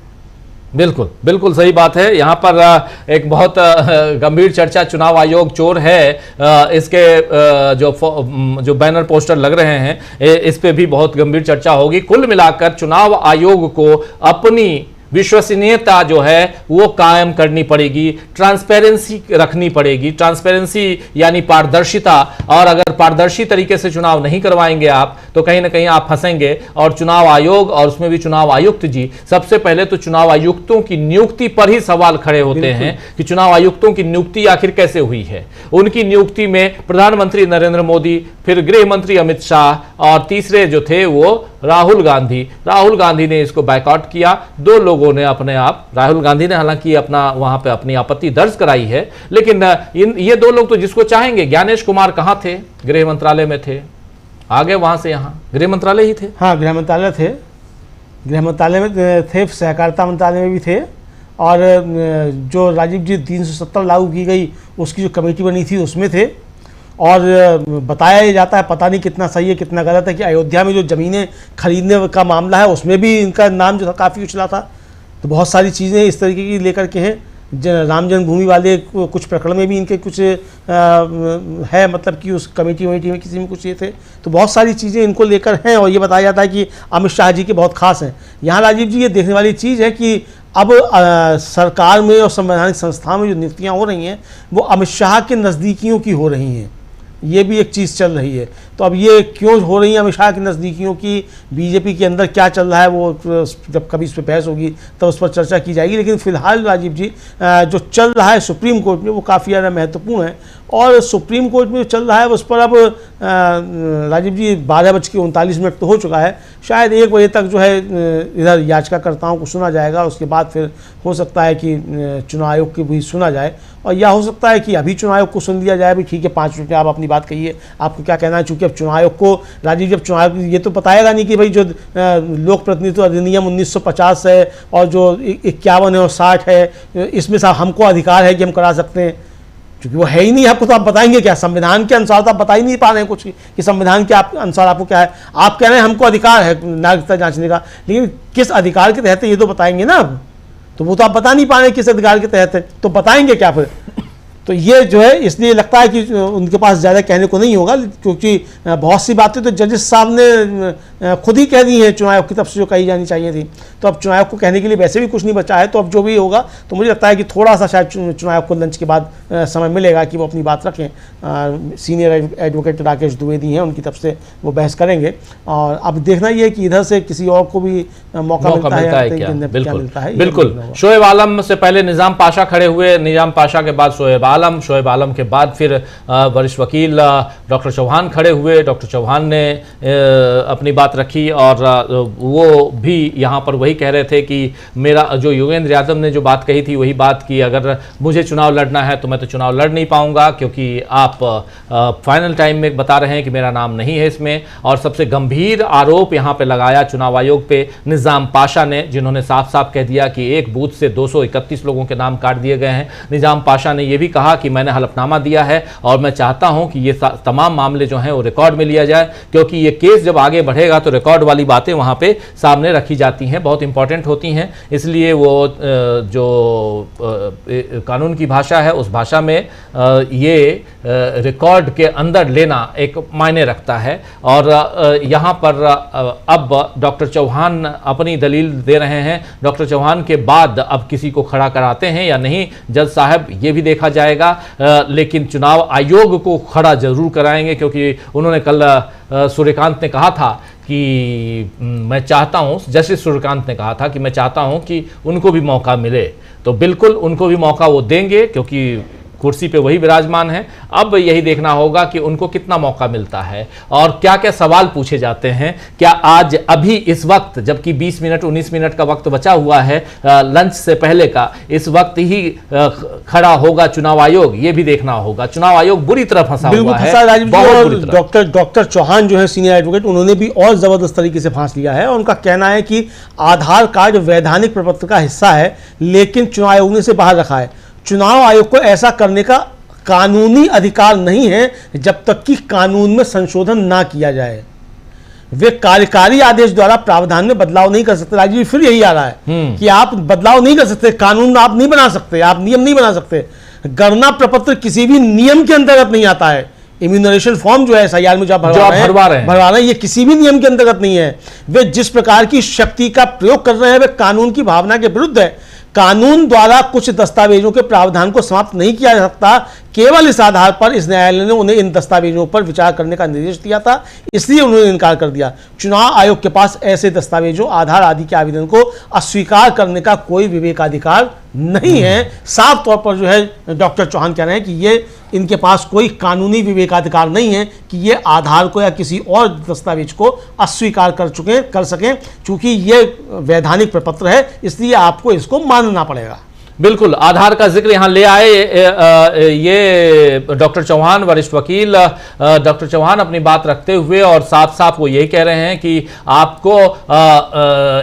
बिल्कुल बिल्कुल सही बात है। यहाँ पर एक बहुत गंभीर चर्चा, चुनाव आयोग चोर है, इसके जो बैनर पोस्टर लग रहे हैं इस पे भी बहुत गंभीर चर्चा होगी। कुल मिलाकर चुनाव आयोग को अपनी विश्वसनीयता जो है वो कायम करनी पड़ेगी, ट्रांसपेरेंसी रखनी पड़ेगी। ट्रांसपेरेंसी यानी पारदर्शिता, और अगर पारदर्शी तरीके से चुनाव नहीं करवाएंगे आप तो कहीं ना कहीं आप फंसेंगे। और चुनाव आयोग, और उसमें भी चुनाव आयुक्त जी, सबसे पहले तो चुनाव आयुक्तों की नियुक्ति पर ही सवाल खड़े होते हैं कि चुनाव आयुक्तों की नियुक्ति आखिर कैसे हुई है। उनकी नियुक्ति में प्रधानमंत्री नरेंद्र मोदी, फिर गृह मंत्री अमित शाह और तीसरे जो थे वो राहुल गांधी ने इसको बायकॉट किया। 2 लोगों ने अपने आप, राहुल गांधी ने हालांकि अपना वहां पे अपनी आपत्ति दर्ज कराई है, लेकिन ये 2 लोग तो जिसको चाहेंगे। ज्ञानेश कुमार कहां थे? गृह मंत्रालय में थे, आगे वहां से यहां गृह मंत्रालय ही थे। हाँ, गृह मंत्रालय थे, गृह मंत्रालय में थे, सहकारिता मंत्रालय में भी थे। और जो राजीव जी 370 लागू की गई उसकी जो कमेटी बनी थी उसमें थे। और बताया जाता है, पता नहीं कितना सही है कितना गलत है, कि अयोध्या में जो ज़मीनें खरीदने का मामला है उसमें भी इनका नाम जो था काफ़ी उछला था। तो बहुत सारी चीज़ें इस तरीके की लेकर के हैं। राम जन्मभूमि वाले कुछ प्रकरण में भी इनके कुछ है, मतलब कि उस कमेटी में किसी में कुछ ये थे। तो बहुत सारी चीज़ें इनको लेकर हैं। और ये बताया जाता है कि अमित शाह जी के बहुत खास हैं। यहाँ राजीव जी ये देखने वाली चीज़ है कि अब सरकार में और संवैधानिक संस्थाओं में जो नियुक्तियाँ हो रही हैं वो अमित शाह के नज़दीकियों की हो रही हैं। ये भी एक चीज़ चल रही है। तो अब ये क्यों हो रही है अमित शाह की नज़दीकियों की, बीजेपी के अंदर क्या चल रहा है, वो जब कभी इस पर बहस होगी तब उस पर चर्चा की जाएगी। लेकिन फिलहाल राजीव जी जो चल रहा है सुप्रीम कोर्ट में वो काफ़ी ज़्यादा महत्वपूर्ण है। और सुप्रीम कोर्ट में जो चल रहा है उस पर अब राजीव जी 12:39 तो हो चुका है, शायद 1 बजे तक जो है इधर याचिकाकर्ताओं को सुना जाएगा। उसके बाद फिर हो सकता है कि चुनाव आयोग की भी सुना जाए, और यह हो सकता है कि अभी चुनाव आयोग को सुन लिया जाए। भी ठीक है, 5 मिनट में आप अपनी बात कहिए, आपको क्या कहना है। चूँकि अब चुनाव आयोग को राजीव, जब चुनाव ये तो बताएगा नहीं कि भाई जो लोक प्रतिनिधित्व अधिनियम 1950 है और जो 51 है और 60 है, इसमें से हमको अधिकार है कि हम करा सकते हैं, क्योंकि वो है ही नहीं आपको। तो आप बताएंगे क्या? संविधान के अनुसार तो आप बता ही नहीं पा रहे हैं कुछ कि संविधान के अनुसार आपको क्या है। आप कह रहे हैं हमको अधिकार है नागरिकता जांचने का, लेकिन किस अधिकार के तहत ये तो बताएंगे ना। तो वो तो आप बता नहीं पा रहे हैं किस अधिकार के तहत है, तो बताएंगे क्या फिर? तो ये जो है, इसलिए लगता है कि उनके पास ज़्यादा कहने को नहीं होगा, क्योंकि बहुत सी बातें तो जजेस साहब ने खुद ही कह दी हैं चुनाव आयोग की तरफ से जो कही जानी चाहिए थी। तो अब चुनाव आयोग को कहने के लिए वैसे भी कुछ नहीं बचा है। तो अब जो भी होगा, तो मुझे लगता है कि थोड़ा सा शायद चुनाव आयोग को लंच के बाद समय मिलेगा कि वो अपनी बात रखें। सीनियर एडवोकेट राकेश द्विवेदी हैं, उनकी तरफ से वो बहस करेंगे। और अब देखना ये है कि इधर से किसी और को भी मौका मिलता है क्या मिलता है। बिल्कुल, शोएब आलम से पहले निजाम पाशा खड़े हुए, निजाम पाशा के बाद शोएब आलम के बाद फिर वरिष्ठ वकील डॉक्टर चौहान खड़े हुए। डॉक्टर चौहान ने अपनी बात रखी, और वो भी यहाँ पर वही कह रहे थे कि मेरा जो योगेंद्र यादव ने जो बात कही थी वही बात की, अगर मुझे चुनाव लड़ना है तो मैं तो चुनाव लड़ नहीं पाऊंगा, क्योंकि आप फाइनल टाइम में बता रहे हैं कि मेरा नाम नहीं है इसमें। और सबसे गंभीर आरोप यहाँ पे लगाया चुनाव आयोग पे निजाम पाशा ने, जिन्होंने साफ साफ कह दिया कि एक बूथ से 231 लोगों के नाम काट दिए गए हैं। निजाम पाशा ने यह भी कहा कि मैंने हलफनामा दिया है और मैं चाहता हूं कि ये तमाम मामले जो हैं वो रिकॉर्ड में लिया जाए, क्योंकि ये केस जब आगे बढ़ेगा तो रिकॉर्ड वाली बातें वहां पे सामने रखी जाती हैं, बहुत इंपॉर्टेंट होती हैं। इसलिए वो जो कानून की भाषा है उस भाषा में ये रिकॉर्ड के अंदर लेना एक मायने रखता है। और यहाँ पर अब डॉक्टर चौहान अपनी दलील दे रहे हैं। डॉक्टर चौहान के बाद अब किसी को खड़ा कराते हैं या नहीं, जज साहब, ये भी देखा जाएगा। लेकिन चुनाव आयोग को खड़ा जरूर कराएंगे, क्योंकि उन्होंने कल सूर्यकांत ने कहा था कि मैं चाहता हूं, जस्टिस सूर्यकांत ने कहा था कि मैं चाहता हूं कि उनको भी मौका मिले। तो बिल्कुल उनको भी मौका वो देंगे, क्योंकि कुर्सी पे वही विराजमान है। अब यही देखना होगा कि उनको कितना मौका मिलता है और क्या क्या सवाल पूछे जाते हैं। क्या आज अभी इस वक्त, जबकि 20 मिनट 19 मिनट का वक्त बचा हुआ है लंच से पहले का, इस वक्त ही खड़ा होगा चुनाव आयोग, ये भी देखना होगा। चुनाव आयोग बुरी तरह फंसा हुआ है, बहुत बुरी तरह। डॉक्टर चौहान जो है सीनियर एडवोकेट, उन्होंने भी और जबरदस्त तरीके से फांस लिया है। उनका कहना है कि आधार कार्ड वैधानिक प्रपत्र का हिस्सा है, लेकिन चुनाव आयोग ने इसे बाहर रखा है। चुनाव आयोग को ऐसा करने का कानूनी अधिकार नहीं है जब तक कि कानून में संशोधन ना किया जाए। वे कार्यकारी आदेश द्वारा प्रावधान में बदलाव नहीं कर सकते। राजीव जी, फिर यही आ रहा है कि आप बदलाव नहीं कर सकते, कानून आप नहीं बना सकते, आप नियम नहीं बना सकते। गणना प्रपत्र किसी भी नियम के अंतर्गत नहीं आता है। इम्यूनरेशन फॉर्म जो है SIR में जो आप भरवा रहे हैं, ये किसी भी नियम के अंतर्गत नहीं है। वे जिस प्रकार की शक्ति का प्रयोग कर रहे हैं वे कानून की भावना के विरुद्ध है। कानून द्वारा कुछ दस्तावेजों के प्रावधान को समाप्त नहीं किया जा सकता। केवल इस आधार पर इस न्यायालय ने उन्हें इन दस्तावेजों पर विचार करने का निर्देश दिया था, इसलिए उन्होंने इनकार कर दिया। चुनाव आयोग के पास ऐसे दस्तावेजों, आधार आदि के आवेदन को अस्वीकार करने का कोई विवेकाधिकार नहीं है। साफ तौर पर जो है डॉक्टर चौहान कह रहे हैं कि ये इनके पास कोई कानूनी विवेकाधिकार नहीं है कि ये आधार को या किसी और दस्तावेज को अस्वीकार कर सकें। चूंकि ये वैधानिक प्रपत्र है, इसलिए आपको इसको मानना पड़ेगा। बिल्कुल, आधार का जिक्र यहां ले आए ये डॉक्टर चौहान, वरिष्ठ वकील डॉक्टर चौहान अपनी बात रखते हुए, और साफ साफ वो यही कह रहे हैं कि आपको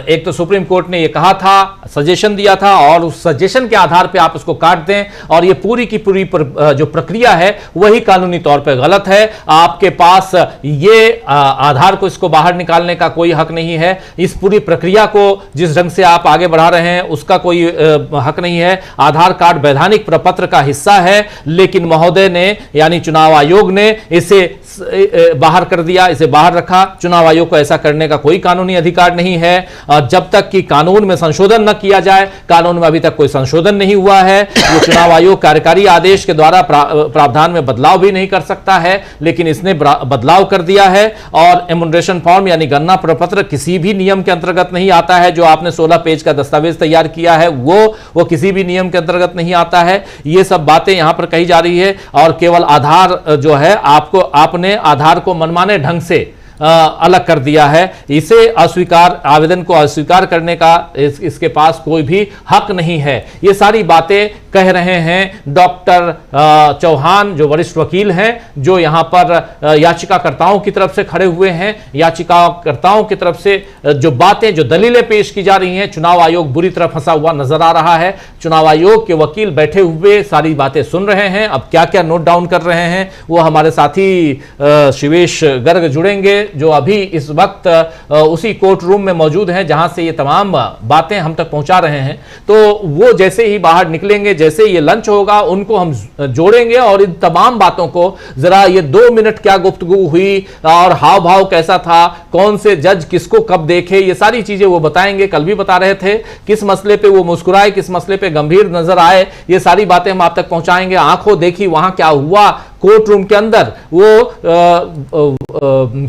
एक तो सुप्रीम कोर्ट ने ये कहा था, सजेशन दिया था, और उस सजेशन के आधार पे आप उसको काट दें, और ये पूरी की पूरी जो प्रक्रिया है वही कानूनी तौर पे गलत है। आपके पास ये आधार को इसको बाहर निकालने का कोई हक नहीं है। इस पूरी प्रक्रिया को जिस ढंग से आप आगे बढ़ा रहे हैं उसका कोई हक नहीं है। आधार कार्ड वैधानिक प्रपत्र का हिस्सा है, लेकिन महोदय ने यानी चुनाव आयोग ने इसे बाहर कर दिया, इसे बाहर रखा। चुनाव आयोग को ऐसा करने का कोई कानूनी अधिकार नहीं है। जब तक कि कानून में संशोधन न किया जाए, कानून में अभी तक कोई संशोधन नहीं हुआ है। वो चुनाव आयोग कार्यकारी आदेश के द्वारा प्रावधान में बदलाव भी नहीं कर सकता है, लेकिन इसने बदलाव कर दिया है। और इम्यूनरेशन फॉर्म यानी गणना प्रपत्र किसी भी नियम के अंतर्गत नहीं आता है। जो आपने 16 पेज का दस्तावेज तैयार किया है वो किसी भी नियम के अंतर्गत नहीं आता है। ये सब बातें यहां पर कही जा रही है, और केवल आधार जो है आपने आधार को मनमाने ढंग से अलग कर दिया है। इसे अस्वीकार, आवेदन को अस्वीकार करने का इसके पास कोई भी हक नहीं है। ये सारी बातें कह रहे हैं डॉक्टर चौहान, जो वरिष्ठ वकील हैं, जो यहां पर याचिकाकर्ताओं की तरफ से खड़े हुए हैं। याचिकाकर्ताओं की तरफ से जो बातें, जो दलीलें पेश की जा रही हैं, चुनाव आयोग बुरी तरह फंसा हुआ नजर आ रहा है। चुनाव आयोग के वकील बैठे हुए सारी बातें सुन रहे हैं। अब क्या क्या नोट डाउन कर रहे हैं वो हमारे साथी शिवेश गर्ग जुड़ेंगे, जो अभी इस वक्त उसी कोर्ट रूम में मौजूद हैं जहां से ये तमाम बातें हम तक पहुंचा रहे हैं। तो वो जैसे ही बाहर निकलेंगे, जैसे ये लंच होगा, उनको हम जोड़ेंगे और इन तमाम बातों को जरा, ये 2 मिनट क्या गुफ्तगू हुई और हाव भाव कैसा था, कौन से जज किसको कब देखे, ये सारी चीजें वो बताएंगे। कल भी बता रहे थे किस मसले पे वो मुस्कुराए, किस मसले पे गंभीर नजर आए, ये सारी बातें हम आप तक पहुंचाएंगे। आंखों देखी वहां क्या हुआ कोर्ट रूम के अंदर, वो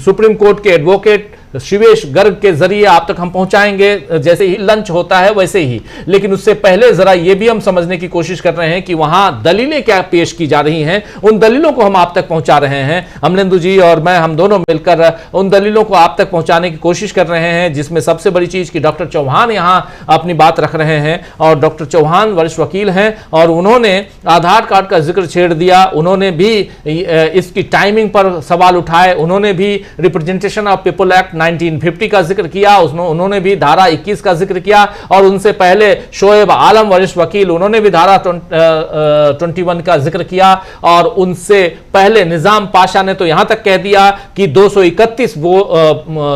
सुप्रीम कोर्ट के एडवोकेट शिवेश गर्ग के जरिए आप तक हम पहुंचाएंगे। जैसे ही लंच होता है वैसे ही, लेकिन उससे पहले जरा ये भी हम समझने की कोशिश कर रहे हैं कि वहां दलीलें क्या पेश की जा रही हैं। उन दलीलों को हम आप तक पहुंचा रहे हैं। अमलेंदु जी और मैं, हम दोनों मिलकर उन दलीलों को आप तक पहुंचाने की कोशिश कर रहे हैं, जिसमें सबसे बड़ी चीज की डॉक्टर चौहान यहां अपनी बात रख रहे हैं। और डॉक्टर चौहान वरिष्ठ वकील हैं और उन्होंने आधार कार्ड का जिक्र छेड़ दिया। उन्होंने भी इसकी टाइमिंग पर सवाल उठाए। उन्होंने भी रिप्रेजेंटेशन ऑफ पीपल एक्ट 1950 का जिक्र किया। उन्होंने भी धारा 21 का जिक्र किया। और उनसे पहले शोएब आलम वरिष्ठ वकील, उन्होंने भी धारा 21 का जिक्र किया। और उनसे पहले निजाम पाशा ने तो यहां तक कह दिया कि 231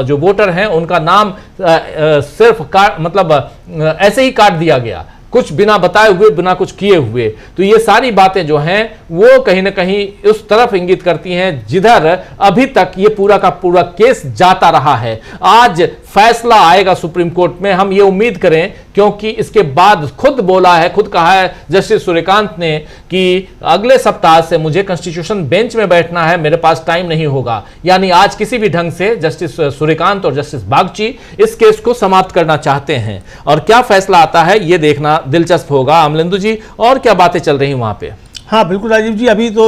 जो वोटर हैं उनका नाम सिर्फ मतलब ऐसे ही काट दिया गया, कुछ बिना बताए हुए, बिना कुछ किए हुए। तो ये सारी बातें जो हैं वो कहीं ना कहीं उस तरफ इंगित करती हैं जिधर अभी तक ये पूरा का पूरा केस जाता रहा है। आज फैसला आएगा सुप्रीम कोर्ट में, हम ये उम्मीद करें, क्योंकि इसके बाद खुद बोला है, खुद कहा है जस्टिस सूर्यकांत ने कि अगले सप्ताह से मुझे कॉन्स्टिट्यूशन बेंच में बैठना है, मेरे पास टाइम नहीं होगा। यानी आज किसी भी ढंग से जस्टिस सूर्यकांत और जस्टिस बागची इस केस को समाप्त करना चाहते हैं। और क्या फैसला आता है ये देखना दिलचस्प होगा। अमलेंदु जी, और क्या बातें चल रही वहां पे? हाँ बिल्कुल राजीव जी, अभी तो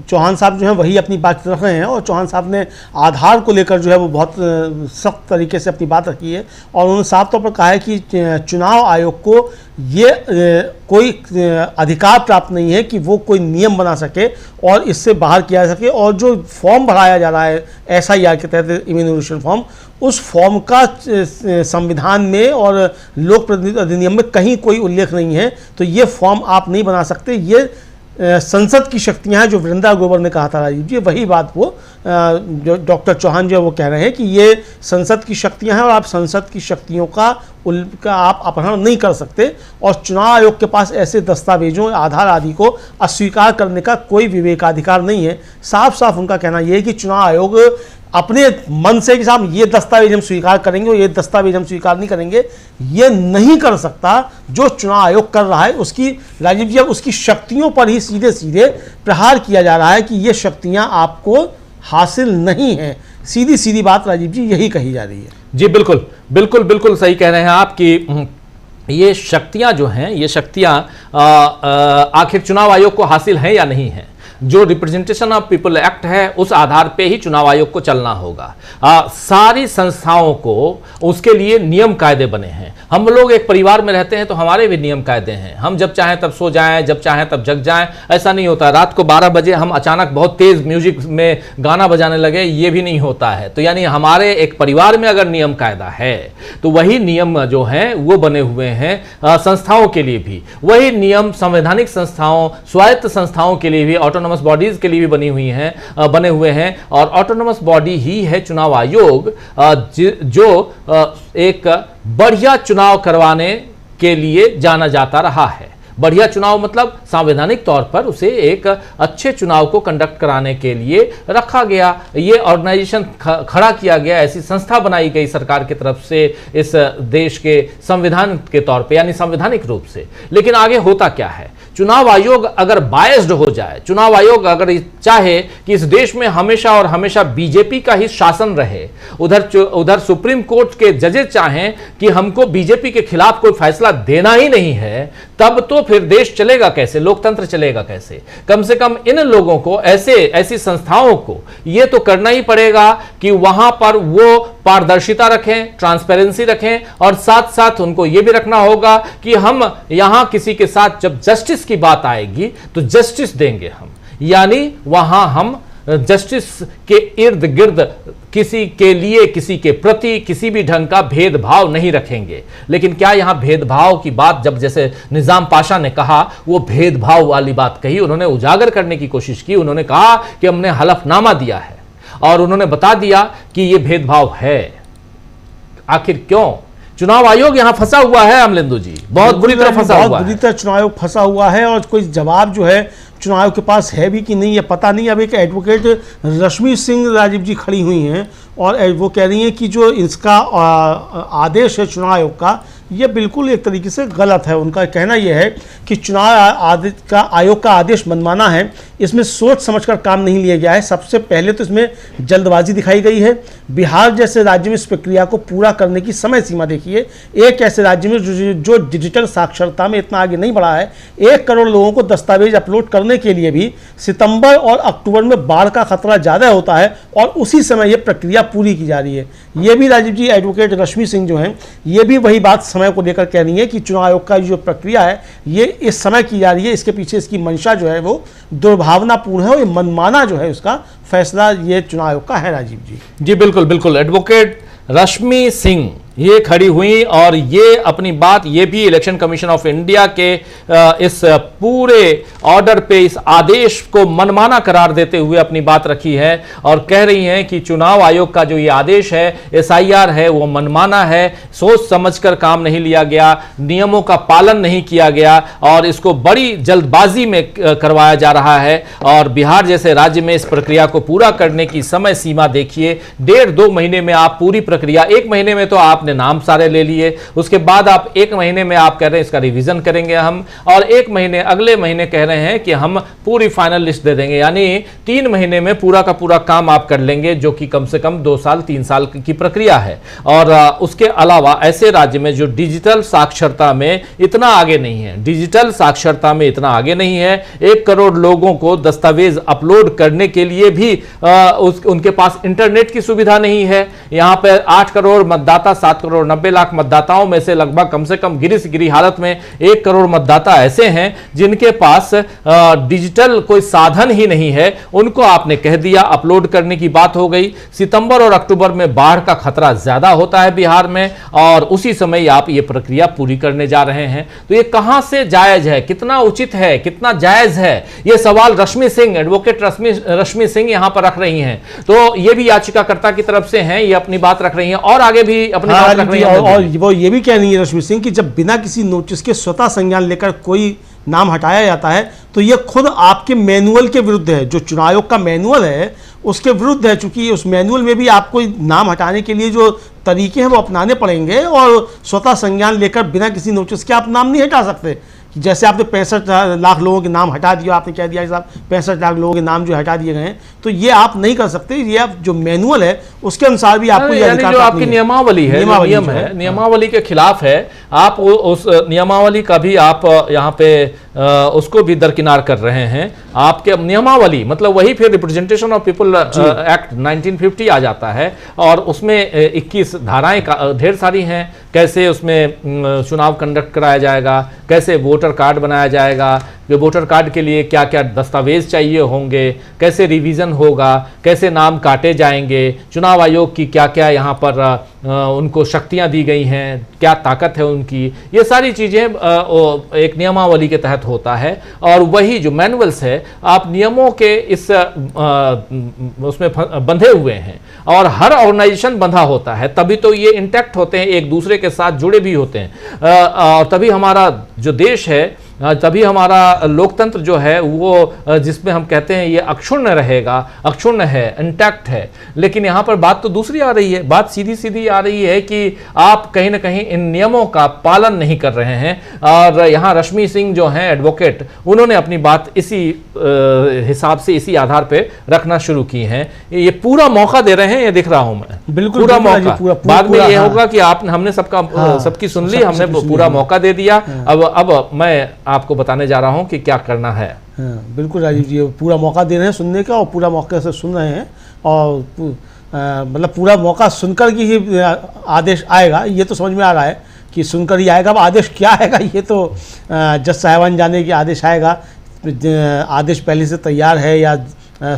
चौहान साहब जो हैं वही अपनी बात रख रहे हैं, और चौहान साहब ने आधार को लेकर जो है वो बहुत सख्त तरीके से अपनी बात रखी है, और उन्होंने साफ तौर पर कहा है कि चुनाव आयोग को ये कोई अधिकार प्राप्त नहीं है कि वो कोई नियम बना सके और इससे बाहर किया जा सके। और जो फॉर्म भराया जा रहा है SIR के तहत, इम्यूनोरेशन फॉर्म, उस फॉर्म का संविधान में और लोक प्रतिनिधित्व अधिनियम में कहीं कोई उल्लेख नहीं है, तो ये फॉर्म आप नहीं बना सकते। ये संसद की शक्तियां हैं, जो वृंदा ग्रोवर ने कहा था राजीव जी, वही बात वो जो डॉक्टर चौहान जो है वो कह रहे हैं कि ये संसद की शक्तियां हैं और आप संसद की शक्तियों का आप अपहरण नहीं कर सकते, और चुनाव आयोग के पास ऐसे दस्तावेजों, आधार आदि को अस्वीकार करने का कोई विवेकाधिकार नहीं है। साफ साफ उनका कहना यह है कि चुनाव आयोग अपने मन से कि साहब ये दस्तावेज हम स्वीकार करेंगे और ये दस्तावेज हम स्वीकार नहीं करेंगे, ये नहीं कर सकता। जो चुनाव आयोग कर रहा है उसकी राजीव जी, अब उसकी शक्तियों पर ही सीधे सीधे प्रहार किया जा रहा है कि ये शक्तियां आपको हासिल नहीं हैं। सीधी सीधी बात राजीव जी यही कही जा रही है। जी बिल्कुल बिल्कुल बिल्कुल सही कह रहे हैं आप कि ये शक्तियां जो हैं, ये शक्तियां आखिर चुनाव आयोग को हासिल हैं या नहीं है। जो रिप्रेजेंटेशन ऑफ पीपल एक्ट है उस आधार पे ही चुनाव आयोग को चलना होगा। सारी संस्थाओं को उसके लिए नियम कायदे बने हैं। हम लोग एक परिवार में रहते हैं तो हमारे भी नियम कायदे हैं। हम जब चाहें तब सो जाएं, जब चाहें तब जग जाएं, ऐसा नहीं होता। रात को 12 बजे हम अचानक बहुत तेज म्यूजिक में गाना बजाने लगे, ये भी नहीं होता है। तो यानी हमारे एक परिवार में अगर नियम कायदा है तो वही नियम जो हैं वो बने हुए हैं संस्थाओं के लिए भी। वही नियम संवैधानिक संस्थाओं, स्वायत्त संस्थाओं के लिए भी, ऑटोनोमस बॉडीज के लिए भी बने हुए हैं। और ऑटोनोमस बॉडी ही है चुनाव आयोग, जो एक बढ़िया चुनाव करवाने के लिए जाना जाता रहा है। बढ़िया चुनाव मतलब संवैधानिक तौर पर उसे एक अच्छे चुनाव को कंडक्ट कराने के लिए रखा गया। ये ऑर्गेनाइजेशन खड़ा किया गया, ऐसी संस्था बनाई गई सरकार की तरफ से इस देश के संविधान के तौर पे, यानी संवैधानिक रूप से। लेकिन आगे होता क्या है, चुनाव आयोग अगर बायस्ड हो जाए, चुनाव आयोग अगर चाहे कि इस देश में हमेशा और हमेशा बीजेपी का ही शासन रहे, उधर सुप्रीम कोर्ट के जजेस चाहें कि हमको बीजेपी के खिलाफ कोई फैसला देना ही नहीं है, तब तो फिर देश चलेगा कैसे, लोकतंत्र चलेगा कैसे। कम से कम इन लोगों को, ऐसी संस्थाओं को ये तो करना ही पड़ेगा कि वहां पर वो पारदर्शिता रखें, ट्रांसपेरेंसी रखें, और साथ साथ उनको ये भी रखना होगा कि हम यहां किसी के साथ जब जस्टिस की बात आएगी तो जस्टिस देंगे हम, यानी वहां हम जस्टिस के इर्द गिर्द किसी के लिए, किसी के प्रति किसी भी ढंग का भेदभाव नहीं रखेंगे। लेकिन क्या यहां भेदभाव की बात, जब जैसे निजाम पाशा ने कहा, वो भेदभाव वाली बात कही, उन्होंने उजागर करने की कोशिश की। उन्होंने कहा कि हमने हलफनामा दिया है और उन्होंने बता दिया कि यह भेदभाव है। आखिर क्यों? चुनाव आयोग यहां फंसा हुआ है अमलेंदु जी, बहुत बुरी तरह फंसा हुआ है। बहुत बुरी तरह चुनाव आयोग फंसा हुआ है, और कोई जवाब जो है चुनाव आयोग के पास है भी कि नहीं ये पता नहीं। अब एक एडवोकेट रश्मि सिंह राजीव जी खड़ी हुई हैं और वो कह रही हैं कि जो इसका आदेश है चुनाव आयोग का, ये बिल्कुल एक तरीके से गलत है। उनका कहना यह है कि चुनाव आयोग का आदेश मनमाना है, इसमें सोच समझकर काम नहीं लिया गया है। सबसे पहले तो इसमें जल्दबाजी दिखाई गई है। बिहार जैसे राज्य में इस प्रक्रिया को पूरा करने की समय सीमा देखिए। एक ऐसे राज्य में जो डिजिटल साक्षरता में इतना आगे नहीं बढ़ा है, 1 करोड़ लोगों को दस्तावेज अपलोड करने के लिए भी सितंबर और अक्टूबर में बाढ़ का खतरा ज़्यादा होता है, और उसी समय ये प्रक्रिया पूरी की जा रही है। ये भी राजीव जी एडवोकेट रश्मि सिंह जो हैं, ये भी वही बात समय को लेकर कह रही है कि चुनाव आयोग का जो प्रक्रिया है ये इस समय की जा रही है, इसके पीछे इसकी मंशा जो है वो दुर्भावनापूर्ण है, और ये मनमाना जो है उसका फैसला ये चुनाव आयोग का है राजीव जी। जी बिल्कुल बिल्कुल, एडवोकेट रश्मि सिंह ये खड़ी हुई और ये अपनी बात ये भी इलेक्शन कमीशन ऑफ इंडिया के इस पूरे ऑर्डर पे, इस आदेश को मनमाना करार देते हुए अपनी बात रखी है और कह रही हैं कि चुनाव आयोग का जो ये आदेश है, SIR है, वो मनमाना है, सोच समझकर काम नहीं लिया गया, नियमों का पालन नहीं किया गया और इसको बड़ी जल्दबाजी में करवाया जा रहा है। और बिहार जैसे राज्य में इस प्रक्रिया को पूरा करने की समय सीमा देखिए, 1.5-2 महीने में आप पूरी प्रक्रिया, 1 महीने में तो आपने आपने नाम सारे ले लिए, उसके बाद आप 1 महीने में आप कह रहे हैं इसका रिवीजन करेंगे हम, और 1 महीने अगले महीने कह रहे हैं कि हम पूरी फाइनल लिस्ट दे देंगे, यानी 3 महीने में पूरा का पूरा काम आप कर लेंगे, जो कि कम से कम 2 साल 3 साल की प्रक्रिया है। और उसके अलावा ऐसे राज्य में जो डिजिटल साक्षरता में इतना आगे नहीं है, डिजिटल साक्षरता में इतना आगे नहीं है, 1 करोड़ लोगों को दस्तावेज अपलोड करने के लिए भी उनके पास इंटरनेट की सुविधा नहीं है। यहां पे 8 करोड़ मतदाता, 7 करोड़ 90 लाख मतदाताओं में से लगभग कम से कम गिरी से गिरी हालत में 1 करोड़ मतदाता ऐसे हैं जिनके पास डिजिटल कोई साधन ही नहीं है। उनको आपने कह दिया अपलोड करने की बात हो गई। सितंबर और अक्टूबर में बाढ़ का खतरा ज्यादा होता है बिहार में, और उसी समय आप ये प्रक्रिया पूरी करने जा रहे हैं। तो ये कहां से जायज है, कितना उचित है, कितना जायज है, ये सवाल रश्मि सिंह, एडवोकेट रश्मि सिंह यहां पर रख रही हैं। तो ये भी याचिकाकर्ता की तरफ से हैं, ये अपनी बात रख रही हैं और आगे भी अपनी बात रख रही हैं। और वो ये भी कह रही है रश्मि सिंह कि जब बिना किसी नोटिस के स्वतः संज्ञान लेकर कोई नाम हटाया जाता है तो ये खुद आपके मैनुअल के विरुद्ध है। जो चुनाव आयोग का मैनुअल है उसके विरुद्ध है, चूंकि उस मैनुअल में भी आपको नाम हटाने के लिए जो तरीके हैं वो अपनाने पड़ेंगे, और स्वतः संज्ञान लेकर बिना किसी नोटिस के आप नाम नहीं हटा सकते। जैसे आपने 65 लाख लोगों के नाम हटा दिया, आपने कह दिया साहब 65 लाख लोगों के नाम जो हटा दिए गए हैं, तो ये आप नहीं कर सकते। ये आप जो मैनुअल है उसके अनुसार भी आपको ये अधिकार, जो आपकी नियमावली है, नियम है, नियमावली के खिलाफ है, आप उस नियमावली का भी आप यहाँ पे उसको भी दरकिनार कर रहे हैं। आपके नियमावली मतलब वही फिर रिप्रेजेंटेशन ऑफ पीपल एक्ट 1950 आ जाता है, और उसमें 21 धाराएं ढेर सारी हैं। कैसे उसमें चुनाव कंडक्ट कराया जाएगा, कैसे वोटर कार्ड बनाया जाएगा, कि वोटर कार्ड के लिए क्या क्या दस्तावेज चाहिए होंगे, कैसे रिवीजन होगा, कैसे नाम काटे जाएंगे, चुनाव आयोग की क्या क्या यहाँ पर उनको शक्तियाँ दी गई हैं, क्या ताकत है उनकी, ये सारी चीज़ें एक नियमावली के तहत होता है। और वही जो मैनुअल्स है आप नियमों के इस उसमें बंधे हुए हैं, और हर ऑर्गेनाइजेशन बंधा होता है, तभी तो ये इंटैक्ट होते हैं, एक दूसरे के साथ जुड़े भी होते हैं, और तभी हमारा जो देश है, तभी हमारा लोकतंत्र जो है वो जिसमें हम कहते हैं ये अक्षुण्ण रहेगा, अक्षुण्ण है, इंटैक्ट है। लेकिन यहाँ पर बात तो दूसरी आ रही है, बात सीधी सीधी आ रही है कि आप कहीं ना कहीं इन नियमों का पालन नहीं कर रहे हैं। और यहाँ रश्मि सिंह जो हैं एडवोकेट, उन्होंने अपनी बात इसी हिसाब से, इसी आधार पे रखना शुरू की है। ये पूरा मौका दे रहे हैं, ये दिख रहा हूं मैं, बिल्कुल पूरा मौका। बाद में ये होगा कि हमने सबकी सुन ली, हमने पूरा मौका दे दिया। अब मैं आपको बताने जा रहा हूं कि क्या करना है। बिल्कुल राजीव जी, पूरा मौका दे रहे हैं सुनने का, और पूरा मौके से सुन रहे हैं, और मतलब पूरा मौका सुनकर ही आदेश आएगा, ये तो समझ में आ रहा है कि सुनकर ही आएगा। अब आदेश क्या आएगा ये तो जज साहिबान जाने की आदेश आएगा, आदेश पहले से तैयार है या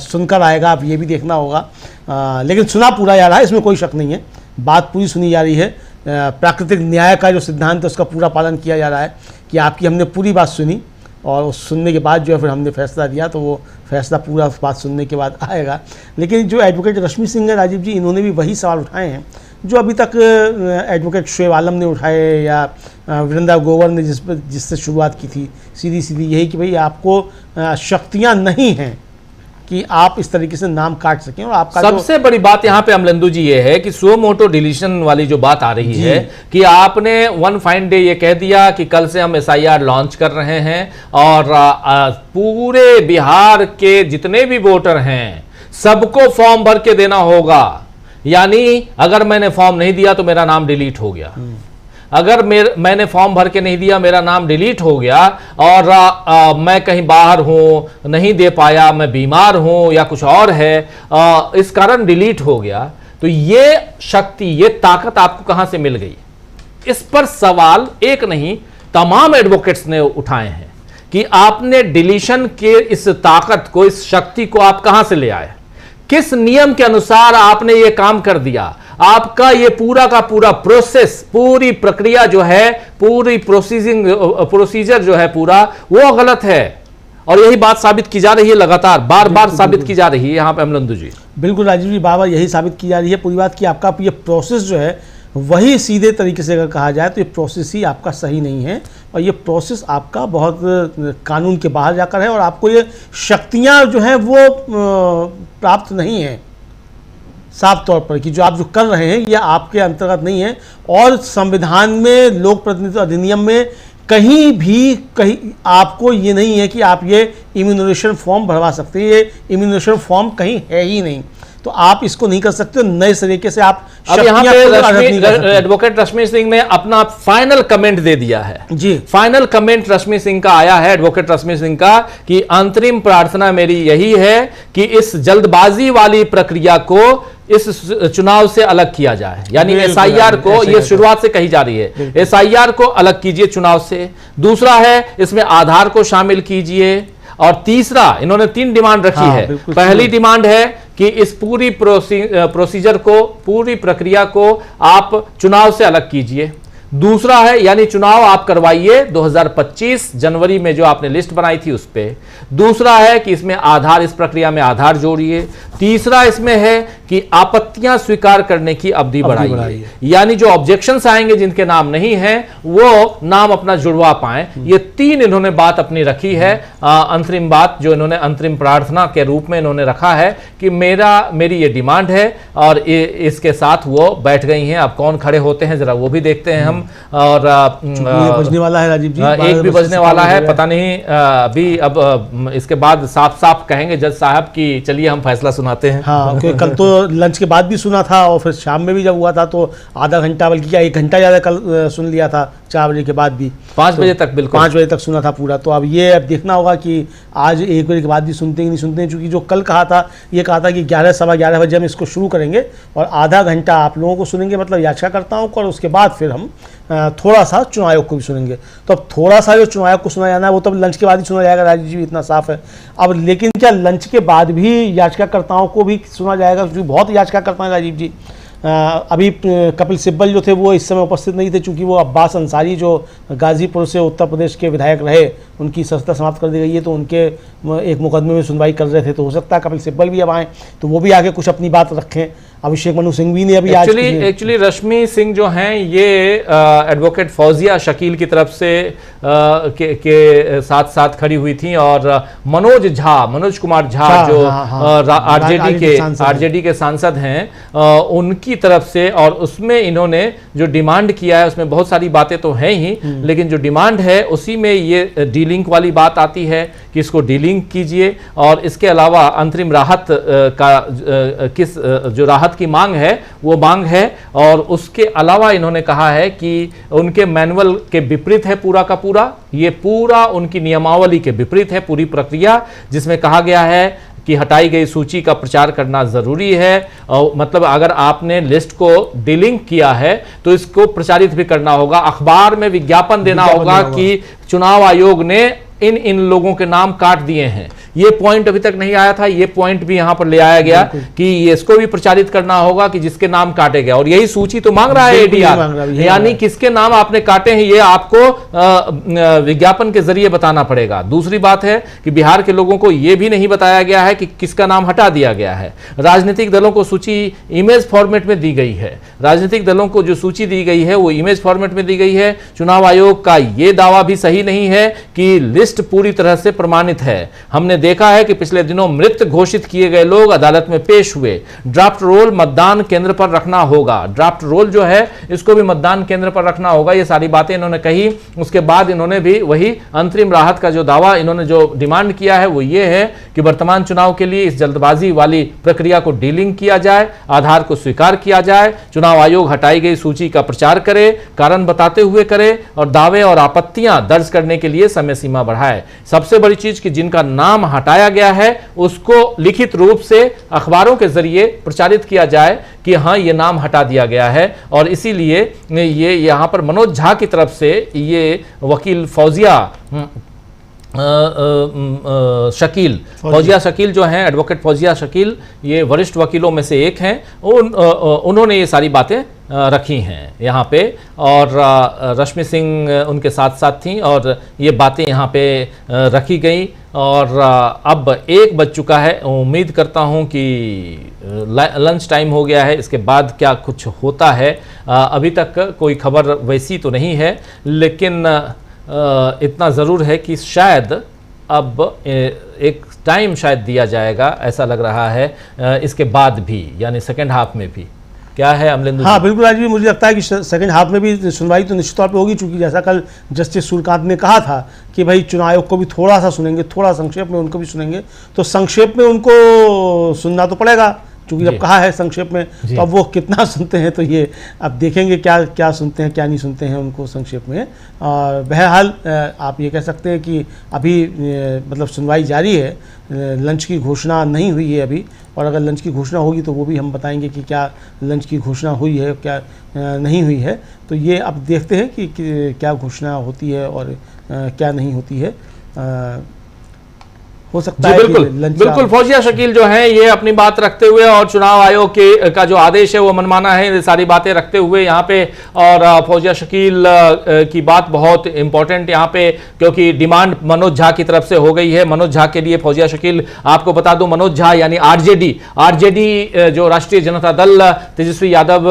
सुनकर आएगा, अब ये भी देखना होगा। लेकिन सुना पूरा जा रहा है, इसमें कोई शक नहीं है, बात पूरी सुनी जा रही है। प्राकृतिक न्याय का जो सिद्धांत है उसका पूरा पालन किया जा रहा है कि आपकी हमने पूरी बात सुनी, और सुनने के बाद जो है फिर हमने फैसला दिया, तो वो फैसला पूरा बात सुनने के बाद आएगा। लेकिन जो एडवोकेट रश्मि सिंह है राजीव जी, इन्होंने भी वही सवाल उठाए हैं जो अभी तक एडवोकेट शुएब आलम ने उठाए, या वृंदा ग्रोवर ने जिससे शुरुआत की थी, सीधी सीधी यही कि भाई आपको शक्तियाँ नहीं हैं कि आप इस तरीके से नाम काट सकें। और आपका सबसे बड़ी बात यहाँ पे अमलेंदु जी ये है कि सो मोटो डिलीशन वाली जो बात आ रही है कि आपने वन फाइन डे ये कह दिया कि कल से हम SIR लॉन्च कर रहे हैं, और पूरे बिहार के जितने भी वोटर हैं सबको फॉर्म भर के देना होगा। यानी अगर मैंने फॉर्म नहीं दिया तो मेरा नाम डिलीट हो गया, अगर मैंने फॉर्म भर के नहीं दिया मेरा नाम डिलीट हो गया, और मैं कहीं बाहर हूं, नहीं दे पाया, मैं बीमार हूं या कुछ और है, इस कारण डिलीट हो गया, तो ये शक्ति, ये ताकत आपको कहां से मिल गई? इस पर सवाल एक नहीं तमाम एडवोकेट्स ने उठाए हैं कि आपने डिलीशन के इस ताकत को, इस शक्ति को आप कहां से ले आए, किस नियम के अनुसार आपने ये काम कर दिया। आपका ये पूरा का पूरा प्रोसेस, पूरी प्रक्रिया जो है, पूरी प्रोसीजर जो है पूरा, वो गलत है, और यही बात साबित की जा रही है, लगातार बार बार साबित की जा रही है यहाँ पे अमलेंदु जी। बिल्कुल राजीव जी, बार बार यही साबित की जा रही है पूरी बात कि आपका ये प्रोसेस जो है वही सीधे तरीके से अगर कहा जाए तो ये प्रोसेस ही आपका सही नहीं है, और ये प्रोसेस आपका बहुत कानून के बाहर जाकर है, और आपको ये शक्तियाँ जो हैं वो प्राप्त नहीं हैं। साफ तौर पर कि जो आप जो कर रहे हैं ये आपके अंतर्गत नहीं है, और संविधान में, लोक प्रतिनिधित्व अधिनियम में कहीं आपको ये नहीं है कि आप ये इम्यूनरेशन फॉर्म भरवा सकते हैं। ये इम्यूनरेशन फॉर्म कहीं है ही नहीं, तो आप इसको नहीं कर सकते। नए तरीके से आप अब यहाँ पे एडवोकेट रश्मि सिंह ने अपना फाइनल कमेंट दे दिया है जी। फाइनल कमेंट रश्मि सिंह का आया है, एडवोकेट रश्मि सिंह का, कि अंतरिम प्रार्थना मेरी यही है कि इस जल्दबाजी वाली प्रक्रिया को इस चुनाव से अलग किया जाए, यानी एसआईआर को, ये शुरुआत से कही जा रही है, एसआईआर को अलग कीजिए चुनाव से। दूसरा है इसमें आधार को शामिल कीजिए, और तीसरा इन्होंने 3 डिमांड रखी है। पहली डिमांड है कि इस पूरी प्रोसीजर को, पूरी प्रक्रिया को आप चुनाव से अलग कीजिए। दूसरा है यानी चुनाव आप करवाइए 2025 जनवरी में जो आपने लिस्ट बनाई थी उस पे। दूसरा है कि इसमें आधार, इस प्रक्रिया में आधार जोड़िए। तीसरा इसमें है कि आपत्तियां स्वीकार करने की अवधि बढ़ाइए, यानी जो ऑब्जेक्शंस आएंगे जिनके नाम नहीं है वो नाम अपना जुड़वा पाएं। ये 3 इन्होंने बात अपनी रखी है। अंतरिम बात जो इन्होंने अंतरिम प्रार्थना के रूप में इन्होंने रखा है कि मेरी ये डिमांड है, और इसके साथ वो बैठ गई हैं। अब कौन खड़े होते हैं जरा वो भी देखते हैं हम। और बजने वाला है राजीव जी, 1 भी बजने वाला है, पता नहीं अभी अब इसके बाद साफ साफ कहेंगे जज साहब कि चलिए हम फैसला सुनाते हैं। हाँ, क्योंकि कल तो लंच के बाद भी सुना था, और फिर शाम में भी जब हुआ था तो आधा घंटा, बल्कि क्या 1 घंटा ज़्यादा कल सुन लिया था, 4 बजे के बाद भी 5 बजे तक, बिल्कुल 5 बजे तक सुना था पूरा। तो अब ये देखना होगा कि आज 1 बजे के बाद भी सुनते ही नहीं सुनते हैं, क्योंकि जो कल कहा था, ये कहा था कि 11 सवा 11 बजे हम इसको शुरू करेंगे और आधा घंटा आप लोगों को सुनेंगे, मतलब याचिकाकर्ताओं को, और उसके बाद फिर हम थोड़ा सा चुनाव आयोग को भी सुनेंगे। तो अब थोड़ा सा जो चुनाव आयोग को सुना जाना है वो तब लंच के बाद ही सुना जाएगा, राजीव जी इतना साफ है। अब लेकिन क्या लंच के बाद भी याचिकाकर्ताओं को भी सुना जाएगा? क्योंकि बहुत याचिकाकर्ता हैं राजीव जी। अभी कपिल सिब्बल जो थे वो इस समय उपस्थित नहीं थे, चूंकि वो अब्बास अंसारी जो गाजीपुर से उत्तर प्रदेश के विधायक रहे, उनकी सत्ता समाप्त कर दी गई है, तो उनके एक मुकदमे में सुनवाई कर रहे थे। तो हो सकता है कपिल सिब्बल भी अब आए तो वो भी आगे कुछ अपनी बात रखें। अभिषेक मनु सिंघवी ने अभी एक्चुअली रश्मि सिंह जो हैं ये एडवोकेट फौजिया शकील की तरफ से के साथ खड़ी हुई थी, और मनोज कुमार झा जो आरजेडी के सांसद हैं, उनकी तरफ से, और उसमें इन्होंने जो डिमांड किया है उसमें बहुत सारी बातें तो हैं ही, लेकिन जो डिमांड है उसी में ये डीलिंक वाली बात आती है कि इसको डीलिंक कीजिए, और इसके अलावा अंतरिम राहत जो राहत की मांग है वो मांग है। और उसके अलावा इन्होंने कहा है कि उनके मैनुअल के विपरीत है पूरा का पूरा, ये पूरा उनकी नियमावली के विपरीत है पूरी प्रक्रिया, जिसमें कहा गया है कि हटाई गई सूची का प्रचार करना जरूरी है। और मतलब अगर आपने लिस्ट को डिलिंक किया है तो इसको प्रचारित भी करना होगा, अखबार में विज्ञापन देना होगा कि चुनाव आयोग ने इन लोगों के नाम काट दिए हैं। ये पॉइंट अभी तक नहीं आया था, ये पॉइंट भी यहां पर ले आया गया कि इसको भी प्रचारित करना होगा कि जिसके नाम काटे गए, और यही सूची तो मांग रहा है एडीआर, यानी किसके नाम आपने काटे हैं ये आपको विज्ञापन के जरिए बताना पड़ेगा। दूसरी बात है कि बिहार के लोगों को यह भी नहीं बताया गया है कि किसका नाम हटा दिया गया है। राजनीतिक दलों को सूची इमेज फॉर्मेट में दी गई है, राजनीतिक दलों को जो सूची दी गई है वो इमेज फॉर्मेट में दी गई है। चुनाव आयोग का यह दावा भी सही नहीं है कि लिस्ट पूरी तरह से प्रमाणित है। हमने देखा है कि पिछले दिनों मृत घोषित किए गए लोग अदालत में पेश हुए। ड्राफ्ट रोल मतदान केंद्र पर रखना होगा, ड्राफ्ट रोल जो है इसको भी मतदान केंद्र पर रखना होगा, ये सारी बातें इन्होंने कही। उसके बाद इन्होंने भी वही अंतरिम राहत का जो दावा इन्होंने जो डिमांड किया है वो ये है कि वर्तमान चुनाव के लिए इस जल्दबाजी वाली प्रक्रिया को डीलिंक किया जाए, आधार को स्वीकार किया जाए, चुनाव आयोग हटाई गई सूची का प्रचार करे, कारण बताते हुए करे, और दावे और आपत्तियां दर्ज करने के लिए समय सीमा बढ़ाए। सबसे बड़ी चीज कि जिनका नाम हटाया गया है उसको लिखित रूप से अखबारों के जरिए प्रचारित किया जाए कि हाँ ये नाम हटा दिया गया है। और इसीलिए ये यहां पर मनोज झा की तरफ से ये वकील फौजिया शकील जो हैं, एडवोकेट फौजिया शकील, ये वरिष्ठ वकीलों में से एक हैं, उन्होंने ये सारी बातें रखी हैं यहाँ पे, और रश्मि सिंह उनके साथ साथ थी, और ये बातें यहाँ पे रखी गई। और अब 1 बज चुका है, उम्मीद करता हूँ कि लंच टाइम हो गया है, इसके बाद क्या कुछ होता है अभी तक कोई खबर वैसी तो नहीं है, लेकिन इतना ज़रूर है कि शायद अब एक टाइम शायद दिया जाएगा, ऐसा लग रहा है इसके बाद भी, यानी सेकेंड हाफ में भी। क्या है अमलेंदु? हाँ बिल्कुल राजीव, मुझे लगता है कि सेकंड हाफ में भी सुनवाई तो निश्चित तौर पे होगी, चूंकि जैसा कल जस्टिस सूर्यकांत ने कहा था कि भाई चुनाव आयोग को भी थोड़ा सा सुनेंगे, थोड़ा संक्षेप में उनको भी सुनेंगे, तो संक्षेप में उनको सुनना तो पड़ेगा, चूंकि जब कहा है संक्षेप में, तो अब वो कितना सुनते हैं तो ये अब देखेंगे क्या क्या सुनते हैं क्या नहीं सुनते हैं उनको संक्षेप में। और बहरहाल आप ये कह सकते हैं कि अभी मतलब सुनवाई जारी है, लंच की घोषणा नहीं हुई है अभी, और अगर लंच की घोषणा होगी तो वो भी हम बताएंगे कि क्या लंच की घोषणा हुई है क्या नहीं हुई है। तो ये अब देखते हैं कि क्या घोषणा होती है और क्या नहीं होती है। हो सकता है बिल्कुल फौजिया शकील जो हैं ये अपनी बात रखते हुए और चुनाव आयोग के का जो आदेश है वो मनमाना है, ये सारी बातें रखते हुए यहाँ पे, और फौजिया शकील की बात बहुत इंपॉर्टेंट यहाँ पे, क्योंकि डिमांड मनोज झा की तरफ से हो गई है। मनोज झा के लिए फौजिया शकील, आपको बता दूं मनोज झा यानी आरजेडी जो राष्ट्रीय जनता दल, तेजस्वी यादव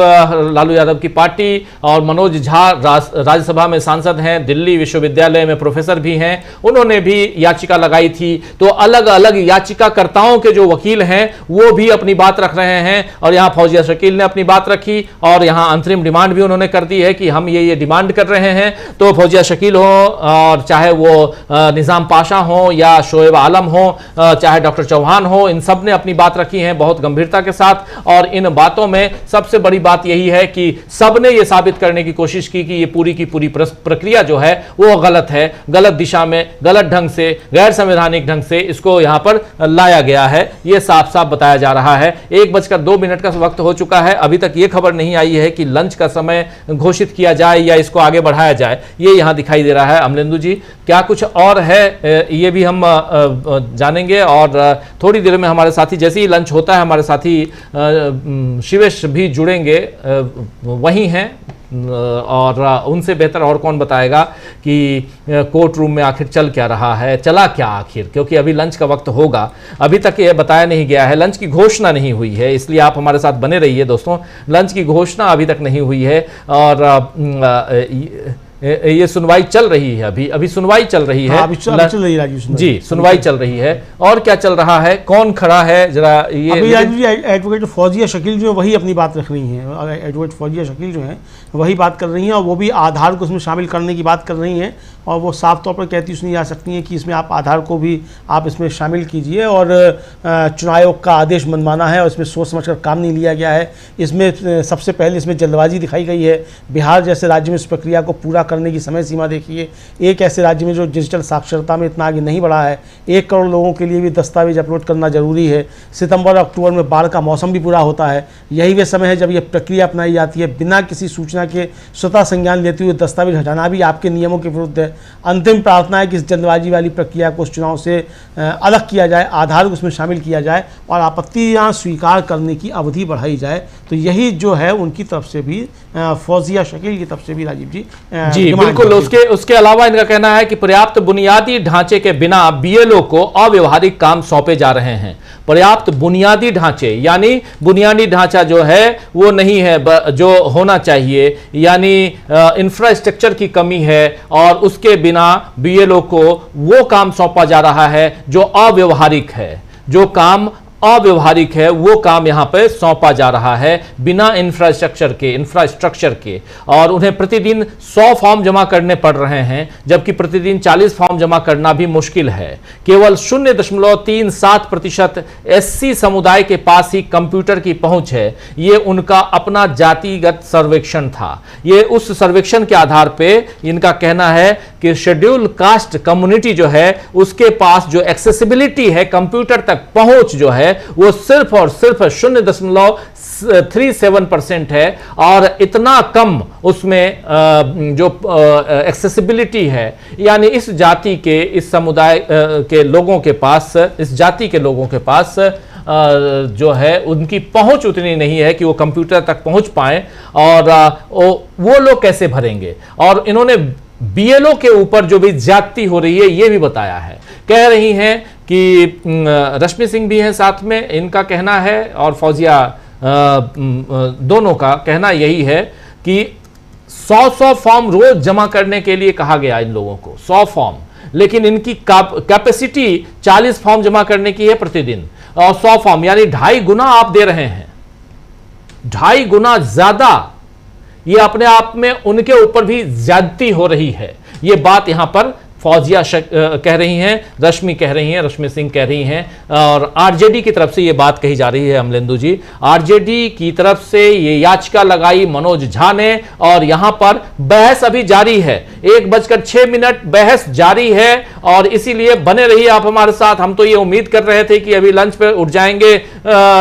लालू यादव की पार्टी, और मनोज झा राज्यसभा में सांसद हैं, दिल्ली विश्वविद्यालय में प्रोफेसर भी हैं, उन्होंने भी याचिका लगाई थी। तो अलग अलग याचिकाकर्ताओं के जो वकील हैं वो भी अपनी बात रख रहे हैं, और यहां फौजिया शकील ने अपनी बात रखी, और यहां अंतरिम डिमांड भी उन्होंने कर दी है कि हम ये डिमांड कर रहे हैं। तो फौजिया शकील हो, और चाहे वो निजाम पाशा हो या शोएब आलम हो, चाहे डॉक्टर चौहान हो, इन सब ने अपनी बात रखी है बहुत गंभीरता के साथ। और इन बातों में सबसे बड़ी बात यही है कि सबने ये साबित करने की कोशिश की कि ये पूरी की पूरी प्रक्रिया जो है वो गलत है, गलत दिशा में, गलत ढंग से, गैर संवैधानिक ढंग से इसको यहां पर लाया गया है, यह साफ साफ बताया जा रहा है। 1:02 का वक्त हो चुका है, अभी तक यह खबर नहीं आई है कि लंच का समय घोषित किया जाए या इसको आगे बढ़ाया जाए, ये यहां दिखाई दे रहा है। अमलेंदु जी, क्या कुछ और है ये भी हम जानेंगे, और थोड़ी देर में हमारे साथी, जैसे ही लंच होता है हमारे साथी शिवेश भी जुड़ेंगे, वही हैं, और उनसे बेहतर और कौन बताएगा कि कोर्ट रूम में आखिर चल क्या रहा है, चला क्या आखिर, क्योंकि अभी लंच का वक्त होगा, अभी तक ये बताया नहीं गया है, लंच की घोषणा नहीं हुई है, इसलिए आप हमारे साथ बने रहिए दोस्तों। लंच की घोषणा अभी तक नहीं हुई है, और ये सुनवाई चल रही है, अभी सुनवाई चल रही है। चल रही है जी, सुनवाई चल रही है। और क्या चल रहा है, कौन खड़ा है, जरा ये एडवोकेट फौजिया शकील जो है वही अपनी बात रख रही हैं, एडवोकेट फौजिया शकील जो है वही बात कर रही हैं, और वो भी आधार को उसमें शामिल करने की बात कर रही हैं, और वो साफ तौर पर कहती सुनी जा सकती हैं कि इसमें आप आधार को भी आप इसमें शामिल कीजिए, और चुनाव आयोग का आदेश मनमाना है और इसमें सोच समझकर काम नहीं लिया गया है। इसमें सबसे पहले इसमें जल्दबाजी दिखाई गई है। बिहार जैसे राज्य में इस प्रक्रिया को पूरा करने की समय सीमा देखिए, एक ऐसे राज्य में जो डिजिटल साक्षरता में इतना आगे नहीं बढ़ा है, 1 करोड़ लोगों के लिए भी दस्तावेज अपलोड करना जरूरी है। सितंबर अक्टूबर में बाढ़ का मौसम भी पूरा होता है, यही वे समय है जब यह प्रक्रिया अपनाई जाती है। बिना किसी सूचना के स्वतः संज्ञान लेते हुए दस्तावेज हटाना भी आपके नियमों के विरुद्ध है। अंतिम प्रार्थना है कि इस जल्दबाजी वाली प्रक्रिया को उस चुनाव से अलग किया जाए, आधार को उसमें शामिल किया जाए, और आपत्तियां स्वीकार करने की अवधि बढ़ाई जाए। तो यही जो है उनकी तरफ से भी, फौजिया शकील की तरफ से भी राजीव जी बिल्कुल। उसके अलावा इनका कहना है कि पर्याप्त बुनियादी ढांचे के बिना बीएलओ को अव्यवहारिक काम सौंपे जा रहे हैं। पर्याप्त बुनियादी ढांचे यानी बुनियादी ढांचा जो है वो नहीं है जो होना चाहिए, यानी इंफ्रास्ट्रक्चर की कमी है, और उसके बिना बीएलओ को वो काम सौंपा जा रहा है जो अव्यवहारिक है, जो काम अव्यवहारिक है वो काम यहां पे सौंपा जा रहा है बिना इंफ्रास्ट्रक्चर के, और उन्हें प्रतिदिन 100 फॉर्म जमा करने पड़ रहे हैं, जबकि प्रतिदिन 40 फॉर्म जमा करना भी मुश्किल है। केवल 0.37% एससी समुदाय के पास ही कंप्यूटर की पहुंच है। ये उनका अपना जातिगत सर्वेक्षण था। ये उस सर्वेक्षण के आधार पर इनका कहना है कि शेड्यूल कास्ट कम्युनिटी जो है उसके पास जो एक्सेसिबिलिटी है, कंप्यूटर तक पहुंच जो है वो सिर्फ और सिर्फ 0.37% है, और इतना कम उसमें जो एक्सेसिबिलिटी है, यानी इस जाति के, इस समुदाय के लोगों के पास, इस जाति के लोगों के पास जो है उनकी पहुंच उतनी नहीं है कि वो कंप्यूटर तक पहुंच पाए, और वो लोग कैसे भरेंगे। और इन्होंने बीएलओ के ऊपर जो भी ज्यादती हो रही है ये भी बताया है। कह रही हैं कि रश्मि सिंह भी हैं साथ में, इनका कहना है, और फौजिया दोनों का कहना यही है कि 100 फॉर्म रोज जमा करने के लिए कहा गया इन लोगों को, 100 फॉर्म, लेकिन इनकी कैपेसिटी 40 फॉर्म जमा करने की है प्रतिदिन, और 100 फॉर्म, यानी 2.5 गुना आप दे रहे हैं, 2.5 गुना ज्यादा। ये अपने आप में उनके ऊपर भी ज्यादती हो रही है। ये बात यहां पर फौजिया कह रही हैं, रश्मि कह रही हैं, रश्मि सिंह कह रही हैं, और आरजेडी की तरफ से ये बात कही जा रही है। अमलेंदु जी, आरजेडी की तरफ से ये याचिका लगाई मनोज झा ने, और यहां पर बहस अभी जारी है। 1:06 बहस जारी है, और इसीलिए बने रहिए आप हमारे साथ। हम तो ये उम्मीद कर रहे थे कि अभी लंच पे उठ जाएंगे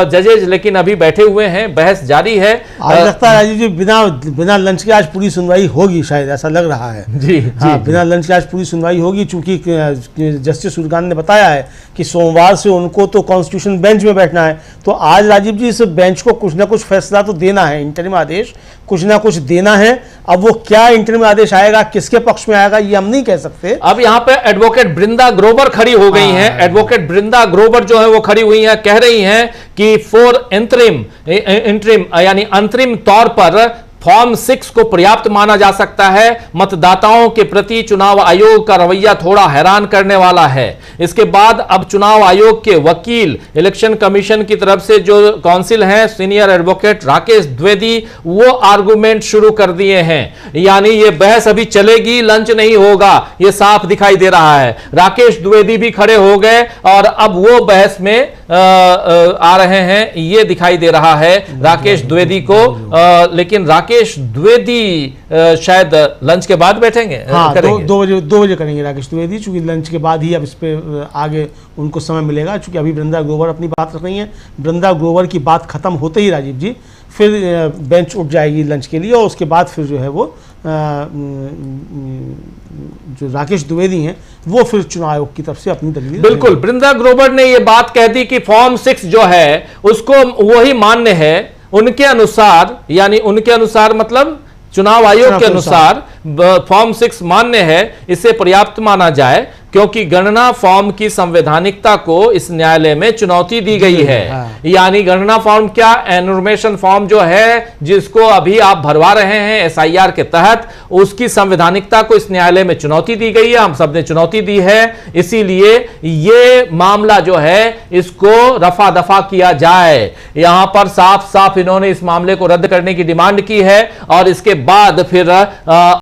जजेज, लेकिन अभी बैठे हुए हैं, बहस जारी है। आज लगता है राजीव जी बिना लंच के आज पूरी सुनवाई होगी, शायद ऐसा लग रहा है। जी, हाँ, बिना लंच के आज पूरी सुनवाई होगी, चूंकि जस्टिस सूर्यकांत ने बताया है कि सोमवार से उनको तो कॉन्स्टिट्यूशन बेंच में बैठना है। तो आज राजीव जी इस बेंच को कुछ ना कुछ फैसला तो देना है, इंटरिम आदेश कुछ ना कुछ देना है। अब वो क्या इंटरिम आदेश आएगा, किसके पक्ष में आएगा, ये हम नहीं कह सकते। अब यहां पे एडवोकेट बृंदा ग्रोवर खड़ी हो गई हैं। एडवोकेट बृंदा ग्रोवर जो है वो खड़ी हुई हैं, कह रही हैं कि फॉर इंटरिम यानी अंतरिम तौर पर फॉर्म 6 को पर्याप्त माना जा सकता है। मतदाताओं के प्रति चुनाव आयोग का रवैया थोड़ा हैरान करने वाला है। इसके बाद अब चुनाव आयोग के वकील, इलेक्शन कमीशन की तरफ से जो काउंसिल हैं, सीनियर एडवोकेट राकेश द्विवेदी, वो आर्गुमेंट शुरू कर दिए हैं। यानी ये बहस अभी चलेगी, लंच नहीं होगा, ये साफ दिखाई दे रहा है। राकेश द्विवेदी भी खड़े हो गए और अब वो बहस में आ रहे हैं, ये दिखाई दे रहा है राकेश द्विवेदी को। लेकिन राकेश द्विवेदी शायद लंच के बाद बैठेंगे। हाँ, 2 बजे करेंगे राकेश द्विवेदी, चूंकि लंच के बाद ही अब इस पे आगे उनको समय मिलेगा। चूंकि अभी बृंदा ग्रोवर अपनी बात रख रही हैं, बृंदा ग्रोवर की बात खत्म होते ही राजीव जी फिर बेंच उठ जाएगी लंच के लिए, और उसके बाद फिर जो है वो जो राकेश द्विवेदी हैं वो फिर चुनाव आयोग की तरफ से अपनी दलील। बिल्कुल, बृंदा ग्रोवर ने ये बात कह दी कि फॉर्म 6 जो है उसको वही मान्य है उनके अनुसार, यानी उनके अनुसार मतलब चुनाव आयोग के अनुसार फॉर्म 6 मान्य है, इसे पर्याप्त माना जाए, क्योंकि गणना फॉर्म की संवैधानिकता को इस न्यायालय में चुनौती दी गई है। यानी गणना फॉर्म क्या, एनुमरेशन फॉर्म जो है जिसको अभी आप भरवा रहे हैं SIR के तहत, उसकी संवैधानिकता को इस न्यायालय में चुनौती दी गई है, हम सब ने चुनौती दी है। इसीलिए ये मामला जो है इसको रफा दफा किया जाए। यहां पर साफ साफ इन्होंने इस मामले को रद्द करने की डिमांड की है, और इसके बाद फिर